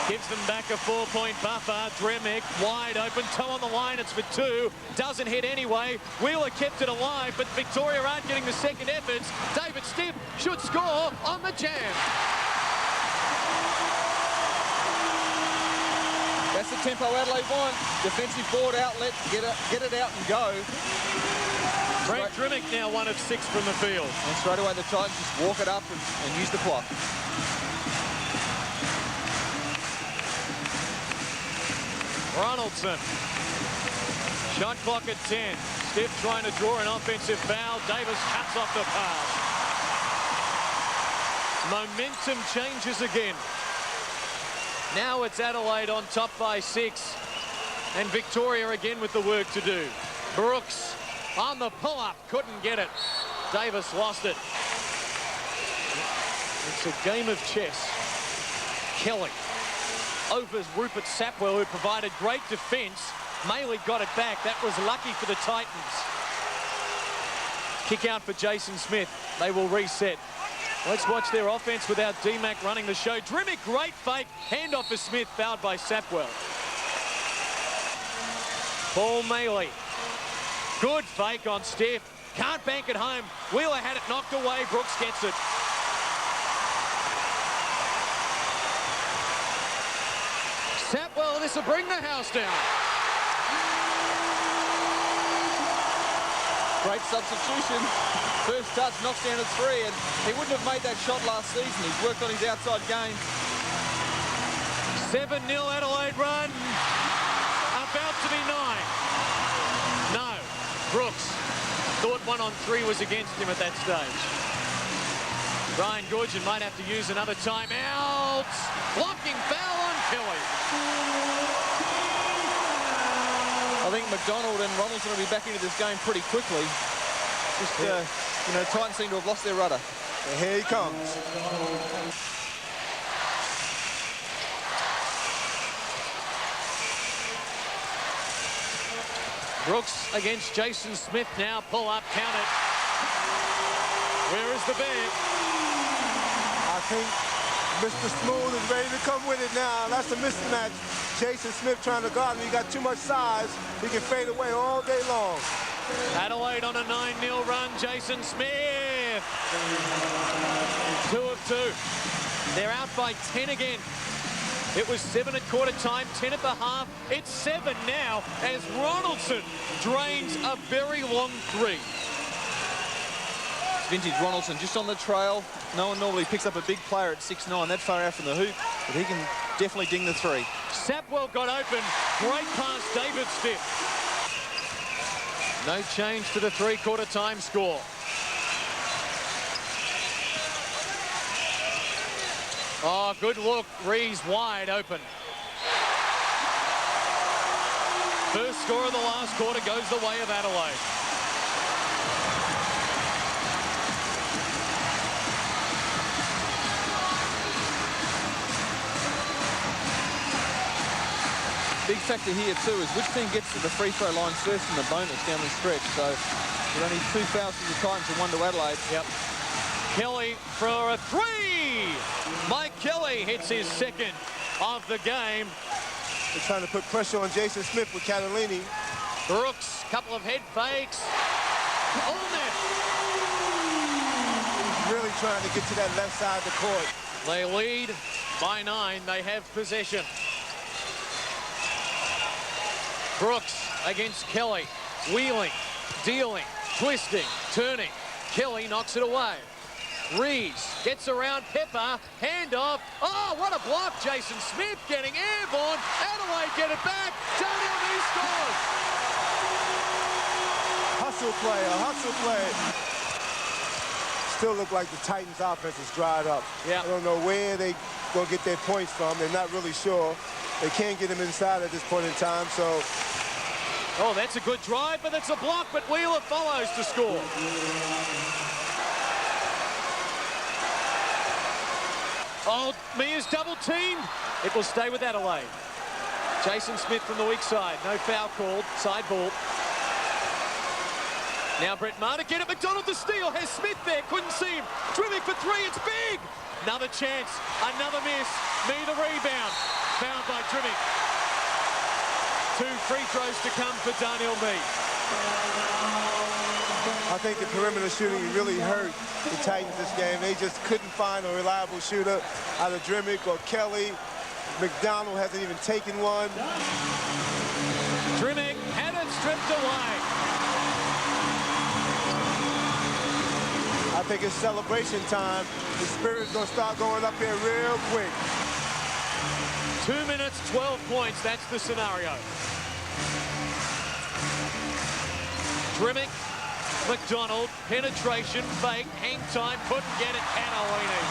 Gives them back a 4-point buffer. Dremick wide open, toe on the line, it's for 2. Doesn't hit anyway. Wheeler kept it alive, but Victoria aren't getting the second efforts. David Stipp should score on the jam. That's the tempo Adelaide want. Defensive board outlet, get it out and go. Frank Dremick now 1 of 6 from the field. And straight away the Titans just walk it up and use the clock. Ronaldson. Shot clock at 10. Stipp trying to draw an offensive foul. Davis cuts off the pass. Momentum changes again. Now it's Adelaide on top by 6. And Victoria again with the work to do. Brooks on the pull-up, couldn't get it. Davis lost it. It's a game of chess. Kelly over Rupert Sapwell, who provided great defence. Maley got it back. That was lucky for the Titans. Kick out for Jason Smith. They will reset. Let's watch their offense without D-Mac running the show. Dremick, great fake. Handoff for Smith, fouled by Sapwell. Paul Maley. Good fake on Steph. Can't bank it home. Wheeler had it knocked away. Brooks gets it. Sapwell, this will bring the house down. Great substitution. First touch, knocks down a 3, and he wouldn't have made that shot last season. He's worked on his outside game. 7-0 Adelaide run. About to be 9. No. Brooks thought 1 on 3 was against him at that stage. Ryan Goodgen might have to use another timeout. Blocking foul on Kelly. I think McDonald and Ronaldson will be back into this game pretty quickly. Just, you know, Titans seem to have lost their rudder. And here he comes. Brooks against Jason Smith now. Pull up, count it. Where is the bear? I think Mr. Smooth is ready to come with it now. That's a mismatch. Jason Smith trying to guard him. He got too much size. He can fade away all day long. Adelaide on a 9-0 run. Jason Smith. 2 of 2. They're out by 10 again. It was 7 at quarter time, 10 at the half. It's 7 now as Ronaldson drains a very long 3. It's vintage Ronaldson just on the trail. No one normally picks up a big player at 6'9", that far out from the hoop, but he can definitely ding the 3. Sapwell got open. Great pass, David Stipp. No change to the 3-quarter time score. Oh, good look. Rees wide open. First score of the last quarter goes the way of Adelaide. Big factor here too is which team gets to the free throw line first in the bonus down the stretch. So with only 2 fouls to the Titans and 1 to Adelaide. Yep. Kelly for a 3. Mike Kelly hits his 2nd of the game. They're trying to put pressure on Jason Smith with Catalini. Brooks, couple of head fakes. On net. He's really trying to get to that left side of the court. They lead by 9. They have possession. Brooks against Kelly. Wheeling, dealing, twisting, turning. Kelly knocks it away. Rees gets around Pepper. Handoff. Oh, what a block. Jason Smith getting airborne. Adelaide get it back. Daniel Mee scores. Hustle play, a hustle play. Still look like the Titans' offense is dried up. Yeah. I don't know where they going to get their points from. They're not really sure. They can't get them inside at this point in time, so... Oh, that's a good drive, but it's a block, but Wheeler follows to score. Oh, Mears double teamed. It will stay with Adelaide. Jason Smith from the weak side. No foul called. Side ball. Now Brett Maher again at McDonald to steal. Has Smith there. Couldn't see him. Drimick for three. It's big. Another chance. Another miss. Mee the rebound. Fouled by Drimick. 2 free throws to come for Darnell Mee. I think the perimeter shooting really hurt the Titans this game. They just couldn't find a reliable shooter out of Drimick or Kelly. McDonald hasn't even taken one. Drimick had it stripped away. I think it's celebration time. The spirit's going to start going up here real quick. 2 minutes, 12 points. That's the scenario. Drimick, McDonald, penetration, fake, hang time, couldn't get it. Cannellini.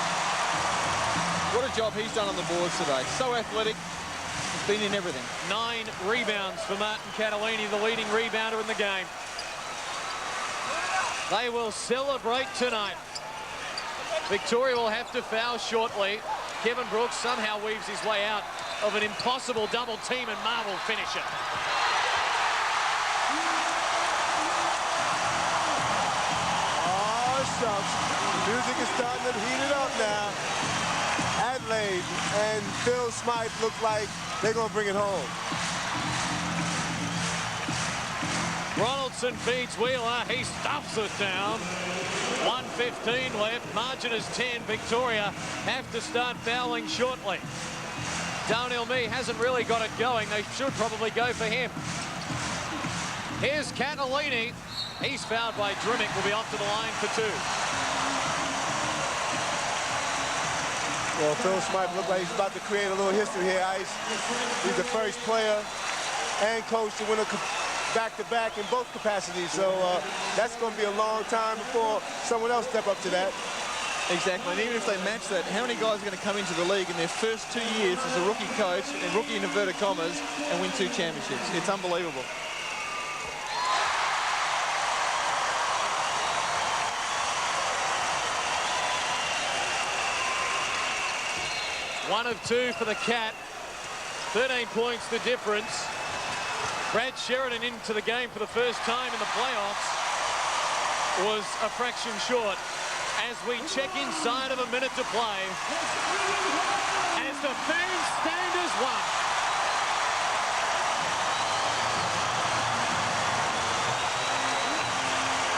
What a job he's done on the boards today. So athletic. He's been in everything. 9 rebounds for Martin Cannellini, the leading rebounder in the game. They will celebrate tonight. Victoria will have to foul shortly. Kevin Brooks somehow weaves his way out of an impossible double team, and Maher will finish it. Oh, shucks. The music is starting to heat it up now. Adelaide and Phil Smythe look like they're going to bring it home. Ronaldson feeds Wheeler. He stuffs it down. 1:15 left. Margin is 10. Victoria have to start fouling shortly. Darnell Mee hasn't really got it going. They should probably go for him. Here's Cannellini. He's fouled by Drimick. Will be off to the line for 2. Well, Phil Smythe looks like he's about to create a little history here, Ice. He's the first player and coach to win a back-to-back in both capacities. So that's going to be a long time before someone else step up to that. Exactly, and even if they match that, how many guys are going to come into the league in their first 2 years as a rookie coach, and rookie in inverted commas, and win 2 championships? It's unbelievable. One of 2 for the Cat. 13 points the difference. Brad Sheridan into the game for the first time in the playoffs was a fraction short. As we check inside of a minute to play, as the fans stand as one.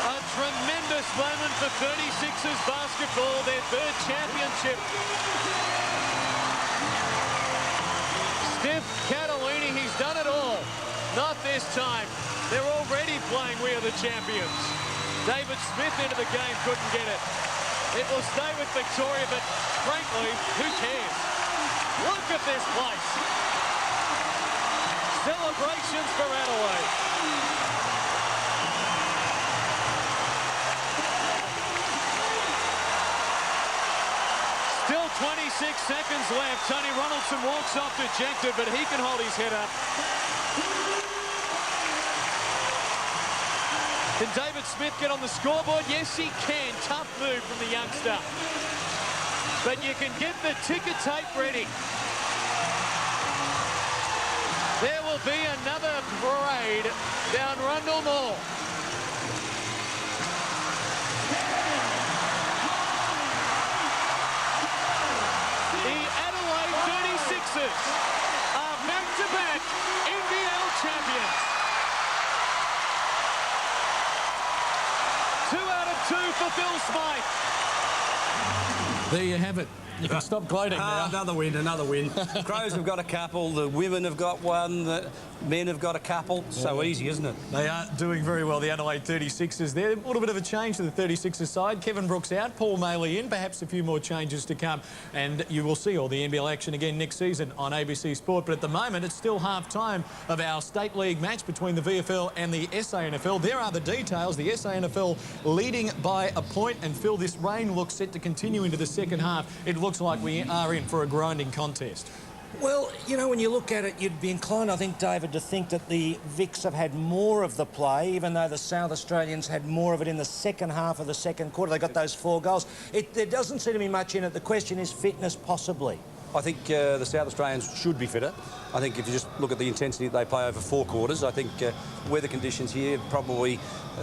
A tremendous moment for 36ers basketball, their 3rd championship. Steph Cannellini, he's done it all. Not this time. They're already playing We Are the Champions. David Smith into the game, couldn't get it. It will stay with Victoria, but frankly, who cares? Look at this place. Celebrations for Adelaide. Still 26 seconds left. Tony Ronaldson walks off dejected, but he can hold his head up. Can David Smith get on the scoreboard? Yes, he can. Tough move from the youngster. But you can get the ticker tape ready. There will be another parade down Rundle Mall. The Adelaide 36ers are back-to-back NBL champions. 2 out of 2 for Phil Smythe. There you have it. You can stop gloating now. Another win, another win. Crows have got a couple, the women have got one, the men have got a couple. So easy, isn't it? They are doing very well, the Adelaide 36ers there. A little bit of a change to the 36ers side. Kevin Brooks out, Paul Maley in, perhaps a few more changes to come. And you will see all the NBL action again next season on ABC Sport. But at the moment, it's still half-time of our State League match between the VFL and the SANFL. There are the details. The SANFL leading by a point. And Phil, this rain looks set to continue into the second half. It looks like we are in for a grinding contest. Well, you know, when you look at it, you'd be inclined, I think, David, to think that the Vics have had more of the play, even though the South Australians had more of it in the second half of the second quarter. They got those 4 goals. There doesn't seem to be much in it. The question is fitness, possibly. I think the South Australians should be fitter. I think if you just look at the intensity that they play over 4 quarters, I think weather conditions here probably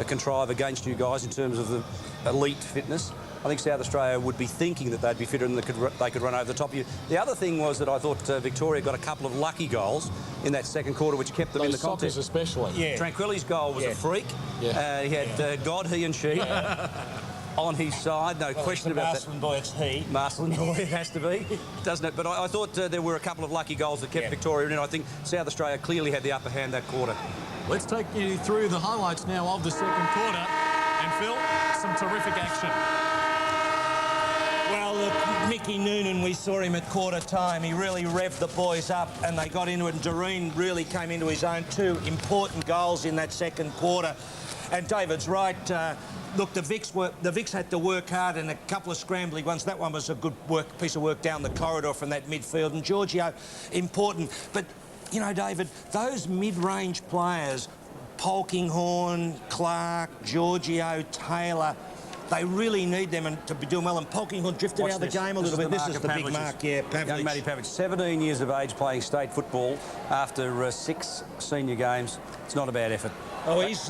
contrive against you guys in terms of the elite fitness. I think South Australia would be thinking that they'd be fitter and they could run over the top of you. The other thing was that I thought Victoria got a couple of lucky goals in that second quarter, which kept them in the contest. Especially. Yeah. Tranquilli's goal was a freak. Yeah. He had God, he and she on his side, no question about that. Marsland boy, it's he. Marsland boy, it has to be, doesn't it? But I thought there were a couple of lucky goals that kept Victoria in. I think South Australia clearly had the upper hand that quarter. Let's take you through the highlights now of the second quarter. And Phil, some terrific action. Well, look, Mickey Noonan, we saw him at quarter time. He really revved the boys up and they got into it, and Doreen really came into his own. 2 important goals in that second quarter. And David's right. Look, the Vics had to work hard in a couple of scrambling ones. That one was a good piece of work down the corridor from that midfield. And Giorgio, important. But, you know, David, those mid-range players, Polkinghorne, Clark, Giorgio, Taylor, they really need them to be doing well. And Polkinghorne drifted out of the game a little bit. This is the big mark, Pavlich. Young Matty Pavlich, 17 years of age, playing state football after 6 senior games. It's not a bad effort. Oh, he's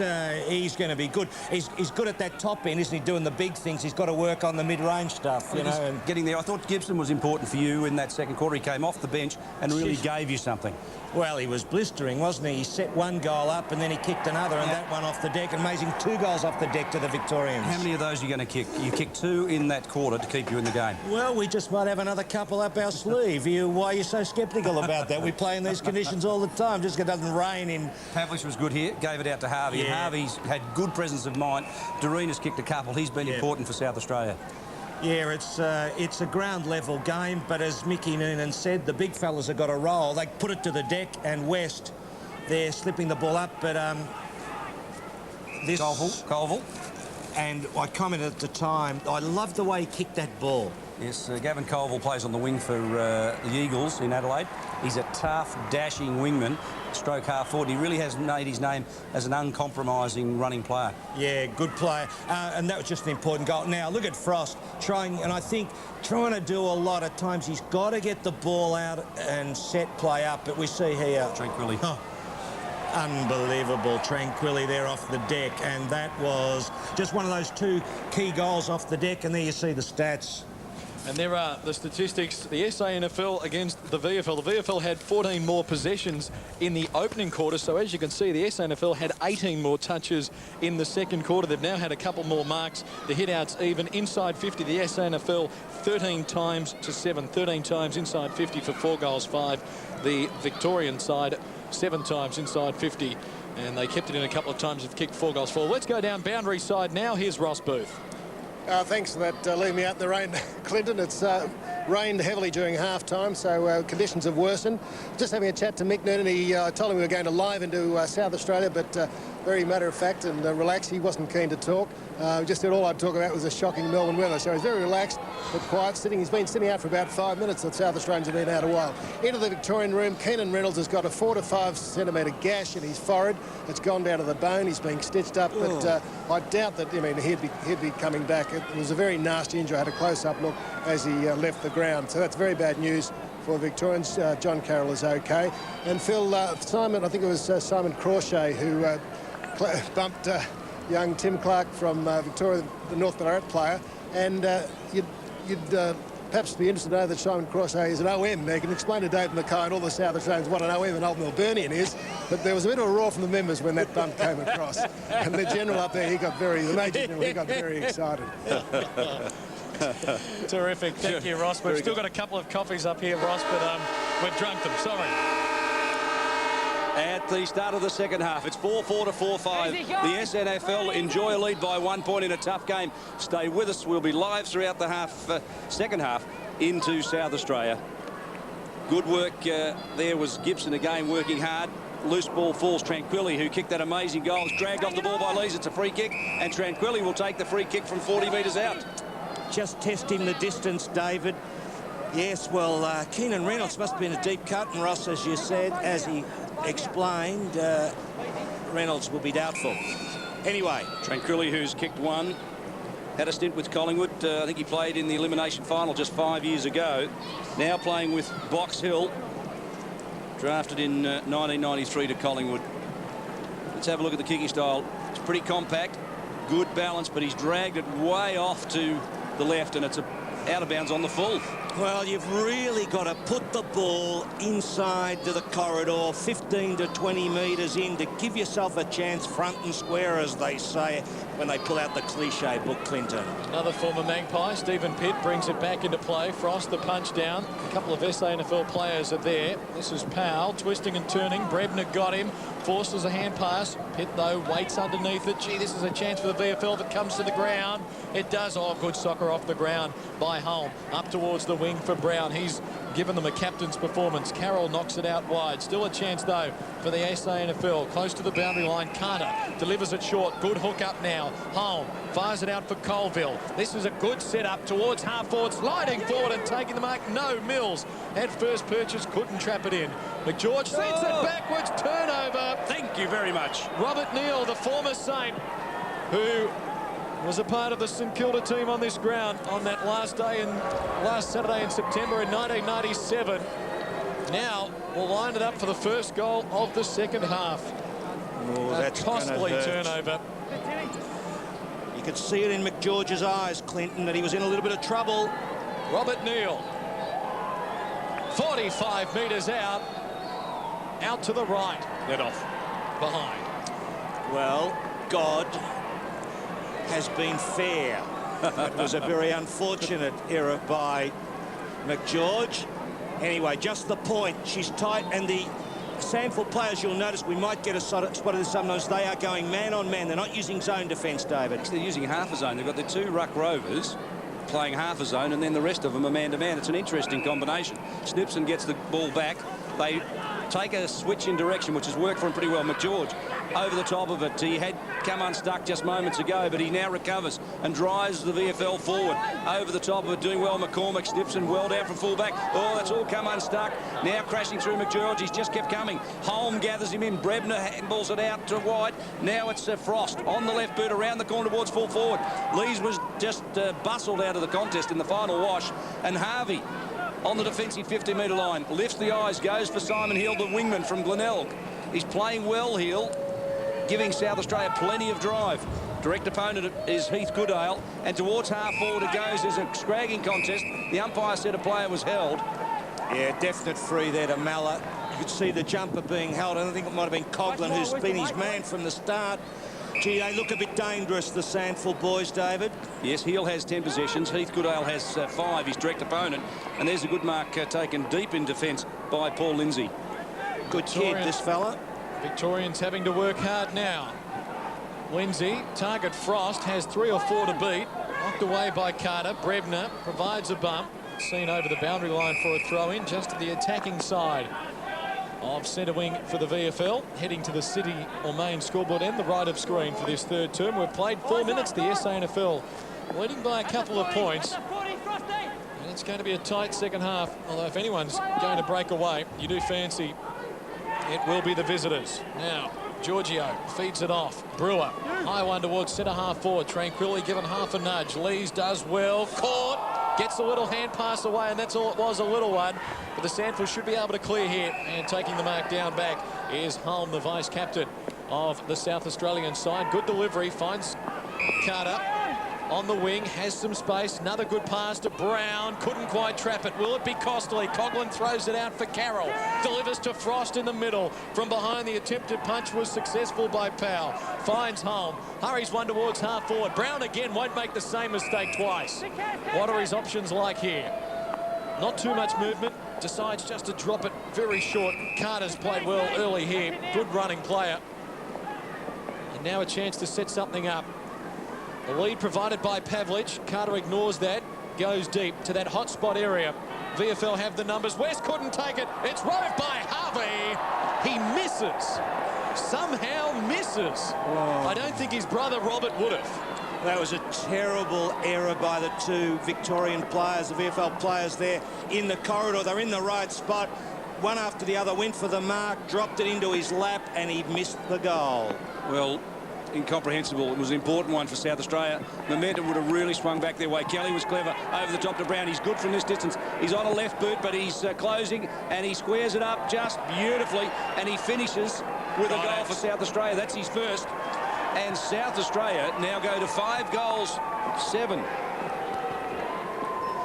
going to be good. He's good at that top end, isn't he, doing the big things. He's got to work on the mid-range stuff, you know. And getting there. I thought Gibson was important for you in that second quarter. He came off the bench and really gave you something. Well, he was blistering, wasn't he? He set 1 goal up and then he kicked another, and that one off the deck. Amazing, 2 goals off the deck to the Victorians. How many of those are you going to kick? You kicked 2 in that quarter to keep you in the game. Well, we just might have another couple up our sleeve. Why are you so sceptical about that? We play in these conditions all the time, just because it doesn't rain in... Pavlich was good here, gave it out to Harvey. And Harvey's had good presence of mind. Doreen has kicked a couple. He's been important for South Australia. Yeah, it's a ground level game, but as Mickey Noonan said, the big fellas have got a roll. They put it to the deck, and West, they're slipping the ball up, but this... Colville. And I commented at the time, I love the way he kicked that ball. Yes, Gavin Colville plays on the wing for the Eagles in Adelaide. He's a tough, dashing wingman, stroke half forward. He really has made his name as an uncompromising running player. Yeah, good player. And that was just an important goal. Now, look at Frost trying to do a lot of times. He's got to get the ball out and set play up, but we see here... Tranquilly. Oh, unbelievable. Tranquilly there off the deck, and that was just one of those 2 key goals off the deck, and there you see the stats. And there are the statistics. The SANFL against the VFL. The VFL had 14 more possessions in the opening quarter. So as you can see, the SANFL had 18 more touches in the second quarter. They've now had a couple more marks. The hit-outs even. Inside 50, the SANFL 13 times to 7. 13 times inside 50 for 4 goals, 5. The Victorian side 7 times inside 50. And they kept it in a couple of times. Have kicked 4 goals, 4. Let's go down boundary side now. Here's Ross Booth. Thanks for that, leaving me out in the rain, Clinton. It's rained heavily during half-time, so conditions have worsened. Just having a chat to Mick Noonan. He told me we were going to live into South Australia, but very matter-of-fact and relaxed. He wasn't keen to talk. Just said all I'd talk about was the shocking Melbourne weather. So he's very relaxed but quiet, sitting. He's been sitting out for about 5 minutes. The South Australians have been out a while. Into the Victorian room, Keenan Reynolds has got a 4 to 5 centimetre gash in his forehead. It's gone down to the bone. He's being stitched up, but I doubt that. I mean, he'd be coming back. It was a very nasty injury. I had a close-up look as he left the ground. So that's very bad news for Victorians. John Carroll is okay. And Phil, Simon, I think it was Simon Crawshay who bumped young Tim Clark from Victoria, the North Ballarat player. And you'd perhaps be interested to know that Simon Crawshay is an OM. They can explain to Dave Mackay and all the South Australians what an OM and Old Melburnian is. But there was a bit of a roar from the members when that bump came across. And the general up there, the Major General, he got very excited. Terrific. Thank you, Ross. We've still got a couple of coffees up here, Ross, but we've drunk them. Sorry. At the start of the second half, it's 4-4 to 4-5. The SANFL enjoy a lead by 1 point in a tough game. Stay with us. We'll be live throughout the second half into South Australia. Good work there was Gibson again, working hard. Loose ball falls Tranquilli, who kicked that amazing goal. It's dragged off the ball by Lees. It's a free kick, and Tranquilli will take the free kick from 40 metres out. Just testing the distance, David. Yes, well, Keenan Reynolds must have been a deep cut, and Ross, as you said, as he explained, Reynolds will be doubtful. Anyway. Tranquilli, who's kicked 1, had a stint with Collingwood. I think he played in the elimination final just 5 years ago. Now playing with Box Hill. Drafted in 1993 to Collingwood. Let's have a look at the kicking style. It's pretty compact, good balance, but he's dragged it way off to the left, and it's out of bounds on the full. Well, you've really got to put the ball inside to the corridor, 15 to 20 metres in, to give yourself a chance front and square, as they say when they pull out the cliche book, Clinton. Another former Magpie, Stephen Pitt, brings it back into play. Frost, the punch down. A couple of SANFL players are there. This is Powell, twisting and turning. Brebner got him, forces a hand pass. Pitt, though, waits underneath it. Gee, this is a chance for the VFL if it comes to the ground. It does. Oh, good soccer off the ground by Holm. Up towards the wing for Brown. He's given them a captain's performance. Carroll knocks it out wide. Still a chance, though, for the SANFL. Close to the boundary line. Carter delivers it short. Good hook up now. Holm fires it out for Colville. This is a good setup towards half-forward. Sliding forward and taking the mark. No, Mills had first purchase. Couldn't trap it in. McGeorge sends it backwards. Turnover. Thank you very much. Robert Neal, the former Saint, who was a part of the St Kilda team on this ground on that last Saturday in September in 1997. Now will line it up for the first goal of the second half. Oh, that's costly turnover. You could see it in McGeorge's eyes, Clinton, that he was in a little bit of trouble. Robert Neal, 45 metres out to the right. Let off behind. Well, God has been fair. It was a very unfortunate error by McGeorge. Anyway, just the point. She's tight, and the SANFL players, you'll notice, we might get a spot of this sometimes. They are going man on man. They're not using zone defence, David. They're using half a zone. They've got the two ruck rovers playing half a zone, and then the rest of them are man to man. It's an interesting combination. Snipson gets the ball back. They take a switch in direction, which has worked for him pretty well. McGeorge over the top of it. He had come unstuck just moments ago, but he now recovers and drives the VFL forward. Over the top of it, doing well. McCormick, Snipson well down from fullback. Oh, that's all come unstuck. Now crashing through McGeorge. He's just kept coming. Holm gathers him in. Brebner handballs it out to wide. Now it's Frost on the left boot around the corner towards full forward. Lees was just bustled out of the contest in the final wash, and Harvey on the defensive 50-metre line lifts the eyes, goes for Simon Hill, the wingman from Glenelg. He's playing well, Hill, giving South Australia plenty of drive. Direct opponent is Heath Goodale, and towards half forward it goes. There's a scragging contest. The umpire said a player was held. Yeah, definite free there to Malla. You could see the jumper being held. I think it might have been Coughlin, who's been his man from the start. Gee, they look a bit dangerous, the SANFL boys, David. Yes, Heel has 10 possessions. Heath Goodale has 5, his direct opponent. And there's a good mark taken deep in defence by Paul Lindsay. Good kid, this fella. Victorians having to work hard now. Lindsay, target Frost, has 3 or 4 to beat. Knocked away by Carter. Brebner provides a bump. Seen over the boundary line for a throw-in, just to the attacking side of centre wing for the VFL, heading to the city or main scoreboard end, the right of screen for this third term. We've played 4 minutes. The SANFL leading by a couple of points. And it's going to be a tight second half, although if anyone's going to break away, you do fancy it will be the visitors. Now, Giorgio feeds it off. Brewer, high one towards centre half forward. Tranquilly given half a nudge. Lees does well. Caught. Gets a little hand pass away, and that's all it was, a little one. But the SANFL should be able to clear here. And taking the mark down back is Holm, the vice-captain of the South Australian side. Good delivery, finds Carter on the wing, has some space. Another good pass to Brown. Couldn't quite trap it. Will it be costly? Coughlin throws it out for Carroll. Delivers to Frost in the middle. From behind, the attempted punch was successful by Powell. Finds Holm. Hurries one towards half forward. Brown again won't make the same mistake twice. What are his options like here? Not too much movement. Decides just to drop it very short. Carter's played well early here. Good running player. And now a chance to set something up. The lead provided by Pavlich. Carter ignores that. Goes deep to that hot spot area. VFL have the numbers. West couldn't take it. It's roved by Harvey. He misses. Somehow misses. Oh. I don't think his brother Robert would have. That was a terrible error by the two Victorian players, the VFL players there in the corridor. They're in the right spot. One after the other went for the mark, dropped it into his lap, and he missed the goal. Well, incomprehensible. It was an important one for South Australia. Momentum would have really swung back their way. Kelly was clever over the top to Brown. He's good from this distance. He's on a left boot, but he's closing, and he squares it up just beautifully, and he finishes with a goal for South Australia. That's his first. And South Australia now go to 5 goals, 7.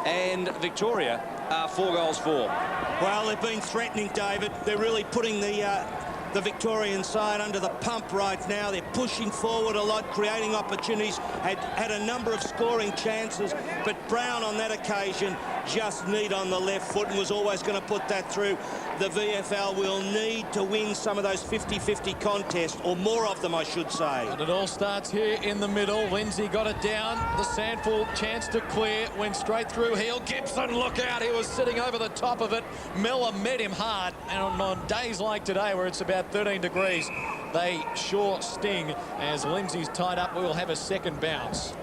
And Victoria are 4 goals, 4. Well, they've been threatening, David. They're really putting the Victorian side under the pump right now. They're pushing forward a lot, creating opportunities, had a number of scoring chances, but Brown on that occasion just neat on the left foot and was always going to put that through. The VFL will need to win some of those 50-50 contests, or more of them, I should say. And it all starts here in the middle. Lindsay got it down. The SANFL chance to clear, went straight through heel. Gibson, look out, he was sitting over the top of it. Miller met him hard, and on days like today where it's about 13 degrees, they sure sting. As Lindsay's tied up, we will have a second bounce.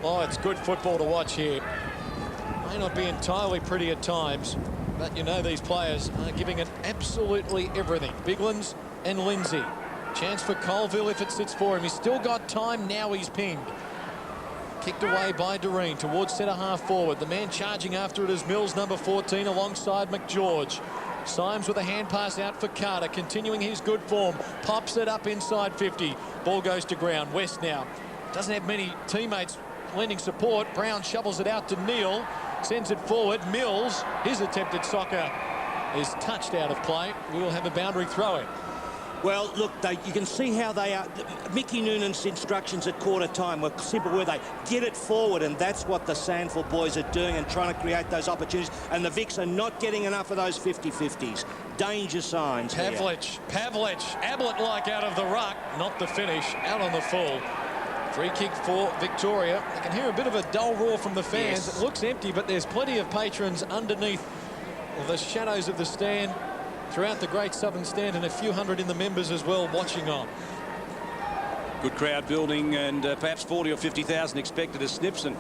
Oh, it's good football to watch here. May not be entirely pretty at times, but you know these players are giving it absolutely everything. Biglands and Lindsay. Chance for Colville if it sits for him. He's still got time. Now he's pinged. Kicked away by Doreen towards centre half forward. The man charging after it is Mills, number 14, alongside McGeorge. Symes with a hand pass out for Carter, continuing his good form. Pops it up inside 50. Ball goes to ground. West now doesn't have many teammates lending support. Brown shovels it out to Neil. Sends it forward. Mills, his attempted soccer is touched out of play. We will have a boundary throw-in. Well, look, you can see how they are. Mickey Noonan's instructions at quarter time were simple, were they? Get it forward, and that's what the SANFL boys are doing and trying to create those opportunities. And the Vics are not getting enough of those 50-50s. Danger signs. Pavlich, Ablett-like out of the ruck. Not the finish, out on the full. Free kick for Victoria. I can hear a bit of a dull roar from the fans. Yes. It looks empty, but there's plenty of patrons underneath the shadows of the stand throughout the Great Southern Stand, and a few hundred in the members as well watching on. Good crowd building, and perhaps 40 or 50,000 expected as Snipson,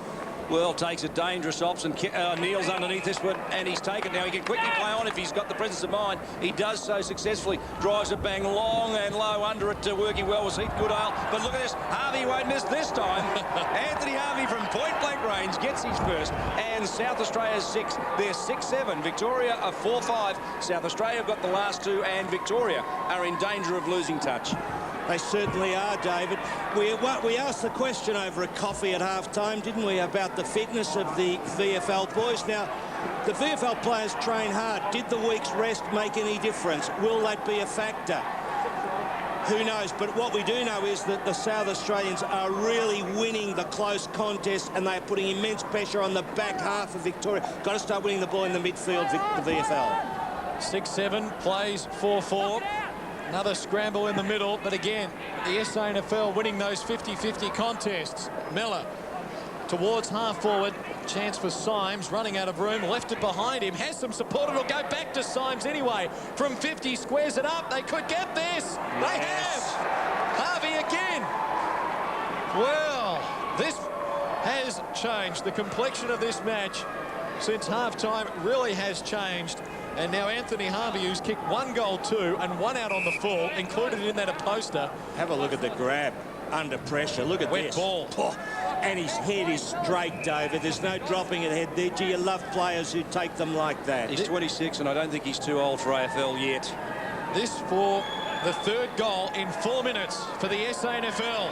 well, takes a dangerous option. Neil's underneath this one, and he's taken. Now he can quickly play on if he's got the presence of mind. He does so successfully. Drives it bang long and low under it, working well was Heath Goodale. But look at this. Harvey won't miss this time. Anthony Harvey from point-blank range gets his first. And South Australia's 6. They're 6-7. Victoria are 4-5. South Australia have got the last 2, and Victoria are in danger of losing touch. They certainly are, David. We asked the question over a coffee at half-time, didn't we, about the fitness of the VFL boys. Now, the VFL players train hard. Did the week's rest make any difference? Will that be a factor? Who knows? But what we do know is that the South Australians are really winning the close contest, and they're putting immense pressure on the back half of Victoria. Got to start winning the ball in the midfield, the VFL. 6-7, plays 4-4. Another scramble in the middle, but again, the SANFL winning those 50-50 contests. Miller towards half forward. Chance for Symes, running out of room, left it behind him, has some support. It'll go back to Symes anyway. From 50, squares it up. They could get this. Yes. They have. Harvey again. Well, this has changed. The complexion of this match since half-time really has changed. And now Anthony Harvey, who's kicked 1 goal, 2, and 1 out on the full, included in that a poster. Have a look at the grab under pressure. Look at Wet this. Ball. Oh, and his head is straight, David. There's no dropping it head there. Gee, you love players who take them like that. He's 26, and I don't think he's too old for AFL yet. This for the 3rd goal in 4 minutes for the SANFL.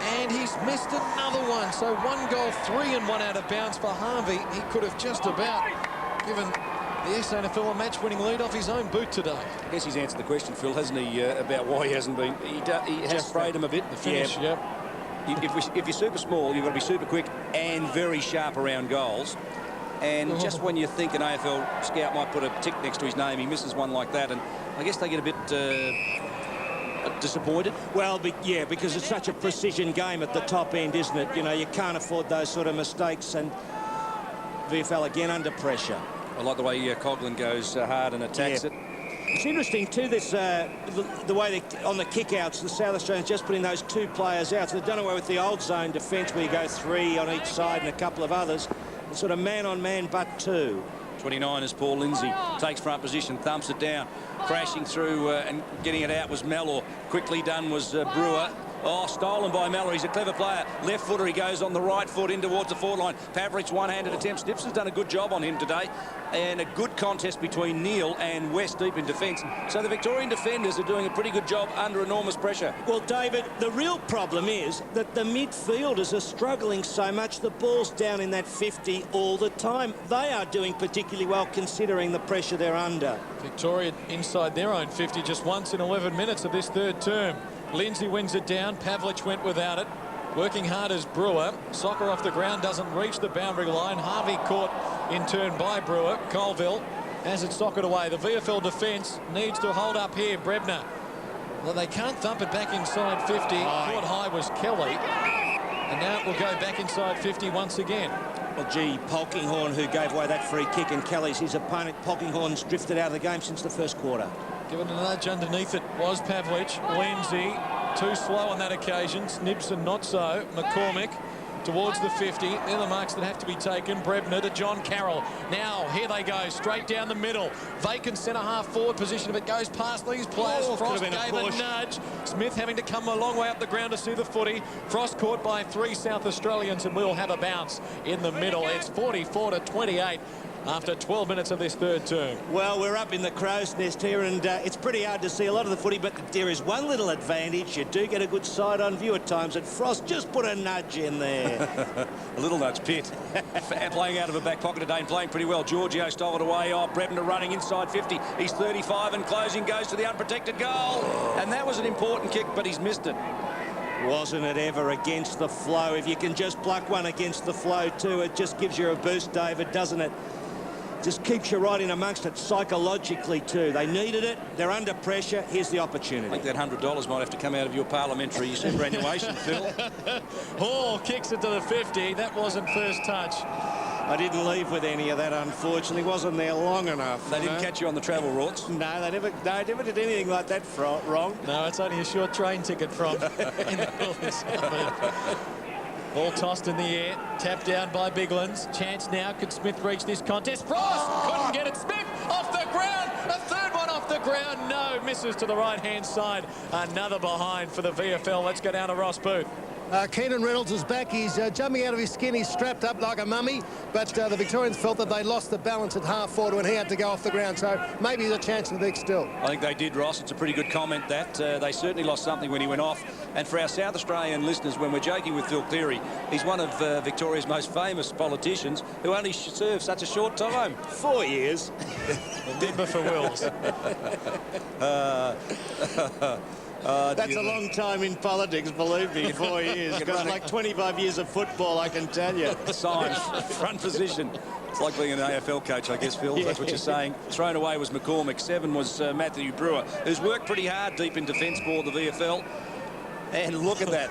And he's missed another one. So 1 goal, 3 and 1 out of bounds for Harvey. He could have just about given the SANFL a match-winning lead off his own boot today. I guess he's answered the question, Phil, hasn't he, about why he hasn't been. He has sprayed him a bit. The finish, yeah. If you're super small, you've got to be super quick and very sharp around goals. And just when you think an AFL scout might put a tick next to his name, he misses one like that. And I guess they get a bit disappointed. Well, yeah, because it's such a precision game at the top end, isn't it? You know, you can't afford those sort of mistakes, and VFL again under pressure. I like the way Coughlin goes hard and attacks it. It's interesting too, this the way they on the kick-outs, the South Australians just putting those 2 players out. So they've done away with the old zone defence where you go 3 on each side and a couple of others. It's sort of man-on-man but 2. 29 is Paul Lindsay. Takes front position, thumps it down. crashing through and getting it out was Mellor. Quickly done was Brewer. Oh, stolen by Mellor. He's a clever player. Left footer, he goes on the right foot in towards the forward line. Pavlich one-handed attempt. Snips has done a good job on him today. And a good contest between Neil and West deep in defence. So the Victorian defenders are doing a pretty good job under enormous pressure. Well, David, the real problem is that the midfielders are struggling so much. The ball's down in that 50 all the time. They are doing particularly well considering the pressure they're under. Victoria inside their own 50 just once in 11 minutes of this third term. Lindsay wins it down. Pavlich went without it. Working hard as Brewer. Soccer off the ground, doesn't reach the boundary line. Harvey caught in turn by Brewer. Colville has it soccered away. The VFL defence needs to hold up here. Brebner. Well, they can't thump it back inside 50. Caught high was Kelly. And now it will go back inside 50 once again. Well, gee, Polkinghorne, who gave away that free kick, and Kelly's his opponent. Polkinghorne's drifted out of the game since the first quarter. Given a nudge underneath it was Pavlich. Lindsay too slow on that occasion. Snibson not so. McCormick towards the 50. They're the marks that have to be taken. Brebner to John Carroll. Now here they go straight down the middle. Vacant centre half forward position. If it goes past these players, Frost gave a nudge. Smith having to come a long way up the ground to see the footy. Frost caught by 3 South Australians and will have a bounce in the middle. It's 44-28. After 12 minutes of this third term. Well, we're up in the crow's nest here, and it's pretty hard to see a lot of the footy, but there is one little advantage. You do get a good side-on view at times, and Frost just put a nudge in there. A little nudge, Pitt. Playing out of a back pocket today and playing pretty well. Giorgio stole it away. Oh, Brebner running inside 50. He's 35 and closing, goes to the unprotected goal. And that was an important kick, but he's missed it. Wasn't it ever against the flow? If you can just pluck one against the flow too, it just gives you a boost, David, doesn't it? Just keeps you right in amongst it psychologically too. They needed it. They're under pressure. Here's the opportunity. I think that $100 might have to come out of your parliamentary superannuation, Phil. Hall kicks it to the 50. That wasn't first touch. I didn't leave with any of that, unfortunately. Wasn't there long enough. They didn't catch you on the travel routes? No, they never did anything like that wrong. No, it's only a short train ticket from in the northern suburb. Ball tossed in the air, tapped down by Biglands. Chance now, could Smith reach this contest? Frost couldn't get it. Smith off the ground, a third one off the ground. No, misses to the right-hand side. Another behind for the VFL. Let's go down to Ross Booth. Keenan Reynolds is back. He's jumping out of his skin. He's strapped up like a mummy. But the Victorians felt that they lost the balance at half forward when he had to go off the ground. So maybe there's a chance in the Vic still. I think they did, Ross. It's a pretty good comment that. They certainly lost something when he went off. And for our South Australian listeners, when we're joking with Phil Cleary, he's one of Victoria's most famous politicians who only served such a short time. 4 years. Dimber for Wills. That's a long time in politics, believe me, 4 years. Got like 25 years of football, I can tell you. Signs, front position. It's like being an AFL coach, I guess, Phil. That's what you're saying. Thrown away was McCormick. 7 was Matthew Brewer, who's worked pretty hard deep in defence for the VFL. And look at that.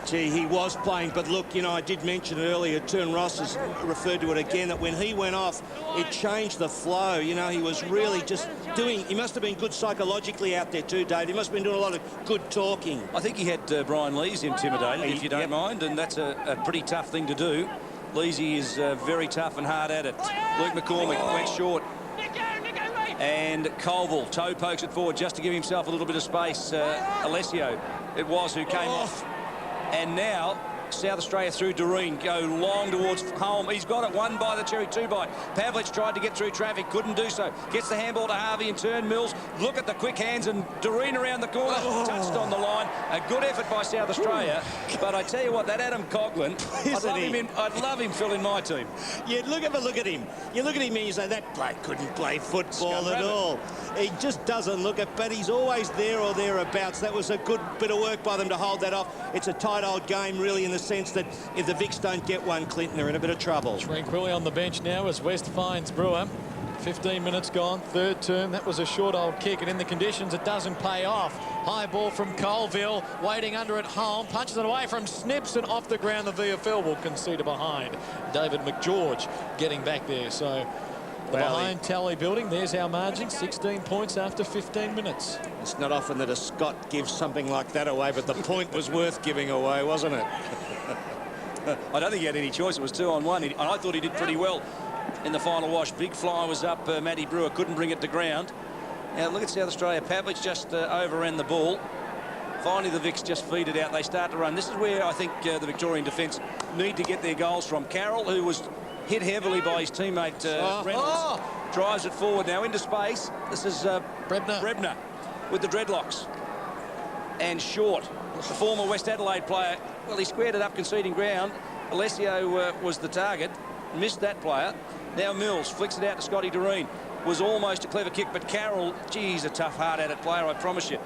Gee, he was playing, but look, you know, I did mention it earlier, Turn Ross has referred to it again, that when he went off, it changed the flow. You know, he was really just doing, he must have been good psychologically out there too, Dave. He must have been doing a lot of good talking. I think he had Brian Lees intimidated, if you don't mind, and that's a pretty tough thing to do. Leesy is very tough and hard at it. Luke McCormick went short. And Colville toe pokes it forward just to give himself a little bit of space. Alessio, it was, who came off. And now South Australia through Doreen go long towards home. He's got it, one by the cherry, two by. Pavlich tried to get through traffic, couldn't do so. Gets the handball to Harvey in turn. Mills, look at the quick hands, and Doreen around the corner, touched on the line. A good effort by South Australia. But I tell you what, that Adam Coughlin, I'd love him Phil in my team. You look at him. You look at him and you say, that bloke couldn't play football at all. He just doesn't look it, but he's always there or thereabouts. That was a good bit of work by them to hold that off. It's a tight old game, really, in the sense that if the Vics don't get one, Clinton, they're in a bit of trouble. Tranquilly on the bench now as West finds Brewer. 15 minutes gone, third term. That was a short old kick, and in the conditions it doesn't pay off. High ball from Colville, waiting under at home, punches it away from Snips, and off the ground the VFL will concede a behind. David McGeorge getting back there, so the behind tally building. There's our margin, 16 points after 15 minutes. It's not often that a Scot gives something like that away, but the point was worth giving away, wasn't it? I don't think he had any choice. It was 2-on-1, and I thought he did pretty well in the final wash. Big fly was up. Matty Brewer couldn't bring it to ground. Now look at South Australia. Pavlich just overran the ball. Finally, the Vics just feed it out. They start to run. This is where I think the Victorian defence need to get their goals from. Carroll, who was hit heavily by his teammate Reynolds, drives it forward now into space. This is Brebner with the dreadlocks. And Short, the former West Adelaide player, well, he squared it up conceding ground. Alessio was the target, missed that player. Now Mills flicks it out to Scotty Doreen. Was almost a clever kick, but Carroll, geez, a tough, hard-at-it player, I promise you.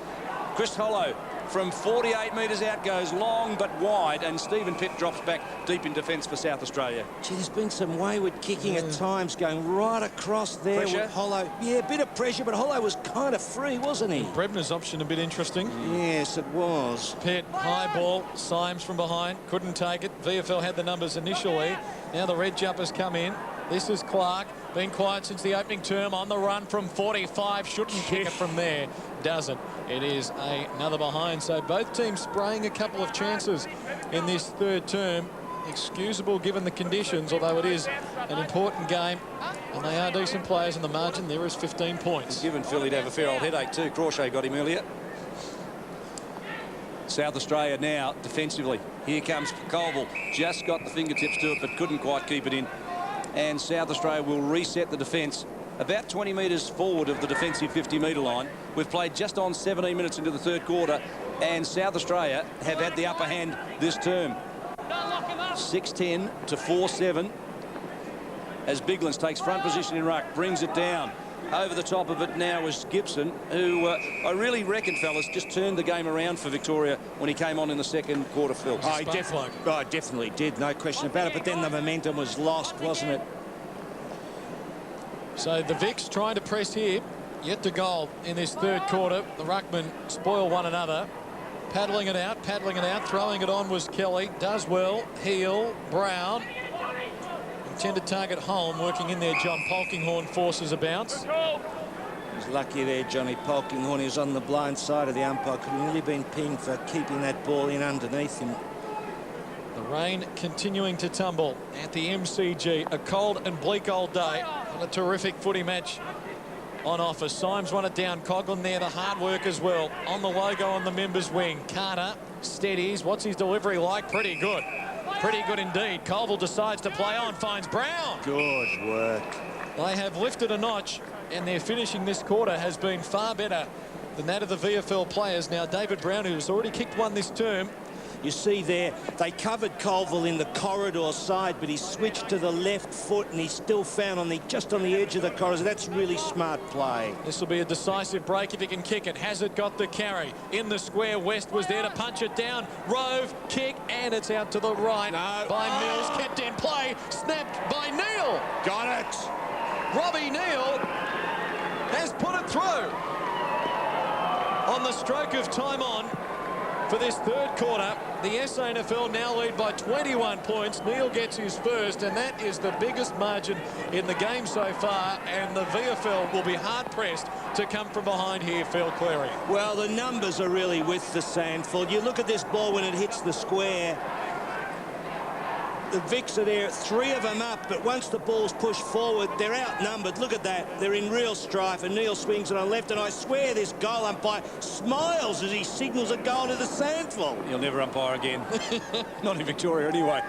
Chris Hollow from 48 metres out goes long but wide, and Stephen Pitt drops back deep in defence for South Australia. Gee, there's been some wayward kicking at times going right across there with Hollow. Yeah, a bit of pressure, but Hollow was kind of free, wasn't he? Brebner's option a bit interesting. Yes, it was. Pitt, high ball, Symes from behind, couldn't take it. VFL had the numbers initially. Now the red jumpers come in. This is Clark, been quiet since the opening term, on the run from 45, shouldn't kick it from there, doesn't. It is another behind, so both teams spraying a couple of chances in this third term. Excusable given the conditions, although it is an important game, and they are decent players, and the margin there is 15 points. Given Philly to have a fair old headache too. Crawshay got him earlier. South Australia now defensively. Here comes Colville, just got the fingertips to it but couldn't quite keep it in. And South Australia will reset the defence about 20 metres forward of the defensive 50-metre line. We've played just on 17 minutes into the third quarter, and South Australia have had the upper hand this term. 6-10 to 4-7 as Biglands takes front position in ruck, brings it down. Over the top of it now is Gibson, who I really reckon, fellas, just turned the game around for Victoria when he came on in the second quarter, Phil. Oh, he definitely did, no question about it. But then the momentum was lost, wasn't it? So the Vics trying to press here, yet to goal in this third quarter. The ruckmen spoil one another. Paddling it out, throwing it on was Kelly. Does well. Heel, Brown. Intended target home, working in there. John Polkinghorne forces a bounce. He's lucky there, Johnny Polkinghorne. He was on the blind side of the umpire. Could have nearly been pinged for keeping that ball in underneath him. The rain continuing to tumble at the MCG. A cold and bleak old day, and a terrific footy match on offer. Symes won it down. Coughlin there, the hard work as well. On the logo on the members' wing. Carter steadies. What's his delivery like? Pretty good. Pretty good indeed. Colville decides to play on, finds Brown. Good work. They have lifted a notch, and their finishing this quarter has been far better than that of the VFL players. Now, David Brown, who's already kicked one this term. You see there, they covered Colville in the corridor side, but he switched to the left foot, and he's still found on just on the edge of the corridor. That's really smart play. This will be a decisive break if he can kick it. Has it got the carry? In the square, West was there to punch it down. Rove, kick, and it's out to the right by Mills. Kept in play, snapped by Neal. Got it. Robbie Neal has put it through. On the stroke of time on for this third quarter, the SANFL now lead by 21 points. Neal gets his first, and that is the biggest margin in the game so far, and the VFL will be hard-pressed to come from behind here, Phil Cleary. Well, the numbers are really with the SANFL. You look at this ball when it hits the square. The Vics are there, 3 of them up, but once the ball's pushed forward, they're outnumbered. Look at that. They're in real strife, and Neal swings it on left, and I swear this goal umpire smiles as he signals a goal to the SANFL. He'll never umpire again. Not in Victoria anyway.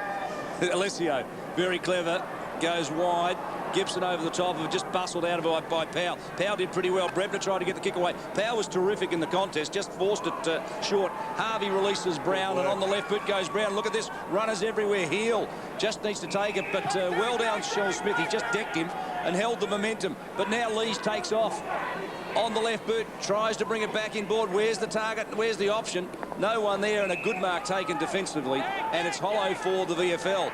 Alessio, very clever, goes wide. Gibson over the top of it, just bustled out of it by Powell. Powell did pretty well. Brebner tried to get the kick away. Powell was terrific in the contest, just forced it short. Harvey releases Brown, and on the left boot goes Brown. Look at this, runners everywhere. Heel just needs to take it, but well down Sean Smith. He just decked him and held the momentum. But now Lees takes off on the left boot, tries to bring it back inboard. Where's the target? Where's the option? No one there, and a good mark taken defensively, and it's Hollow for the VFL.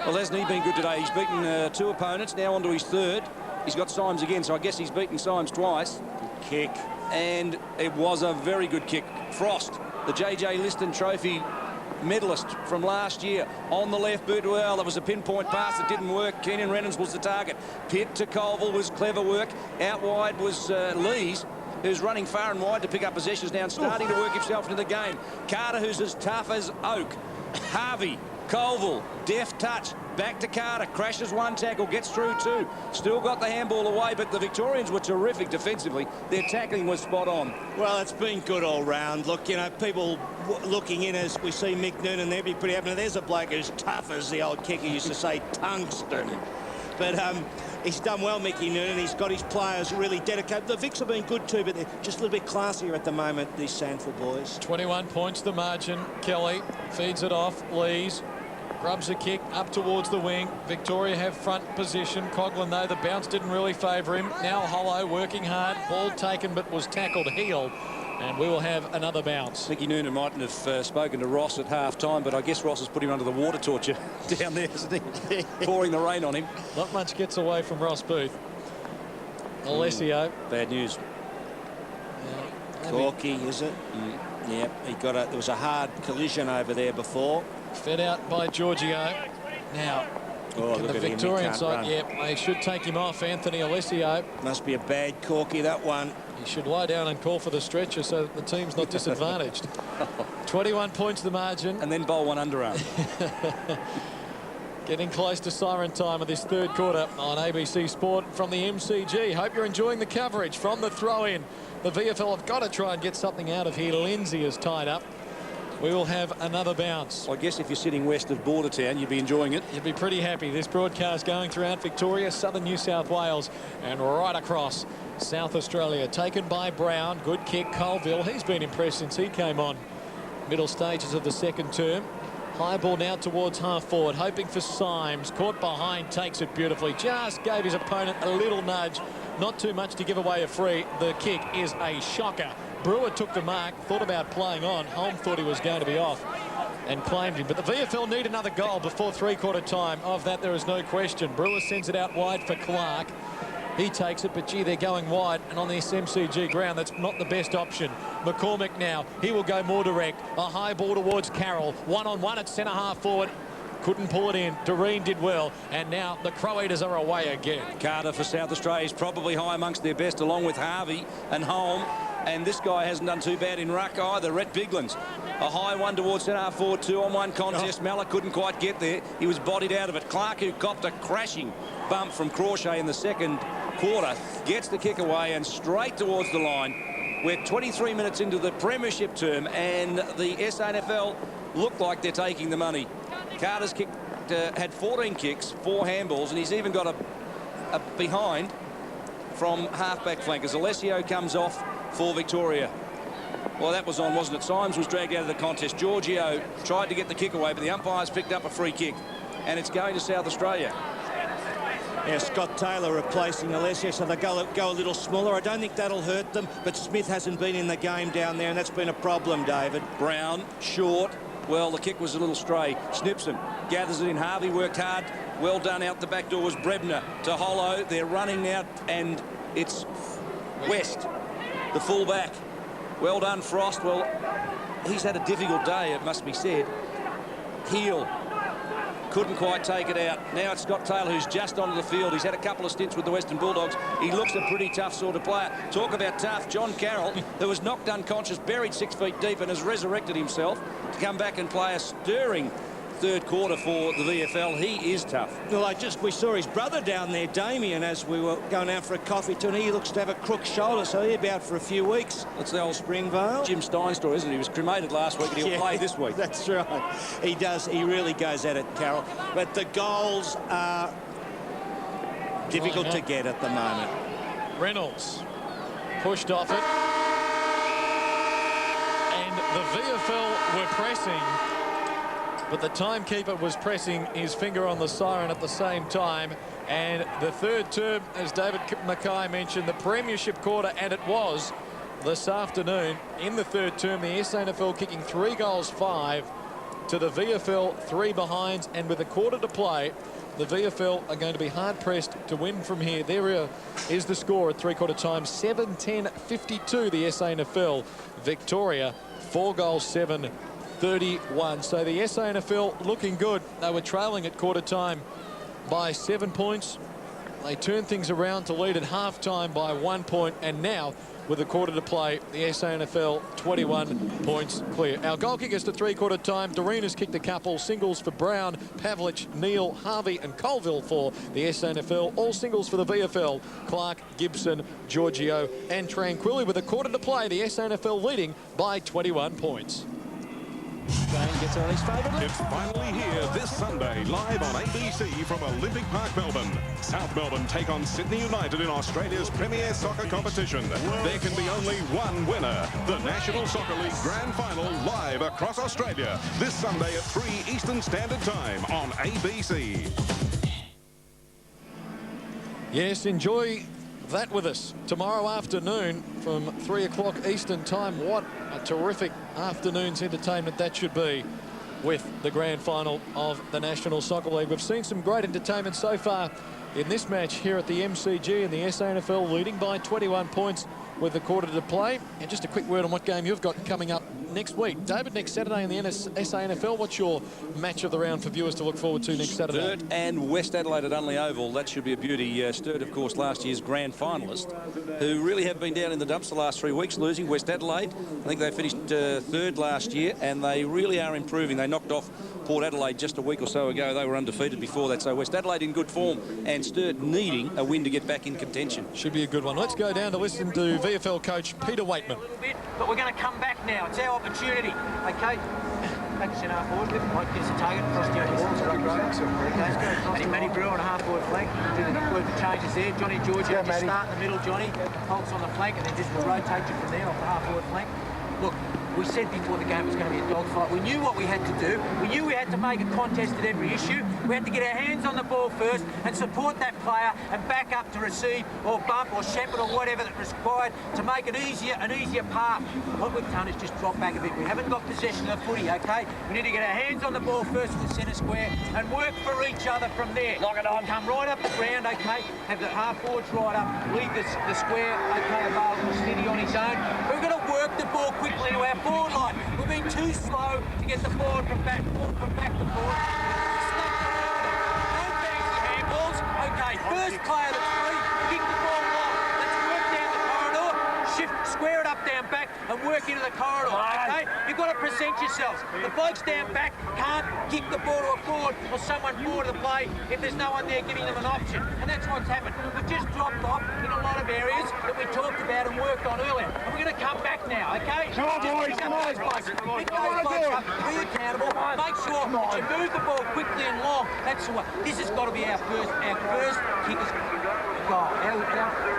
Well, hasn't he been good today? He's beaten 2 opponents, now on to his third. He's got Symes again, so I guess he's beaten Symes twice. Good kick. And it was a very good kick. Frost, the J.J. Liston Trophy medalist from last year, on the left boot. Well, that was a pinpoint pass that didn't work. Keenan Reynolds was the target. Pitt to Colville was clever work. Out wide was Lees, who's running far and wide to pick up possessions now and starting to work himself into the game. Carter, who's as tough as oak, Harvey, Colville, deft touch. Back to Carter, crashes one tackle, gets through two. Still got the handball away, but the Victorians were terrific defensively. Their tackling was spot on. Well, it's been good all round. Look, you know, people looking in as we see Mick Noonan, they'd be pretty happy. Now, there's a bloke who's tough, as the old kicker used to say, tungsten. But he's done well, Mickey Noonan. He's got his players really dedicated. The Vics have been good too, but they're just a little bit classier at the moment, these SANFL boys. 21 points the margin. Kelly feeds it off. Lees grubs a kick up towards the wing. Victoria have front position. Coughlin, though, the bounce didn't really favour him. Now Hollow working hard. Ball taken, but was tackled heel. And we will have another bounce. Mickey Noonan mightn't have spoken to Ross at half-time, but I guess Ross has put him under the water torture down there, isn't he? Pouring the rain on him. Not much gets away from Ross Booth. Alessio. Bad news. Corky, is it? Yep, he got there was a hard collision over there before. Fed out by Giorgio. Now, look the at Victorian him, side, yep, they should take him off. Anthony Alessio. Must be a bad Corky, that one. He should lie down and call for the stretcher so that the team's not disadvantaged. 21 points the margin. And then bowl one underarm. Getting close to siren time of this third quarter on ABC Sport from the MCG. Hope you're enjoying the coverage from the throw-in. The VFL have got to try and get something out of here. Lindsay is tied up. We will have another bounce. I guess if you're sitting west of Bordertown, you'd be enjoying it. You'd be pretty happy. This broadcast going throughout Victoria, southern New South Wales, and right across South Australia. Taken by Brown. Good kick, Colville. He's been impressed since he came on. Middle stages of the second term. High ball now towards half forward, hoping for Symes. Caught behind, takes it beautifully. Just gave his opponent a little nudge. Not too much to give away a free. The kick is a shocker. Brewer took the mark, thought about playing on. Holm thought he was going to be off and claimed him. But the VFL need another goal before three-quarter time. Of that, there is no question. Brewer sends it out wide for Clark. He takes it, but gee, they're going wide, and on this MCG ground, that's not the best option. McCormick now, he will go more direct. A high ball towards Carroll. One-on-one at centre-half forward. Couldn't pull it in. Doreen did well, and now the Crow Eaters are away again. Carter for South Australia is probably high amongst their best, along with Harvey and Holm. And this guy hasn't done too bad in ruck either, Rhett Biglands. A high one towards centre forward, 2-on-1 contest. Mallet couldn't quite get there. He was bodied out of it. Clark, who copped a crashing bump from Crawshay in the second quarter, gets the kick away and straight towards the line. We're 23 minutes into the premiership term, and the SANFL look like they're taking the money. Carter's kicked, had 14 kicks, 4 handballs, and he's even got a behind from half-back flank as Alessio comes off for Victoria. Well, that was on, wasn't it? Symes was dragged out of the contest. Giorgio tried to get the kick away, but the umpires picked up a free kick, and it's going to South Australia. Yeah, Scott Taylor replacing Alessio, so they go a little smaller. I don't think that'll hurt them, but Smith hasn't been in the game down there, and that's been a problem, David. Brown, short. Well, the kick was a little stray. Snipson gathers it in. Harvey worked hard. Well done out the back door was Brebner to Hollow. They're running now, and it's West, the fullback. Well done, Frost. Well, he's had a difficult day, it must be said. Heel couldn't quite take it out. Now it's Scott Taylor, who's just onto the field. He's had a couple of stints with the Western Bulldogs. He looks a pretty tough sort of player. Talk about tough. John Carroll, who was knocked unconscious, buried 6 feet deep, and has resurrected himself to come back and play a stirring third quarter for the VFL. He is tough. Well, we saw his brother down there, Damien, as we were going out for a coffee too, and he looks to have a crook shoulder, so he'll be out for a few weeks. That's the old Springvale. Jim Stein story, isn't it? He was cremated last week, and he'll play this week. That's right. He does. He really goes at it, Carroll. But the goals are difficult to get at the moment. Reynolds pushed off it. And the VFL were pressing, but the timekeeper was pressing his finger on the siren at the same time. And the third term, as David Mackay mentioned, the premiership quarter, and it was this afternoon in the third term, the SANFL kicking 3 goals 5 to the VFL 3 behinds, and with a quarter to play, the VFL are going to be hard-pressed to win from here. There is the score at three-quarter time, 7-10-52, the SANFL. Victoria, 4 goals 7 31. So the SANFL looking good. They were trailing at quarter time by 7 points. They turned things around to lead at half time by 1 point, and now with a quarter to play. The SANFL 21 points clear. Our goal kickers to three-quarter time. Doreen has kicked a couple. Singles for Brown, Pavlich, Neal, Harvey and Colville for the SANFL. All singles for the VFL. Clark, Gibson, Giorgio and Tranquilli with a quarter to play. The SANFL leading by 21 points. Gets on his favourite. It's finally here this Sunday, live on ABC from Olympic Park, Melbourne. South Melbourne take on Sydney United in Australia's premier soccer competition. There can be only one winner. The National Soccer League Grand Final live across Australia this Sunday at 3 Eastern Standard Time on ABC. Yes, enjoy that with us tomorrow afternoon from 3 o'clock Eastern Time. What a terrific afternoon's entertainment that should be with the grand final of the National Soccer League. We've seen some great entertainment so far in this match here at the MCG, and the SANFL leading by 21 points with a quarter to play. And just a quick word on what game you've got coming up next week. David, next Saturday in the SANFL, what's your match of the round for viewers to look forward to next Saturday? Sturt and West Adelaide at Unley Oval. That should be a beauty. Sturt, of course, last year's grand finalist, who really have been down in the dumps the last 3 weeks, losing. West Adelaide, I think they finished third last year, and they really are improving. They knocked off Port Adelaide just a week or so ago. They were undefeated before that, so West Adelaide in good form, and Sturt needing a win to get back in contention. Should be a good one. Let's go down to listen to VFL coach Peter Waitman. But we're going to come back now. It's our opportunity. Okay. Back to centre half forward. Mike gets a target. Cross down his okay. Matty Brewer on a half forward flank. Do the work the changes there. Johnny Giorgio just start in the middle. Johnny Holt's on the flank, and then just will rotate you from there off the half forward flank. Look, we said before the game it was going to be a dogfight. We knew what we had to do. We knew we had to make a contest at every issue. We had to get our hands on the ball first and support that player and back up to receive or bump or shepherd or whatever that required to make it easier, an easier path. What we've done is just drop back a bit. We haven't got possession of the footy, okay? We need to get our hands on the ball first in the centre square and work for each other from there. Lock it on. Come right up the ground, okay? Have the half forwards right up. Leave the square, okay, available steady on his own. We're going to work the ball quickly to our forward line. We've been too slow to get the forward from back to forward. No fancy handballs. Okay, first player that's free, kick the ball long. Let's work down the corridor, shift, square it up down back and work into the corridor, okay? You've got to present yourselves. The blokes down back can't kick the ball to a forward or someone forward to the play if there's no one there giving them an option. And that's what's happened. We've just dropped off in a lot of areas that we talked about and worked on earlier. And we're going to come back now, okay? Come on, boys, come on. Pick those blokes up, be accountable, make sure that you move the ball quickly and long. That's what. This has got to be our first kickers. Goal. Our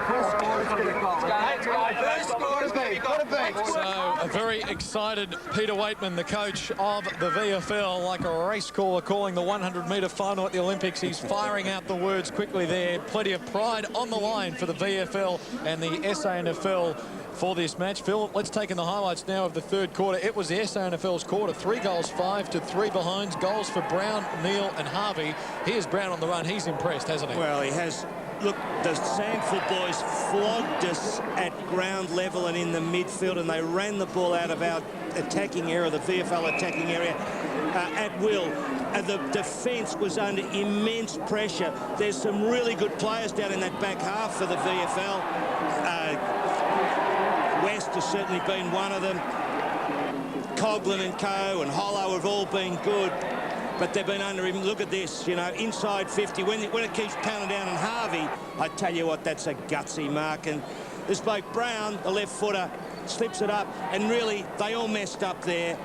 first scorer's got to be a goal. First scorer's got to be a goal. So a very excited Peter Waitman, the coach of the VFL, like a race caller calling the 100-metre final at the Olympics. He's firing out the words quickly there. Plenty of pride on the line for the VFL and the SANFL for this match. Phil, let's take in the highlights now of the third quarter. It was the SANFL's quarter. 3 goals, 5 to 3 behinds. Goals for Brown, Neal and Harvey. Here's Brown on the run. He's impressed, hasn't he? Well, he has. Look, the SANFL boys flogged us at ground level and in the midfield, and they ran the ball out of our attacking area, the VFL attacking area, at will. The defence was under immense pressure. There's some really good players down in that back half for the VFL. West has certainly been one of them. Coughlin and Co and Hollow have all been good. But they've been under him. Look at this, you know, inside 50. When it keeps pounding down on Harvey, I tell you what, that's a gutsy mark. And this bloke Brown, the left footer, slips it up. And really, they all messed up there.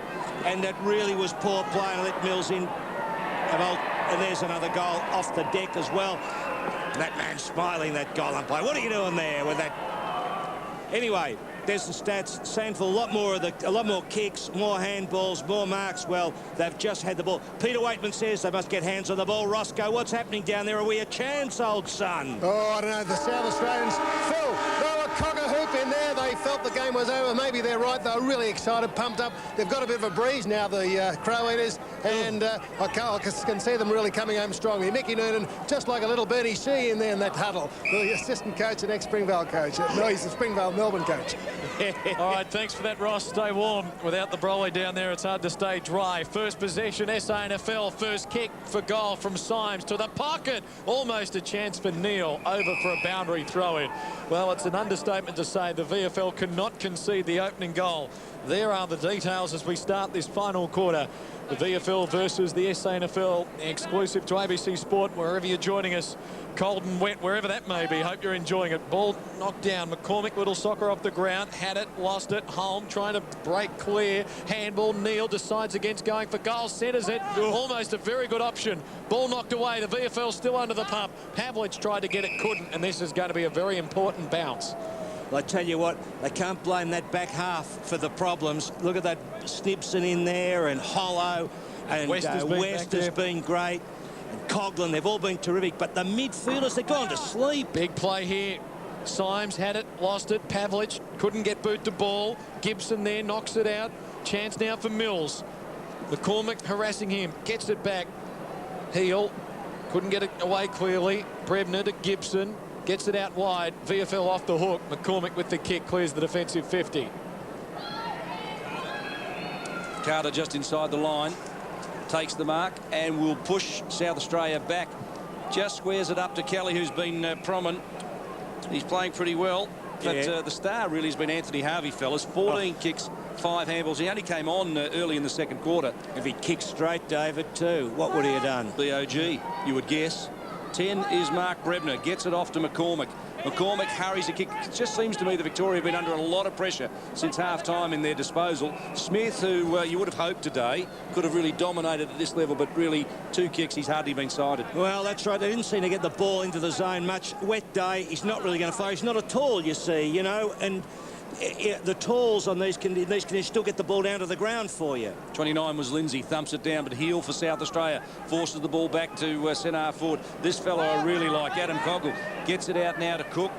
And that really was poor play and let Mills in. And there's another goal off the deck as well. That man smiling, that goal umpire. What are you doing there with that? Anyway, there's the stats. SANFL, a lot more kicks, more handballs, more marks. Well, they've just had the ball. Peter Waitman says they must get hands on the ball. Roscoe, what's happening down there? Are we a chance, old son? Oh, I don't know. The South Australians, Phil, they were cock-a-hoop in there. They felt the game was over. Maybe they're right. They were really excited, pumped up. They've got a bit of a breeze now, the Crow Eaters, and I can see them really coming home strongly. Mickey Noonan, just like a little Bernie Shee in there in that huddle. The assistant coach and ex-Springvale coach. No, he's the Springvale Melbourne coach. All right, thanks for that, Ross. Stay warm. Without the Broly down there, it's hard to stay dry. First possession, SANFL. First kick for goal from Symes to the pocket. Almost a chance for Neil. Over for a boundary throw-in. Well, it's an understatement to say the VFL cannot concede the opening goal. There are the details as we start this final quarter. The VFL versus the SANFL, exclusive to ABC Sport, wherever you're joining us. Cold and wet, wherever that may be. Hope you're enjoying it. Ball knocked down. McCormick, little soccer off the ground. Had it, lost it. Holm trying to break clear. Handball. Neil decides against going for goal. Centres it. Almost a very good option. Ball knocked away. The VFL still under the pump. Pavlich tried to get it, couldn't. And this is going to be a very important bounce. I tell you what, they can't blame that back half for the problems. Look at that Snibson in there, and Hollow, and West has been great, and Coughlin, they've all been terrific. But the midfielders, they've gone to sleep. Big play here. Symes had it, lost it. Pavlich couldn't get boot to ball. Gibson there knocks it out. Chance now for Mills. McCormick harassing him, gets it back. Heel couldn't get it away clearly. Brebner to Gibson. Gets it out wide. VFL off the hook. McCormick with the kick clears the defensive 50. Carter just inside the line. Takes the mark and will push South Australia back. Just squares it up to Kelly, who's been prominent. He's playing pretty well. But the star really has been Anthony Harvey, fellas. 14 kicks, 5 handballs. He only came on early in the second quarter. If he kicked straight, David, too, what would he have done? BOG, you would guess. 10 is Mark Brebner. Gets it off to McCormick. McCormick hurries the kick. It just seems to me that Victoria have been under a lot of pressure since half-time in their disposal. Smith, who you would have hoped today could have really dominated at this level, but really 2 kicks, he's hardly been sided. Well, that's right. They didn't seem to get the ball into the zone much. Wet day. He's not really going to fire. He's not at all, you see, you know, and the talls on these conditions still get the ball down to the ground for you. 29 was Lindsay, thumps it down, but heel for South Australia. Forces the ball back to centre forward. This fellow I really like, Adam Coggle. Gets it out now to Cook,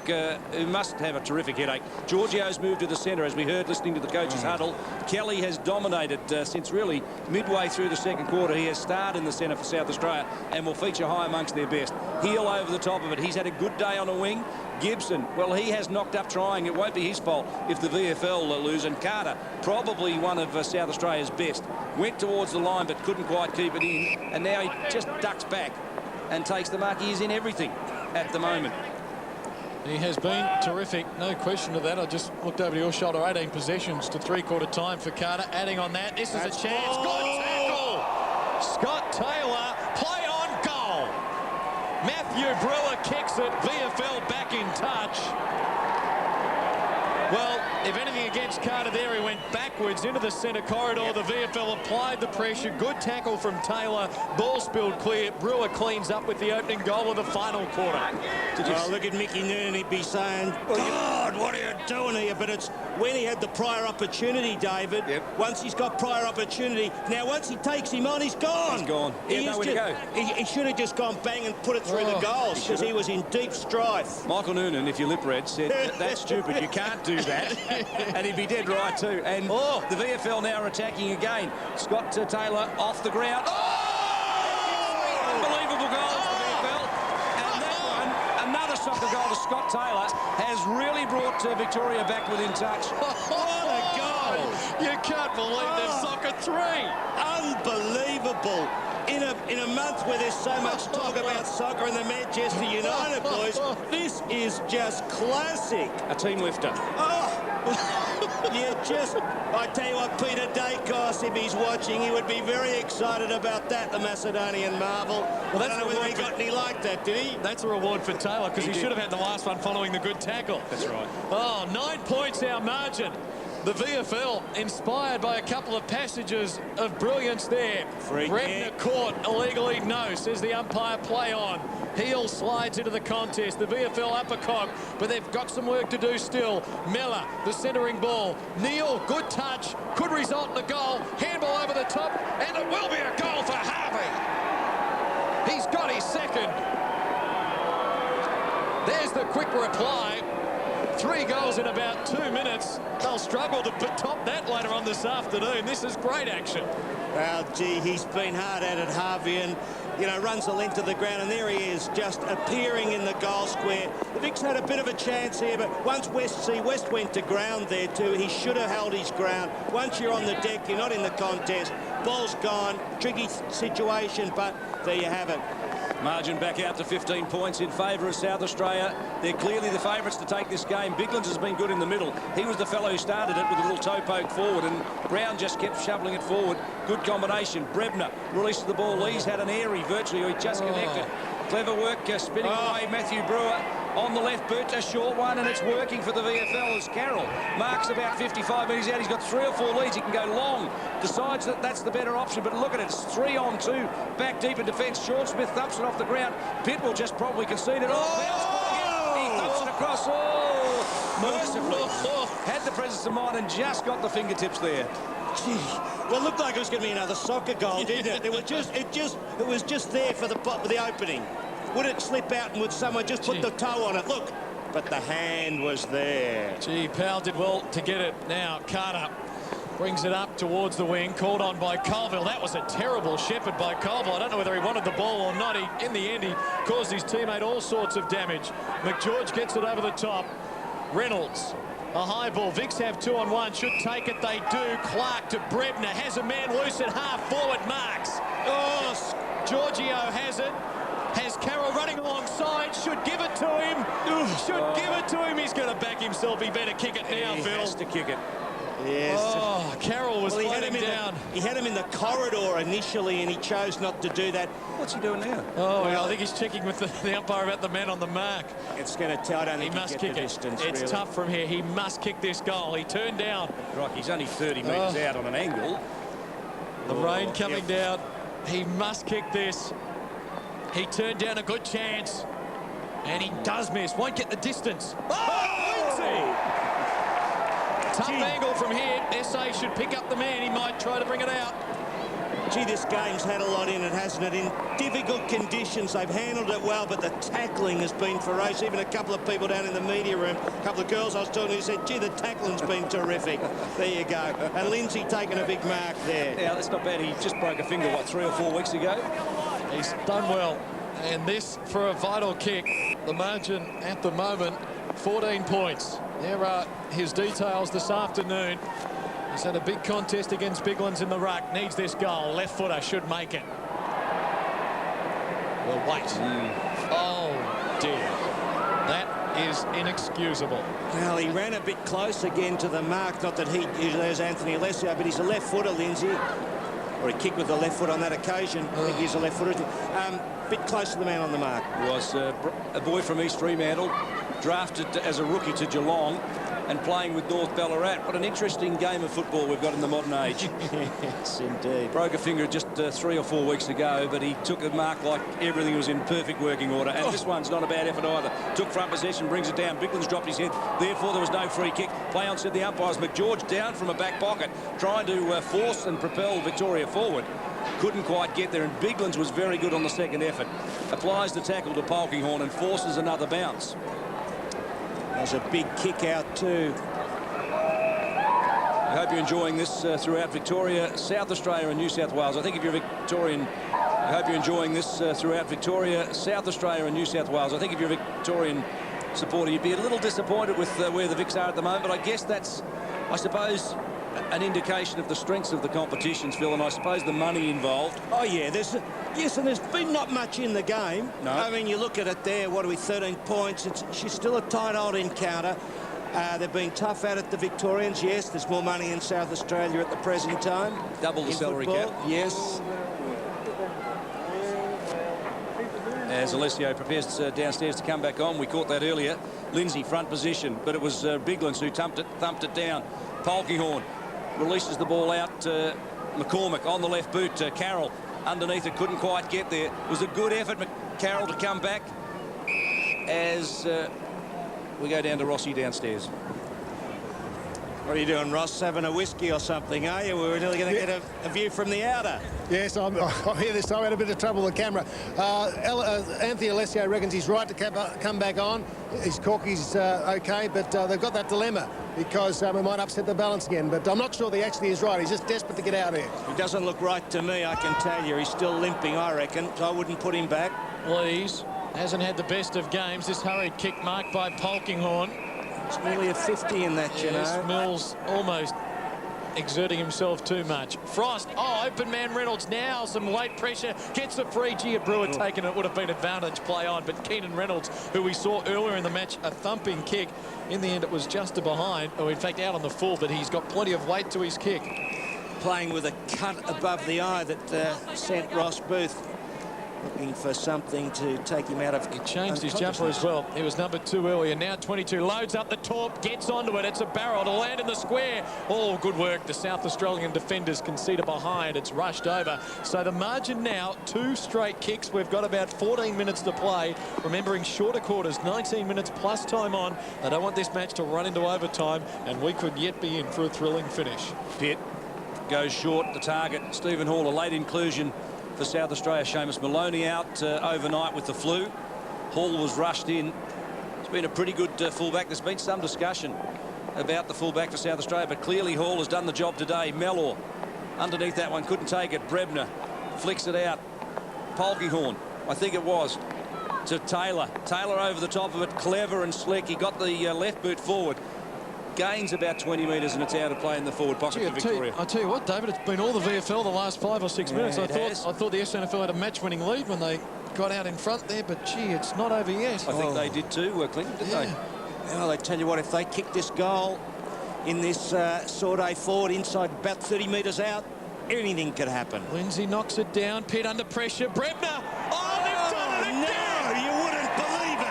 who must have a terrific headache. Giorgio's moved to the centre, as we heard listening to the coach's huddle. Kelly has dominated since really midway through the second quarter. He has starred in the centre for South Australia and will feature high amongst their best. Heel over the top of it. He's had a good day on a wing. Gibson, well, he has knocked up trying. It won't be his fault if the VFL lose. And Carter, probably one of South Australia's best, went towards the line but couldn't quite keep it in. And now he just ducks back and takes the mark. He is in everything at the moment. He has been terrific, no question of that. I just looked over your shoulder. 18 possessions to three-quarter time for Carter. Adding on that, this is a chance. Good tackle. Scott Taylor, play on goal. Matthew Brewer kicks it. VFL back in touch. Well, if anything against Carter there, he went backwards into the centre corridor. The VFL applied the pressure. Good tackle from Taylor. Ball spilled clear. Brewer cleans up with the opening goal of the final quarter. Look at Mickey Noonan. He'd be saying, God, what are you doing here? But it's when he had the prior opportunity, David. Once he's got prior opportunity, now once he takes him on, he's gone. He's gone. He has nowhere to go. He should have just gone bang and put it through the goals because he was in deep strife. Michael Noonan, if your lip read, said, that's stupid. You can't do that. And he'd be dead right too. And the VFL now are attacking again. Scott Taylor off the ground. Unbelievable goal for the VFL. And that one, another soccer goal to Scott Taylor, has really brought Victoria back within touch. What a goal! You can't believe there's soccer 3. Unbelievable. In a month where there's so much talk about soccer and the Manchester United boys, this is just classic. A team lifter. I tell you what, Peter Dacos, if he's watching, he would be very excited about that, the Macedonian marvel. Well, that's I don't know whether he got any like that, did he? That's a reward for Taylor, because he should have had the last one following the good tackle. That's right. 9 points our margin. The VFL, inspired by a couple of passages of brilliance there. Brebner caught illegally. No, says the umpire, play on. Heel slides into the contest. The VFL uppercut, but they've got some work to do still. Miller, the centering ball. Neil, good touch. Could result in a goal. Handball over the top, and it will be a goal for Harvey. He's got his second. There's the quick reply 3 goals in about 2 minutes. They'll struggle to top that later on this afternoon. This is great action. Well, gee, he's been hard at it, Harvey, and, you know, runs the length of the ground, and there he is, just appearing in the goal square. The Vicks had a bit of a chance here, but once West went to ground there too, he should have held his ground. Once you're on the deck, you're not in the contest. Ball's gone, tricky situation, but there you have it. Margin back out to 15 points in favour of South Australia. They're clearly the favourites to take this game. Biglands has been good in the middle. He was the fellow who started it with a little toe poke forward, and Brown just kept shoveling it forward. Good combination. Brebner releases the ball. Lee's had an airy virtually, he just connected. Clever work, spinning away Matthew Brewer on the left boot, a short one, and it's working for the VFL as Carroll marks about 55 metres out. He's got 3 or 4 leads. He can go long. Decides that that's the better option, but look at it. It's 3-on-2. Back deep in defence. Sean Smith thumps it off the ground. Pitt will just probably concede it. He thumps it across. Mercifully. Had the presence of mind and just got the fingertips there. Gee, well, it looked like it was going to be another soccer goal, didn't it? It was just there for the opening. Would it slip out and would someone just put the toe on it? Look, but the hand was there. Gee, Powell did well to get it. Now Carter brings it up towards the wing, called on by Colville. That was a terrible shepherd by Colville. I don't know whether he wanted the ball or not. In the end, he caused his teammate all sorts of damage. McGeorge gets it over the top. Reynolds, a high ball. Vicks have 2-on-1. Should take it. They do. Clark to Brebner. Has a man loose at half forward. Marks. Giorgio has it. Has Carroll running alongside. Should give it to him. Should give it to him. He's going to back himself. He better kick it now, Phil. He has to kick it. Yes. Carroll was floating down. He had him in the corridor initially, and he chose not to do that. What's he doing now? Well, I think he's checking with the umpire about the man on the mark. It's going to tell. I don't think he must kick it. Distance, it's really tough from here. He must kick this goal. He turned down. Right, he's only 30 metres out on an angle. The rain coming down. He must kick this. He turned down a good chance. And he does miss. Won't get the distance. Lindsay! Tough angle from here. SA should pick up the man. He might try to bring it out. Gee, this game's had a lot in it, hasn't it? In difficult conditions, they've handled it well, but the tackling has been ferocious. Even a couple of people down in the media room, a couple of girls I was talking to, said, gee, the tackling's been terrific. There you go. And Lindsay taking a big mark there. Yeah, that's not bad. He just broke a finger, what, 3 or 4 weeks ago? He's done well. And this for a vital kick. The margin at the moment, 14 points. There are his details this afternoon. He's had a big contest against Biglands in the ruck. Needs this goal. Left footer should make it. Well, wait. Oh, dear. That is inexcusable. Well, he ran a bit close again to the mark. Not that there's Anthony Alessio, but he's a left footer, Lindsay. Or he kicked with the left foot on that occasion. I think he's a left footer. Bit close to the man on the mark. Was a boy from East Fremantle, drafted as a rookie to Geelong and playing with North Ballarat. What an interesting game of football we've got in the modern age. Yes, indeed. Broke a finger just 3 or 4 weeks ago, but he took a mark like everything was in perfect working order. And this one's not a bad effort either. Took front possession, brings it down. Biglands dropped his head. Therefore, there was no free kick. Play on, said the umpires. McGeorge down from a back pocket, trying to force and propel Victoria forward. Couldn't quite get there, and Biglands was very good on the second effort. Applies the tackle to Polkinghorne and forces another bounce. There's a big kick out too. I hope you're enjoying this throughout Victoria, South Australia and New South Wales. I think if you're Victorian, I hope you're enjoying this throughout Victoria, South Australia and New South Wales. I think if you're a Victorian supporter, you'd be a little disappointed with where the Vicks are at the moment, but I guess that's, I suppose, an indication of the strengths of the competitions, Phil, and I suppose the money involved. Oh, yeah, yes, and there's been not much in the game. No. I mean, you look at it there, what are we, 13 points? She's still a tight old encounter. They've been tough at it, the Victorians. Yes, there's more money in South Australia at the present time. Double the salary cap. Yes. As Alessio prepares downstairs to come back on, we caught that earlier. Lindsay front position, but it was Biglands who thumped it down. Polkinghorne releases the ball out to McCormick on the left boot. Carroll underneath it, couldn't quite get there. It was a good effort, Carroll, to come back as we go down to Rossi downstairs. What are you doing, Ross? Having a whiskey or something, are you? We were nearly going to get a view from the outer. Yes, I'm here this time. I had a bit of trouble with the camera. Anthony Alessio reckons he's right to come back on. His corky's OK, but they've got that dilemma because we might upset the balance again. But I'm not sure he actually is right. He's just desperate to get out here. He doesn't look right to me, I can tell you. He's still limping, I reckon, so I wouldn't put him back. Lees hasn't had the best of games. This hurried kick marked by Polkinghorne. It's nearly a 50 in that, you know. Mills almost exerting himself too much. Frost, open man Reynolds now, some late pressure, gets a free. Gee, a Brewer taken it would have been advantage play on, but Keenan Reynolds, who we saw earlier in the match, a thumping kick. In the end, it was just a behind, or in fact out on the full, but he's got plenty of weight to his kick. Playing with a cut above the eye that sent Ross Booth looking for something to take him out of. He changed his jumper as well. He was number 2 earlier. Now 22. Loads up the top, gets onto it. It's a barrel to land in the square. Oh, good work. The South Australian defenders concede a behind. It's rushed over. So the margin now, 2 straight kicks. We've got about 14 minutes to play. Remembering shorter quarters, 19 minutes plus time on. They don't want this match to run into overtime, and we could yet be in for a thrilling finish. Pitt goes short. The target, Stephen Hall, a late inclusion for South Australia. Seamus Maloney out overnight with the flu. Hall was rushed in. It's been a pretty good fullback. There's been some discussion about the fullback for South Australia, but clearly Hall has done the job today. Mellor underneath that one, couldn't take it. Brebner flicks it out. Polkinghorne, I think it was, to Taylor. Taylor over the top of it, clever and slick. He got the left boot forward. Gains about 20 metres and it's out of play in the forward pocket for Victoria. I'll tell you what, David, it's been all the VFL the last 5 or 6 minutes. I thought the SANFL had a match-winning lead when they got out in front there, but gee, it's not over yet. I think they did too, Clinton, didn't they? Well, I tell you what, if they kick this goal in this Sorday forward inside about 30 metres out, anything could happen. Lindsay knocks it down. Pitt under pressure. Brebner! Oh, they've done it again! No, you wouldn't believe it!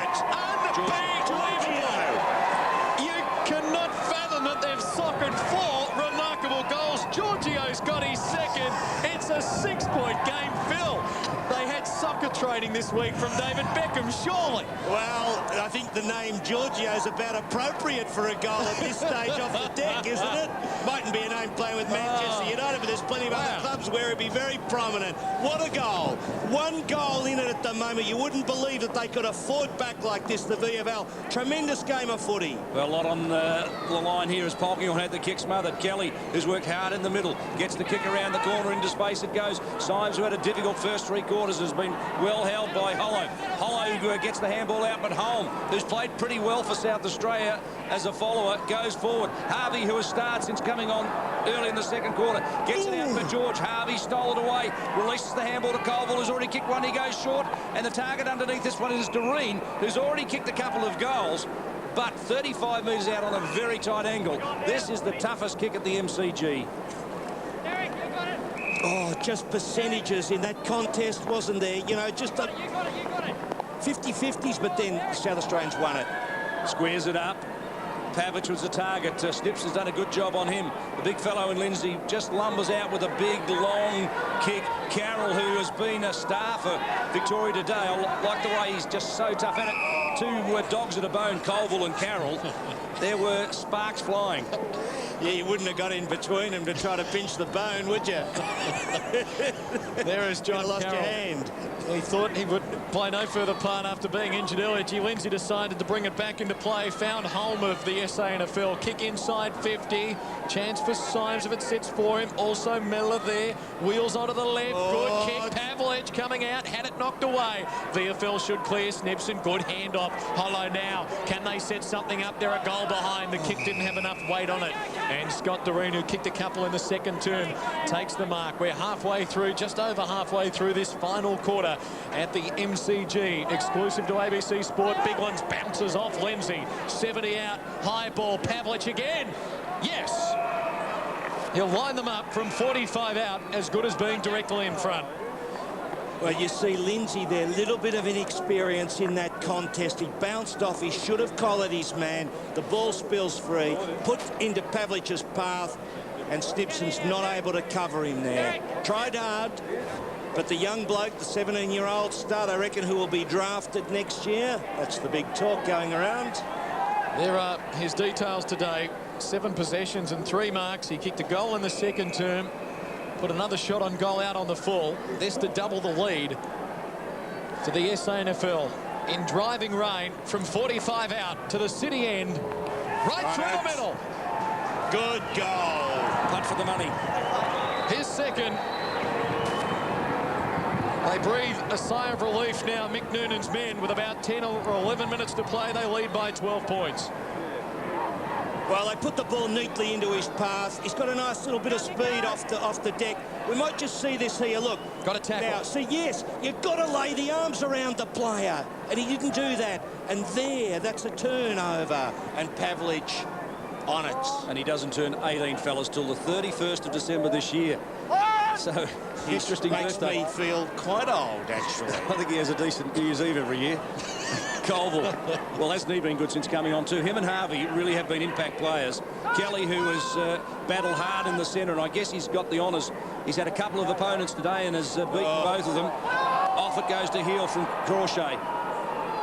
Cannot fathom that they've soccered 4 remarkable goals. Giorgio's got his second. It's a 6-point game, Phil. They had soccer training this week from David Beckham, surely. Well, I think the name Giorgio's about appropriate for a goal at this stage off the deck, isn't it? Mightn't be a name playing with Manchester United, but there's plenty of other clubs where it'd be very prominent. What a goal. 1 goal in it at the moment. You wouldn't believe that they could have fought back like this, the VFL. Tremendous game of footy. Well, a lot on the line here as Polkinghorne had the kick smothered. Kelly, who's worked hard in the middle, gets the kick around the corner into space. It goes. Symes, who had a difficult first 3 quarters, has been well held by Hollow. Hollow gets the handball out, but Holm, who's played pretty well for South Australia as a follower, goes forward. Harvey, who has started since coming on early in the second quarter, gets it out for George. Harvey stole it away, releases the handball to Colville, who's already kicked one. He goes short, and the target underneath this one is Doreen, who's already kicked a couple of goals, but 35 metres out on a very tight angle. This is the toughest kick at the MCG. Oh, just percentages in that contest, wasn't there? You know, just 50-50s, but then South Australians won it. Squares it up. Pavlich was the target. Snips has done a good job on him. The big fellow in Lindsay just lumbers out with a big, long kick. Carroll, who has been a star for Victoria today. I like the way he's just so tough at it. 2 dogs at a bone, Colville and Carroll. There were sparks flying. Yeah, you wouldn't have got in between them to try to pinch the bone, would you? There is John lost Carroll. your hand. He thought he would play no further part after being injured earlier. G. Lindsay decided to bring it back into play. Found Holm of the SANFL. Kick inside 50. Chance for Symes if it sits for him. Also Miller there. Wheels onto the left. Good kick. Pavlich coming out. Had it knocked away. VFL should clear. Snipson. Good handoff. Hollow now. Can they set something up? They're a goal behind. The kick didn't have enough weight on it. And Scott Doreen, who kicked a couple in the second term, takes the mark. We're halfway through, just over halfway through this final quarter at the MCG. Exclusive to ABC Sport. Big ones bounces off Lindsay. 70 out. High ball. Pavlich again. Yes. He'll line them up from 45 out, as good as being directly in front. Well, you see Lindsay there, little bit of inexperience in that contest. He bounced off. He should have collared his man. The ball spills free, put into Pavlich's path, and Snipson's not able to cover him there. Tried hard, but the young bloke, the 17-year-old star, I reckon, who will be drafted next year. That's the big talk going around. There are his details today. 7 possessions and 3 marks. He kicked a goal in the second term, put another shot on goal out on the full. This to double the lead to the SANFL in driving rain from 45 out to the city end, right through the middle. Good goal. Punt for the money. His second. They breathe a sigh of relief now. Mick Noonan's men, with about 10 or 11 minutes to play, they lead by 12 points. Well, they put the ball neatly into his path. He's got a nice little bit of speed off the deck. We might just see this here. Look. Got a tackle. Now, see, yes, you've got to lay the arms around the player. And he didn't do that. And there, that's a turnover. And Pavlich on it. And he doesn't turn 18, fellas, till the 31st of December this year. So, interesting birthday. Makes me feel quite old, actually. I think he has a decent New Year's Eve every year. Colville, well, hasn't he been good since coming on too? Him and Harvey really have been impact players. Kelly, who has battled hard in the centre, and I guess he's got the honours. He's had a couple of opponents today and has beaten both of them. Off it goes to heel from Crochet.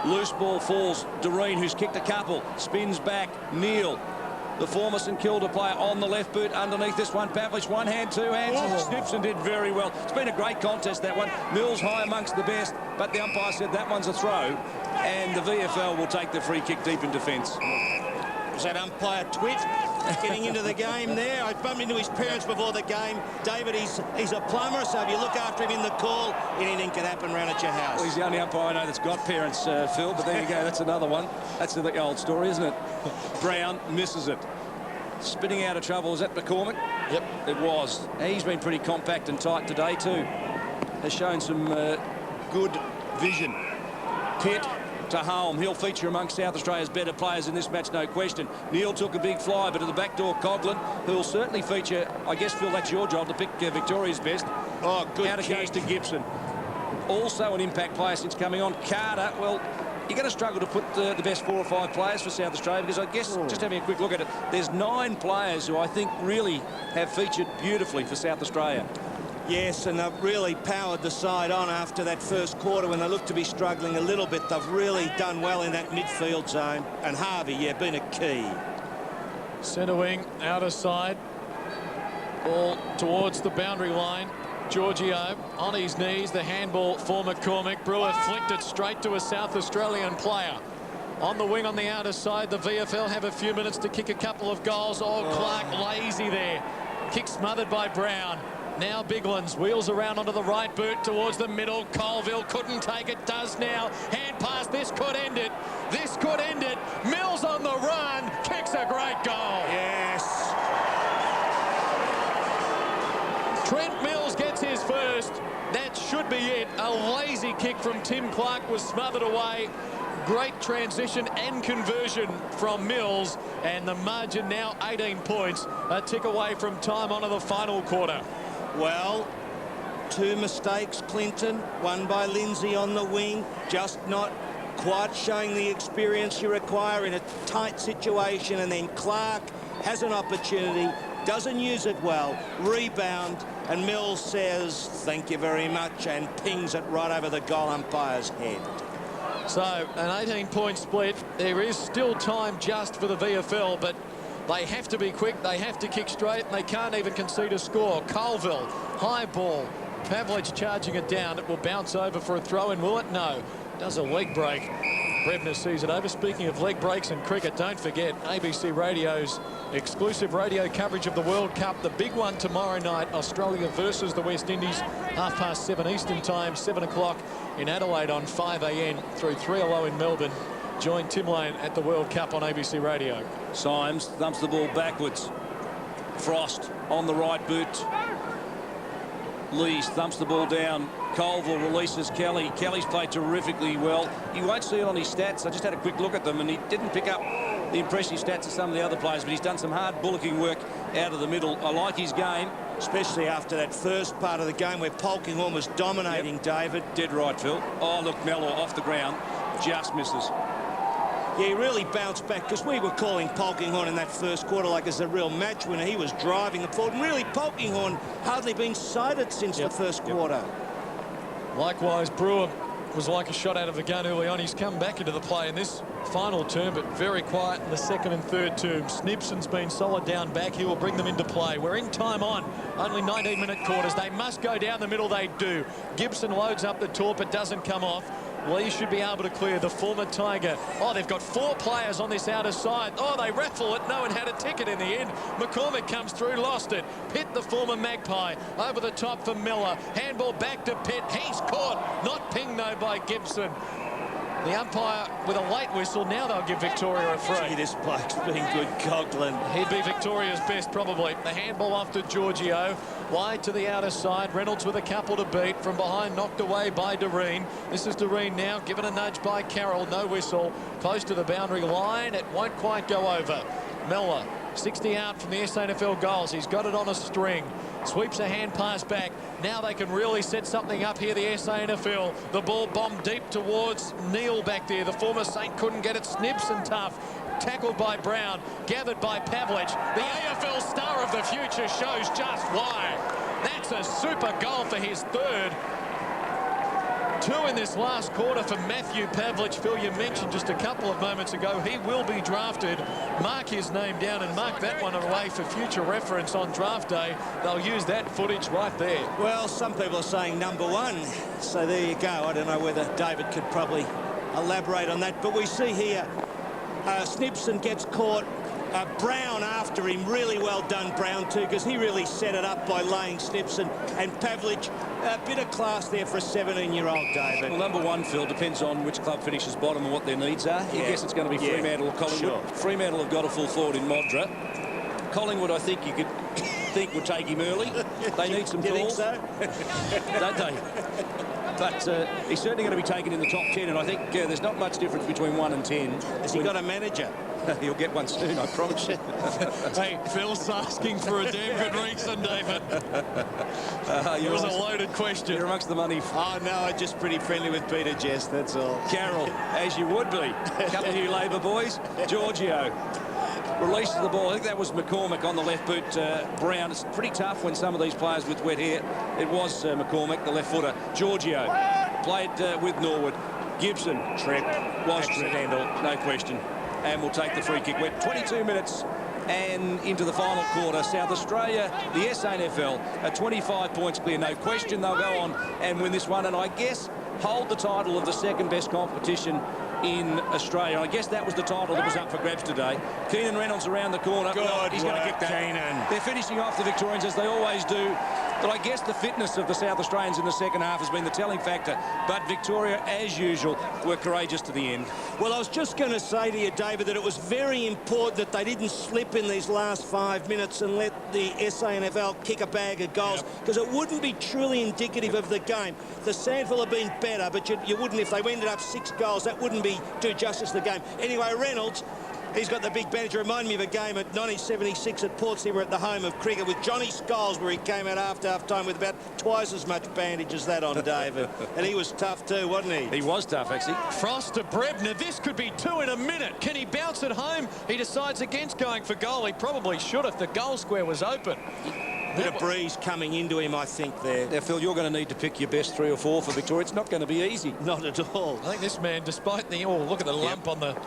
Loose ball falls. Doreen, who's kicked a couple, spins back. Neil, the former St Kilda player, on the left boot underneath this one. Pavlich, one hand, two hands, and snips and did very well. It's been a great contest, that one. Mills high amongst the best, but the umpire said that one's a throw, and the VFL will take the free kick deep in defence. Was that umpire Twit getting into the game there? I bumped into his parents before the game. David, he's a plumber, so if you look after him in the call, anything can happen round at your house. Well, he's the only umpire I know that's got parents, Phil, but there you go, that's another one. That's the old story, isn't it? Brown misses it. Spinning out of trouble, is that McCormick? Yep, it was. He's been pretty compact and tight today too. Has shown some good vision. Pitt to home. He'll feature amongst South Australia's better players in this match, no question. Neil took a big fly, but at the back door, Coughlin, who'll certainly feature. I guess, Phil, that's your job to pick Victoria's best. Oh, good. Out it goes to Gibson. Also an impact player since coming on. Carter, well, you're going to struggle to put the best 4 or 5 players for South Australia, because I guess, just having a quick look at it, there's 9 players who I think really have featured beautifully for South Australia. Yes, and they've really powered the side on after that first quarter when they looked to be struggling a little bit. They've really done well in that midfield zone. And Harvey, yeah, been a key. Centre wing, outer side. Ball towards the boundary line. Giorgio on his knees. The handball for McCormick. Brewer flicked it straight to a South Australian player. On the wing on the outer side, the VFL have a few minutes to kick a couple of goals. Clark lazy there. Kick smothered by Brown. Now Biglands wheels around onto the right boot towards the middle. Colville couldn't take it, does now. Hand pass, this could end it. This could end it. Mills on the run, kicks a great goal. Yes. Trent Mills gets his first. That should be it. A lazy kick from Tim Clark was smothered away. Great transition and conversion from Mills, and the margin now 18 points, a tick away from time on to the final quarter. Well, 2 mistakes, Clinton, one by Lindsay on the wing, just not quite showing the experience you require in a tight situation. And then Clark has an opportunity, doesn't use it well, rebound, and Mills says thank you very much and pings it right over the goal umpire's head. So an 18-point split. There is still time just for the VFL, but they have to be quick, they have to kick straight, and they can't even concede a score. Colville, high ball. Pavlich charging it down. It will bounce over for a throw-in, will it? No. Does a leg break. Brebner sees it over. Speaking of leg breaks in cricket, don't forget ABC Radio's exclusive radio coverage of the World Cup. The big one tomorrow night, Australia versus the West Indies, 7:30 Eastern time, 7 o'clock in Adelaide on 5am through 3:00 in Melbourne. Join Tim Lane at the World Cup on ABC Radio. Symes thumps the ball backwards. Frost on the right boot. Lees thumps the ball down. Colville releases Kelly. Kelly's played terrifically well. You won't see it on his stats. I just had a quick look at them, and he didn't pick up the impressive stats of some of the other players, but he's done some hard bullocking work out of the middle. I like his game. Especially after that first part of the game where Polkinghorne was dominating, David. Dead right, Phil. Oh, look, Mellor off the ground. Just misses. Yeah, he really bounced back, because we were calling Polkinghorne in that first quarter like as a real match winner. He was driving the forward, and really Polkinghorne hardly been sighted since the first quarter. Likewise, Brewer was like a shot out of the gun early on. He's come back into the play in this final term, but very quiet in the second and third term. Snipson's been solid down back. He will bring them into play. We're in time on. Only 19-minute quarters. They must go down the middle. They do. Gibson loads up the torp. It doesn't come off. Lee should be able to clear the former Tiger. Oh, they've got 4 players on this outer side. Oh, they raffle it. No one had a ticket in the end. McCormick comes through, lost it. Pitt, the former Magpie, over the top for Miller. Handball back to Pitt. He's caught. Not pinged, though, by Gibson. The umpire with a late whistle. Now they'll give Victoria a free. Gee, this bloke's been good, Coughlin. He'd be Victoria's best, probably. The handball off to Giorgio. Wide to the outer side. Reynolds with a couple to beat. From behind, knocked away by Doreen. This is Doreen now, given a nudge by Carroll. No whistle. Close to the boundary line. It won't quite go over. Miller, 60 out from the SANFL goals. He's got it on a string. Sweeps a hand pass back. Now they can really set something up here, the SANFL. The ball bombed deep towards Neil back there. The former Saint couldn't get it. Snips and tough. Tackled by Brown. Gathered by Pavlich. The AFL star of the future shows just why. That's a super goal for his third. 2 in this last quarter for Matthew Pavlich. Phil, you mentioned just a couple of moments ago he will be drafted. Mark his name down and mark that one away for future reference on draft day. They'll use that footage right there. Well, some people are saying #1. So there you go. I don't know whether David could probably elaborate on that. But we see here Snipson gets caught. Brown after him. Really well done, Brown, too, because he really set it up by laying Snipson. And Pavlich, a bit of class there for a 17-year-old, David. Well, #1, Phil, depends on which club finishes bottom and what their needs are. I guess it's going to be Fremantle or Collingwood. Sure. Fremantle have got a full forward in Modra. Collingwood, I think you could think would take him early. They need some calls. Think so? Don't they? But he's certainly going to be taken in the top 10, and I think there's not much difference between 1 and 10. Has he got a manager? He'll get one soon, I promise you. Hey, Phil's asking for a damn good reason, David. It was a loaded question. You're amongst the money. Oh, no, I'm just pretty friendly with Peter Jess, that's all. Carroll, as you would be. A couple of new Labor boys. Giorgio releases the ball. I think that was McCormick on the left boot. Brown. It's pretty tough when some of these players with wet hair. It was McCormick, the left footer. Giorgio played with Norwood. Gibson, trip, was accidental, no question. And we'll take the free kick. We're 22 minutes and into the final quarter. South Australia, the SANFL, are 25 points clear. No question they'll go on and win this one. And I guess hold the title of the second best competition in Australia. I guess that was the title that was up for grabs today. Keenan Reynolds around the corner. Good He's going to kick that. Keenan. They're finishing off the Victorians as they always do. But I guess the fitness of the South Australians in the second half has been the telling factor. But Victoria, as usual, were courageous to the end. Well, I was just going to say to you, David, that it was very important that they didn't slip in these last 5 minutes and let the SANFL kick a bag of goals, because it wouldn't be truly indicative of the game. The SANFL have been better, but you wouldn't, if they ended up 6 goals, that wouldn't do justice to the game. Anyway, Reynolds, he's got the big bandage. It reminded me of a game at 1976 at Port Sydney at the home of cricket with Johnny Scholes, where he came out after half-time with about twice as much bandage as that on David. And he was tough too, wasn't he? He was tough, actually. Frost to Brebner. This could be 2 in a minute. Can he bounce it home? He decides against going for goal. He probably should if the goal square was open. Bit of breeze coming into him, I think, there. Now, Phil, you're going to need to pick your best 3 or 4 for Victoria. It's not going to be easy. Not at all. I think this man, despite the... Oh, look at the lump on the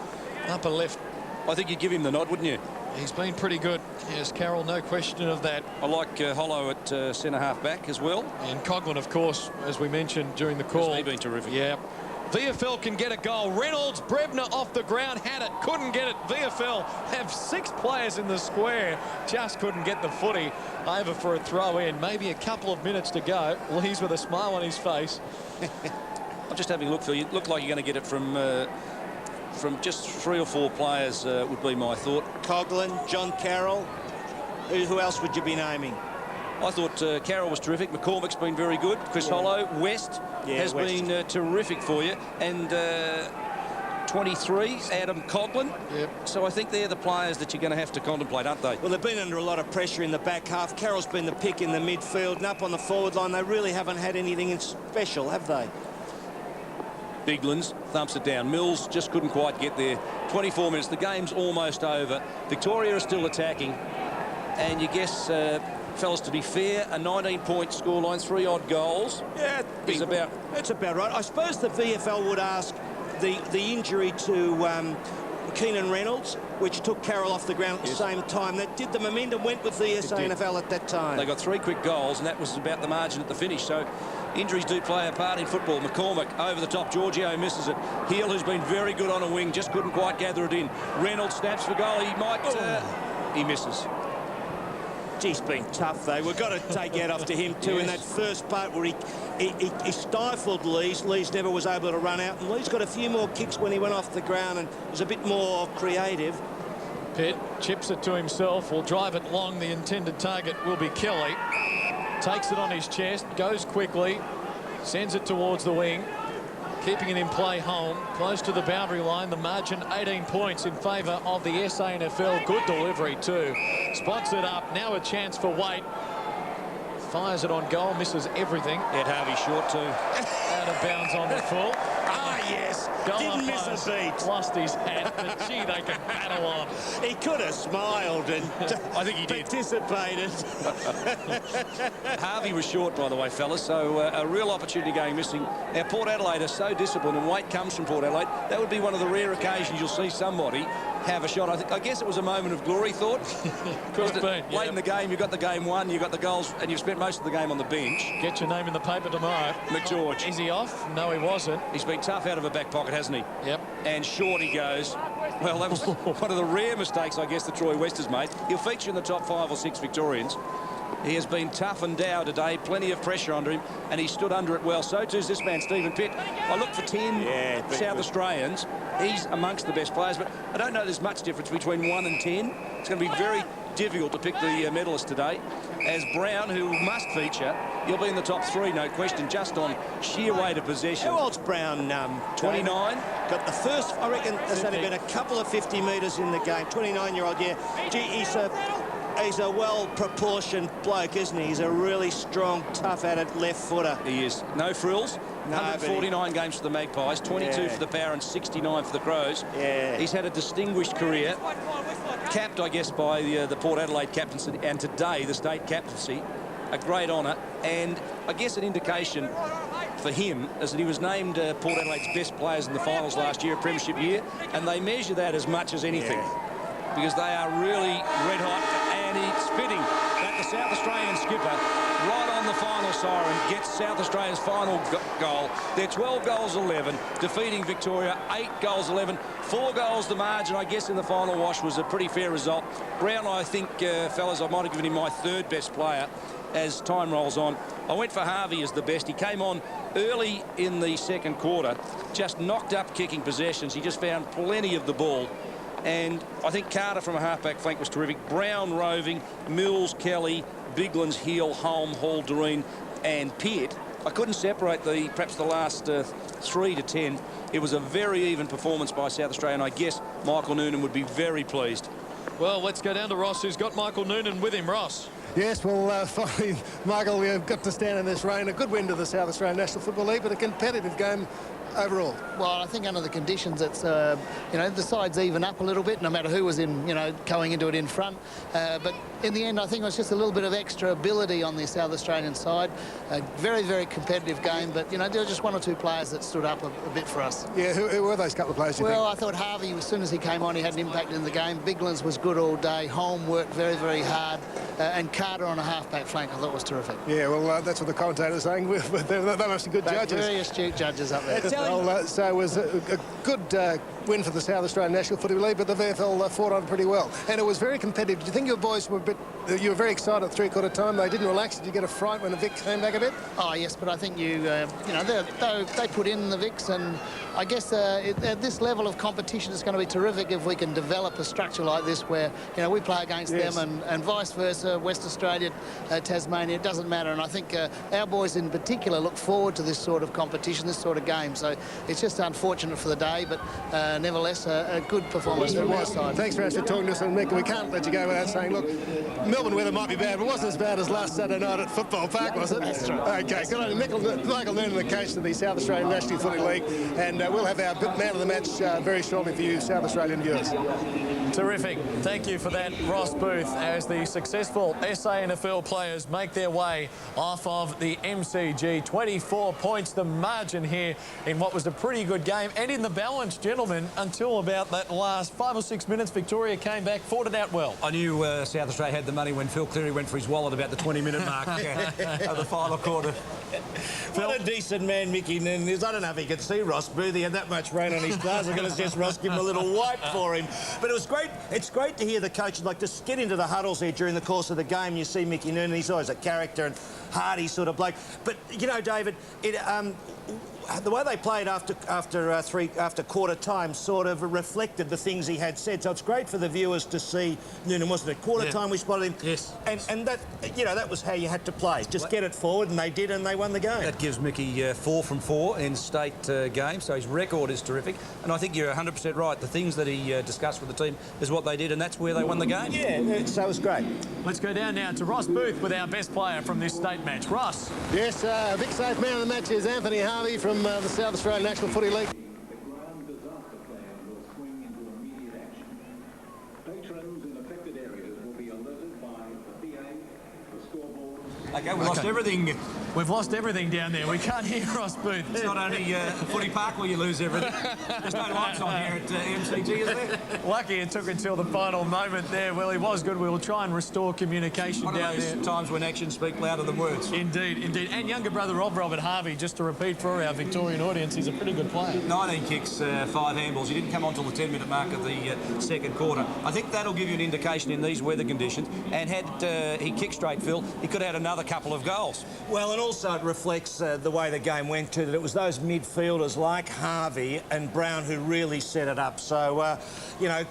upper left. I think you'd give him the nod, wouldn't you? He's been pretty good. Yes, Carroll, no question of that. I like Hollow at centre-half back as well. And Coughlin, of course, as we mentioned during the call. He's been terrific. Yeah. VFL can get a goal. Reynolds, Brebner off the ground, had it, couldn't get it. VFL have 6 players in the square, just couldn't get the footy over for a throw in. Maybe a couple of minutes to go. Lee's with a smile on his face. I'm just having a look, Phil. You look like you're going to get it from just 3 or 4 players would be my thought. Coughlin, John Carroll. Who else would you be naming? I thought Carroll was terrific. McCormick's been very good. Chris Hollow. West has been terrific for you. And 23, Adam Coughlin. Yep. So I think they're the players that you're going to have to contemplate, aren't they? Well, they've been under a lot of pressure in the back half. Carroll's been the pick in the midfield and up on the forward line. They really haven't had anything special, have they? Biglands thumps it down. Mills just couldn't quite get there. 24 minutes. The game's almost over. Victoria is still attacking. And you guess fellas, to be fair, a 19-point scoreline, 3 odd goals. Yeah, is about... That's about right. I suppose the VFL would ask the injury to Keenan Reynolds, which took Carroll off the ground at the same time. That did the momentum went with the SANFL at that time. They got 3 quick goals, and that was about the margin at the finish. So injuries do play a part in football. McCormick over the top. Giorgio misses it. Heel, who's been very good on a wing, just couldn't quite gather it in. Reynolds snaps for goal. He might... he misses. He's been tough, though. We've got to take out after him, too, yes. in that first part where he stifled Lees. Lees never was able to run out. And Lees got a few more kicks when he went off the ground and was a bit more creative. Pitt chips it to himself, will drive it long. The intended target will be Kelly. Takes it on his chest, goes quickly, sends it towards the wing. Keeping it in play home, close to the boundary line. The margin 18 points in favour of the SANFL. Good delivery too. Spots it up. Now a chance for Waite. Fires it on goal, misses everything. Ed Harvey short too. Out of bounds on the full. Ah, yes. Didn't miss a beat. Lost his hat, but gee, they can battle on. He could have smiled and I think he did. Participated. Harvey was short, by the way, fellas, so a real opportunity going missing. Now, Port Adelaide are so disciplined, and Waite comes from Port Adelaide. That would be one of the rare occasions you'll see somebody have a shot. I guess it was a moment of glory, thought. Could have been. Late in the game, you've got the game won, you've got the goals, and you've spent most of the game on the bench. Get your name in the paper tomorrow. McGeorge. Is he off? No, he wasn't. He's been tough out of a back pocket, hasn't he? Yep. And short he goes. Well, that was one of the rare mistakes, I guess, that Troy West has made. He'll feature in the top 5 or 6 Victorians. He has been tough and down today, plenty of pressure under him, and he stood under it well. So too is this man, Stephen Pitt. I look for 10 South Australians. He's amongst the best players, but I don't know there's much difference between 1 and 10. It's going to be very difficult to pick the medalist today. As Brown, who must feature, he'll be in the top 3, no question, just on sheer weight of possession. How old's Brown? 29. Got the first, I reckon, there's only been a couple of 50 metres in the game. 29-year-old, yeah. Gee, he's a well-proportioned bloke, isn't he? He's a really strong, tough-at-it left footer. He is. No frills. 149 games for the Magpies, 22 for the Power and 69 for the Crows. Yeah. He's had a distinguished career, capped, I guess, by the Port Adelaide captaincy, and today the state captaincy. A great honour, and I guess an indication for him is that he was named Port Adelaide's best players in the finals last year, premiership year, and they measure that as much as anything, because they are really red hot, and it's fitting that the South Australian skipper, right on the final siren, gets South Australia's final goal. They're 12 goals 11, defeating Victoria 8 goals 11, 4 goals the margin. I guess in the final wash was a pretty fair result. Brown, I think, fellas, I might have given him my 3rd best player as time rolls on. I went for Harvey as the best. He came on early in the 2nd quarter, just knocked up kicking possessions. He just found plenty of the ball. And I think Carter from a halfback flank was terrific. Brown roving, Mills, Kelly, Biglan's, Heel, Holm, Hall, Doreen and Pitt. I couldn't separate perhaps the last 3 to 10. It was a very even performance by South Australia, and I guess Michael Noonan would be very pleased. Well, let's go down to Ross, who's got Michael Noonan with him. Ross. Yes, well, finally, Michael, we've got to stand in this rain. A good win to the South Australian National Football League, but a competitive game overall. Well, I think under the conditions, it's you know, the sides even up a little bit, no matter who was in, you know, going into it in front. But in the end, I think it was just a little bit of extra ability on the South Australian side. A very, very competitive game, but you know, there were just 1 or 2 players that stood up a bit for us. Yeah, who were those couple of players? Well, I thought Harvey, as soon as he came on, he had an impact in the game. Biglan's was good all day. Holm worked very, very hard, and Carter on a halfback flank, I thought was terrific. Yeah, well, that's what the commentators are saying. They must be good judges. Very astute judges up there. Well, so it was a good win for the South Australian National Football League, but the VFL fought on pretty well, and it was very competitive. Do you think your boys were you were very excited at 3/4 time? They didn't relax. Did you get a fright when the Vic came back a bit? Oh yes, but I think you know, they put in the Vics, and I guess at this level of competition, it's going to be terrific if we can develop a structure like this, where you know we play against them and vice versa. West Australia, Tasmania, it doesn't matter. And I think our boys in particular look forward to this sort of competition, this sort of game. So So it's just unfortunate for the day, but nevertheless, a good performance from our side. Thanks very much for talking to us, and Mick, we can't let you go without saying, look, Melbourne weather might be bad, but it wasn't as bad as last Saturday night at Football Park, was it? That's right. Okay, good on you. Michael Noonan, the coach of the South Australian National Footy League, and we'll have our man of the match very shortly for you, South Australian viewers. Terrific. Thank you for that, Ross Booth, as the successful SANFL players make their way off of the MCG. 24 points, the margin here in what was a pretty good game. And in the balance, gentlemen, until about that last 5 or 6 minutes, Victoria came back, fought it out well. I knew South Australia had the money when Phil Cleary went for his wallet about the 20-minute mark of the final quarter. What a decent man Mickey Noonan is. I don't know if he could see Ross Booth. He had that much rain on his clothes. I'm going to suggest Ross give him a little wipe for him. But it was great. It's great to hear the coaches like just get into the huddles there during the course of the game. You see Mickey Noonan. He's always a character and hearty sort of bloke. But you know, David, the way they played after quarter time sort of reflected the things he had said. So it's great for the viewers to see Noonan, wasn't it? Quarter time we spotted him. Yes. And that, you know, that was how you had to play. Just get it forward, and they did, and they won the game. That gives Mickey 4 from 4 in state games, so his record is terrific. And I think you're 100% right. The things that he discussed with the team is what they did, and that's where they won the game. Yeah, so it was great. Let's go down now to Ross Booth with our best player from this state match. Ross. Yes, Vic Safe man of the match is Anthony Harvey from the South Australian National Footy League. Okay, we lost everything. We've lost everything down there. We can't hear Ross Booth. It's not only footy park where you lose everything. There's no lights on here at MCG, is there? Lucky it took until the final moment there. Well, he was good. We'll try and restore communication One down of those there. times when actions speak louder than words. Indeed, indeed. And younger brother of Robert Harvey, just to repeat for our Victorian audience, he's a pretty good player. 19 kicks, 5 handballs. He didn't come on till the 10-minute mark of the second quarter. I think that'll give you an indication in these weather conditions. And had he kicked straight, Phil, he could have had another couple of goals. Well, and also it reflects the way the game went too, that it was those midfielders like Harvey and Brown who really set it up. So, you know,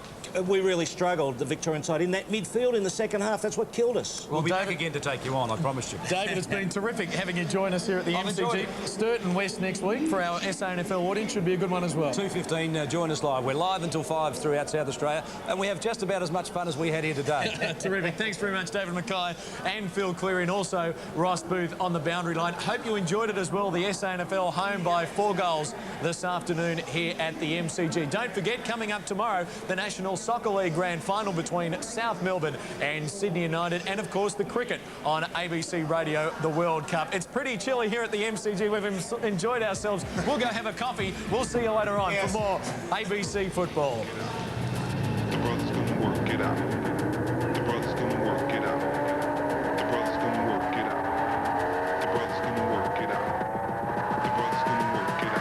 we really struggled, the Victorian side, in that midfield in the second half. That's what killed us. We'll be back again to take you on, I promise you. David, it's been terrific having you join us here at the MCG. Sturton West next week for our SANFL audience. Should be a good one as well. 2:15, join us live. We're live until 5 throughout South Australia, and we have just about as much fun as we had here today. Terrific. Thanks very much, David Mackay and Phil Cleary, and also Ross Booth on the boundary line. Hope you enjoyed it as well. The SANFL home by 4 goals this afternoon here at the MCG. Don't forget, coming up tomorrow, the National Soccer League Grand Final between South Melbourne and Sydney United, and of course the cricket on ABC Radio, the World Cup. It's pretty chilly here at the MCG. We've enjoyed ourselves. We'll go have a coffee. We'll see you later on for more ABC football. The brothers gonna work it out. The brothers gonna work it out. The brothers gonna work it out. The brothers gonna work it out. The brothers gonna work it out. The brothers gonna work it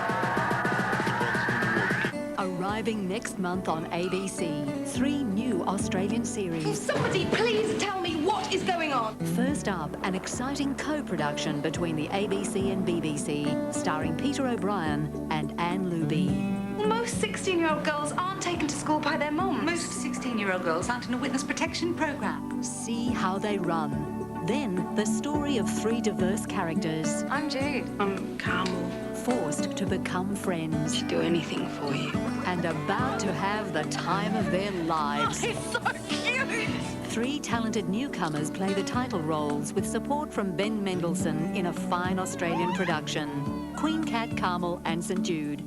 out. Arriving next month on ABC, 3 new Australian series. Somebody please tell me what is going on. First up, an exciting co-production between the ABC and BBC, starring Peter O'Brien and Anne Luby. Most 16-year-old girls aren't taken to school by their moms. Most 16-year-old girls aren't in a witness protection program. See how they run. Then, the story of 3 diverse characters. I'm Jade. I'm Carmel. Forced to become friends. She'd do anything for you. And about to have the time of their lives. Oh, it's so cute! 3 talented newcomers play the title roles with support from Ben Mendelsohn in a fine Australian production. Queen Cat, Carmel and St Jude.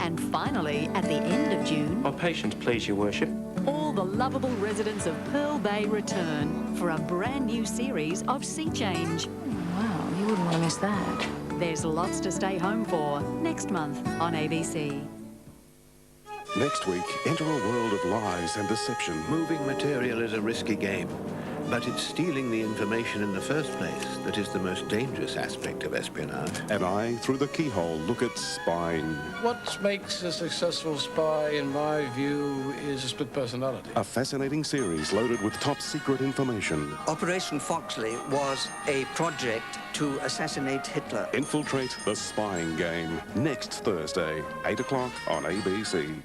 And finally, at the end of June... My patience, please, your worship. All the lovable residents of Pearl Bay return for a brand new series of Sea Change. Wow, you wouldn't want to miss that. There's lots to stay home for next month on ABC. Next week, enter a world of lies and deception. Moving material is a risky game, but it's stealing the information in the first place that is the most dangerous aspect of espionage. And I, through the keyhole, look at spying. What makes a successful spy, in my view, is a split personality. A fascinating series loaded with top-secret information. Operation Foxley was a project to assassinate Hitler. Infiltrate the spying game. Next Thursday, 8 o'clock on ABC.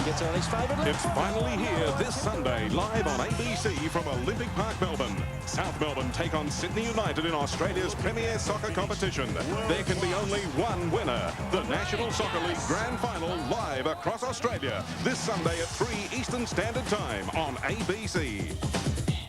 Gets on his favourite. It's finally here this Sunday, live on ABC from Olympic Park, Melbourne. South Melbourne take on Sydney United in Australia's premier soccer competition. There can be only one winner. The National Soccer League Grand Final live across Australia this Sunday at 3 Eastern Standard Time on ABC.